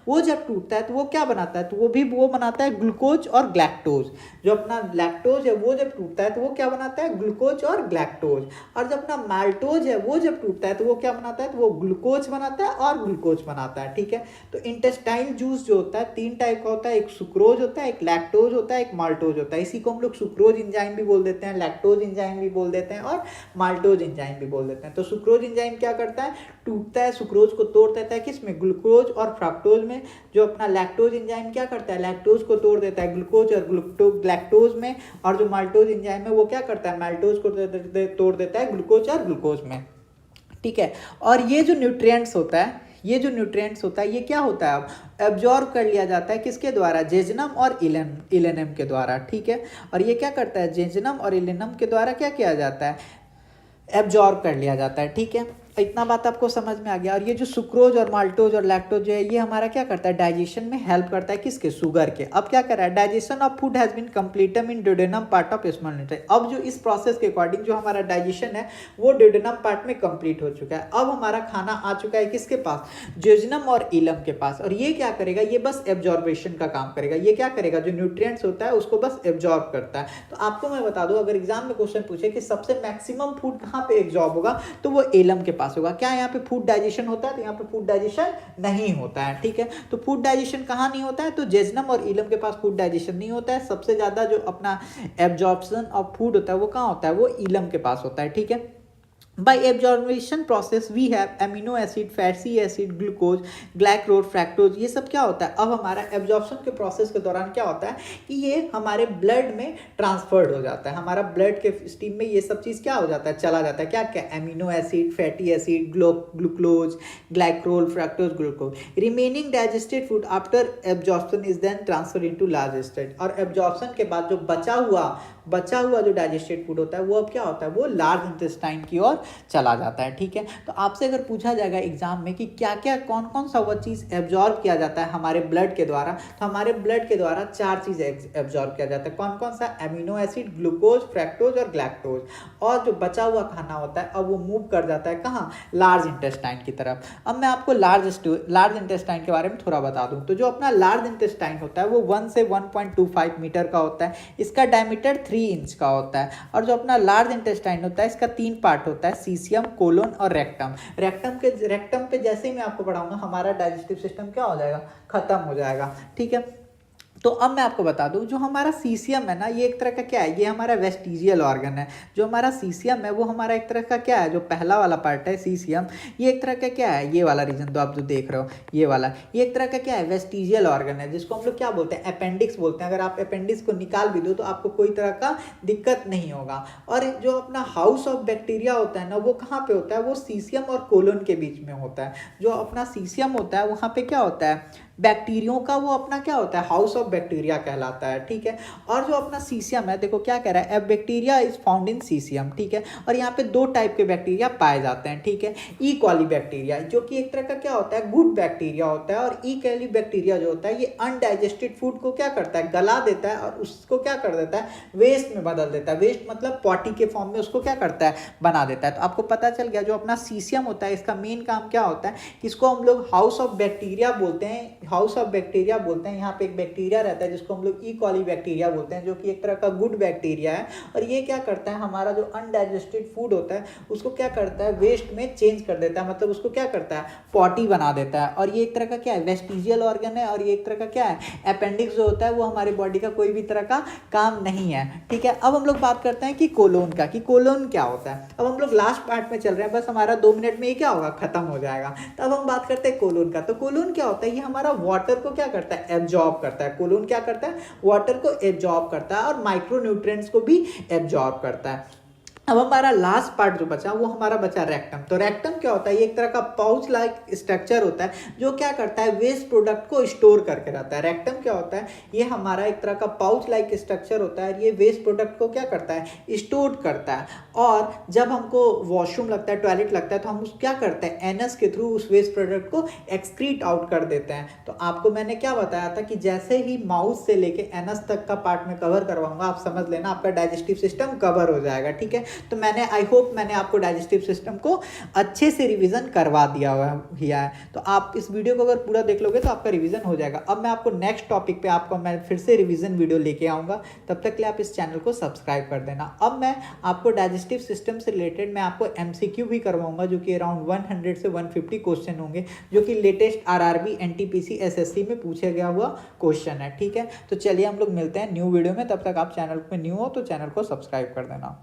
वो जब टूटता है तो वो क्या बनाता है, तो वो बनाता है ग्लूकोज और ग्लैक्टोज। जो अपना लैक्टोज है वो जब टूटता है तो वो क्या बनाता है, ग्लूकोज और ग्लैक्टोज। और जब अपना माल्टोज है वो जब टूटता है तो वो क्या बनाता है, तो वो ग्लूकोज बनाता है और ग्लूकोज बनाता है। ठीक है, तो इंटेस्टाइन जूस जो होता है तीन टाइप का होता है, एक सुक्रोज होता है, एक लैक्टोज होता है, एक माल्टोज होता है। इसी को हम लोग सुक्रोज एंजाइम भी बोल देते हैं, लैक्टोज एंजाइम भी बोल देते हैं और माल्टोज एंजाइम भी बोल देते हैं। तो सुक्रोज एंजाइम क्या करता है, टूटता है, सुक्रोज को तोड़ देता है, किसमें, ग्लूकोज और फ्रक्टोज में। जो अपना लैक्टोज एंजाइम क्या करता है, लैक्टोज को तोड़ देता है ग्लूकोज और ग्लैक्टोज में। और जो माल्टोज एंजाइम है वो क्या करता है, माल्टोज को तोड़ देता है ग्लूकोज और ग्लूकोज में। ठीक है, और ये जो न्यूट्रिएंट्स होता है ये क्या होता है, अब एब्जॉर्ब कर लिया जाता है किसके द्वारा, जेजनम और इलेनम के द्वारा। ठीक है, और ये क्या करता है, जेजनम और इलेनम के द्वारा क्या किया जाता है, एब्जॉर्ब कर लिया जाता है। ठीक है, इतना बात आपको समझ में आ गया। और ये जो सुक्रोज और माल्टोज और लैक्टोज जो है ये हमारा क्या करता है, डाइजेशन में हेल्प करता है, किसके, शुगर के। अब क्या कर रहा है, digestion of food has been completed in duodenum part of small intestine. अब जो इस प्रोसेस के अकॉर्डिंग जो हमारा डाइजेशन है वो ड्यूडेनम पार्ट में कंप्लीट हो चुका है। अब हमारा खाना आ चुका है किसके पास, जेजुनम और इलम के पास। और ये क्या करेगा, ये बस एब्जॉर्बेशन का काम करेगा। ये क्या करेगा, जो न्यूट्रिएंट्स होता है उसको बस एब्जॉर्ब करता है। तो आपको मैं बता दूं, अगर एग्जाम में क्वेश्चन पूछे कि सबसे मैक्सिमम फूड कहाँ पे एब्जॉर्ब होगा, तो वो इलम के पास होगा। क्या यहाँ पे फूड डाइजेशन होता है, तो यहाँ पे फूड डाइजेशन नहीं होता है। ठीक है, तो फूड डाइजेशन कहाँ नहीं होता है, तो जेजनम और इलम के पास फूड डाइजेशन नहीं होता है। सबसे ज्यादा जो अपना एब्जॉर्प्शन ऑफ फूड होता है वो कहाँ होता है, वो इलम के पास होता है। ठीक है, by absorption process we have amino acid, fatty acid, glucose, glycerol, fructose। ये सब क्या होता है, अब हमारा एब्जॉर्प्शन के प्रोसेस के दौरान क्या होता है कि ये हमारे ब्लड में ट्रांसफर्ड हो जाता है। हमारा ब्लड के स्ट्रीम में ये सब चीज़ क्या हो जाता है, चला जाता है। क्या क्या, amino acid, fatty acid, glucose, glycerol, fructose, glucose. Remaining digested food after absorption is then transfer into large intestine. और एब्जॉर्प्शन के बाद जो बचा हुआ जो डाइजेस्टेड फूड होता है वो अब क्या होता है, वो लार्ज इंटेस्टाइन की ओर चला जाता है। ठीक है, तो आपसे अगर पूछा जाएगा एग्जाम में कि क्या क्या कौन कौन सा वो चीज़ एब्जॉर्ब किया जाता है हमारे ब्लड के द्वारा, तो हमारे ब्लड के द्वारा चार चीज़ एब्जॉर्ब किया जाता है। कौन कौन सा, एमिनो एसिड, ग्लूकोज, फ्रक्टोज और ग्लैक्टोज। और जो बचा हुआ खाना होता है अब वो मूव कर जाता है कहाँ, लार्ज इंटेस्टाइन की तरफ। अब मैं आपको लार्ज इंटेस्टाइन के बारे में थोड़ा बता दूं। तो जो अपना लार्ज इंटेस्टाइन होता है वो 1 से 1.25 मीटर का होता है। इसका डायमीटर 3 इंच का होता है। और जो अपना लार्ज इंटेस्टाइन होता है इसका 3 पार्ट होता है, सीसियम, कोलोन और रेक्टम। रेक्टम पे जैसे ही मैं आपको पढ़ाऊंगा हमारा डाइजेस्टिव सिस्टम क्या हो जाएगा, खत्म हो जाएगा। ठीक है, तो अब मैं आपको बता दूं, जो हमारा सीसीएम है ना, ये एक तरह का क्या है, ये हमारा वेस्टिजियल ऑर्गन है। जो हमारा सीसीएम है वो हमारा एक तरह का क्या है, जो पहला वाला पार्ट है सीसीएम, ये एक तरह का क्या है, ये वाला रीजन तो आप जो देख रहे हो ये वाला, ये एक तरह का क्या है, वेस्टिजियल ऑर्गन है, जिसको हम लोग क्या बोलते हैं, अपेंडिक्स बोलते हैं। अगर आप अपेंडिक्स को निकाल भी दो तो आपको कोई तरह का दिक्कत नहीं होगा। और जो अपना हाउस ऑफ बैक्टीरिया होता है ना, वो कहाँ पे होता है, वो सीसीएम और कोलन के बीच में होता है। जो अपना सीसीएम होता है वहाँ पे क्या होता है, बैक्टीरियो का वो अपना क्या होता है, हाउस ऑफ बैक्टीरिया कहलाता है, ठीक है। और जो अपना सीसीएम है, देखो क्या कह रहा है, a bacteria is found in CCM, ठीक है। और यहाँ पे दो टाइप के बैक्टीरिया पाए जाते हैं, ठीक है। ई कॉली बैक्टीरिया जो कि एक तरह का क्या होता है, गुड बैक्टीरिया होता है, और ई कॉली बैक्टीरिया जो होता है ये अनडाइजेस्टेड फूड को क्या करता है, गला देता है और उसको क्या कर देता है, वेस्ट में बदल देता है। वेस्ट मतलब पॉटी के फॉर्म में उसको क्या करता है, बना देता है। तो आपको पता चल गया जो अपना सीसीएम होता है इसका मेन काम क्या होता है, कि इसको हम लोग हाउस ऑफ बैक्टीरिया बोलते हैं, हाउस ऑफ बैक्टीरिया बोलते हैं। यहाँ पे एक बैक्टीरिया रहता है जिसको हम लोग ई कॉली बैक्टीरिया बोलते हैं, जो कि एक तरह का गुड बैक्टीरिया है। और ये क्या करता है, हमारा जो अनडाइजेस्टेड फूड होता है उसको क्या करता है, वेस्ट में चेंज कर देता है, मतलब उसको क्या करता है, पॉटी बना देता है। और ये एक तरह का क्या है, वेस्टिजियल ऑर्गन है। और ये एक तरह का क्या है, अपेंडिक्स जो होता है वो हमारे बॉडी का कोई भी तरह का काम नहीं है, ठीक है। अब हम लोग बात करते हैं कि कोलोन का, कि कोलोन क्या होता है। अब हम लोग लास्ट पार्ट में चल रहे हैं, बस हमारा 2 मिनट में ये क्या होगा, खत्म हो जाएगा। तो अब हम बात करते हैं कोलोन का। तो कोलोन क्या होता है, ये हमारा वाटर को क्या करता है, एब्जॉर्ब करता है। कोलोन क्या करता है, वाटर को एब्जॉर्ब करता है और माइक्रो न्यूट्रिएंट्स को भी एब्जॉर्ब करता है। अब हमारा लास्ट पार्ट जो बचा वो हमारा बचा रेक्टम। तो रेक्टम क्या होता है, ये एक तरह का पाउच लाइक स्ट्रक्चर होता है जो क्या करता है, वेस्ट प्रोडक्ट को स्टोर करके रखता है। रेक्टम क्या होता है, ये हमारा एक तरह का पाउच लाइक स्ट्रक्चर होता है, ये वेस्ट प्रोडक्ट को क्या करता है, स्टोर करता है। और जब हमको वॉशरूम लगता है, टॉयलेट लगता है, तो हम उस क्या करते हैं, एनस के थ्रू उस वेस्ट प्रोडक्ट को एक्सक्रीट आउट कर देते हैं। तो आपको मैंने क्या बताया था कि जैसे ही माउथ से लेके एनस तक का पार्ट में कवर करवाऊंगा, आप समझ लेना आपका डाइजेस्टिव सिस्टम कवर हो जाएगा, ठीक है। तो मैंने आई होप मैंने आपको डाइजेस्टिव सिस्टम को अच्छे से रिवीजन करवा दिया है। तो आप इस वीडियो को अगर पूरा देख लोगे तो आपका रिवीजन हो जाएगा। अब मैं आपको नेक्स्ट टॉपिक पे आपको मैं फिर से रिवीजन वीडियो लेके आऊँगा, तब तक के लिए आप इस चैनल को सब्सक्राइब कर देना। अब मैं आपको डाइजेस्टिव सिस्टम से रिलेटेड मैं आपको MCQ भी करवाऊंगा, जो कि अराउंड 100 से 150 क्वेश्चन होंगे, जो कि लेटेस्ट RRB NTPC SSC में पूछा गया हुआ क्वेश्चन है, ठीक है। तो चलिए हम लोग मिलते हैं न्यू वीडियो में, तब तक आप चैनल पे न्यू हो तो चैनल को सब्सक्राइब कर देना।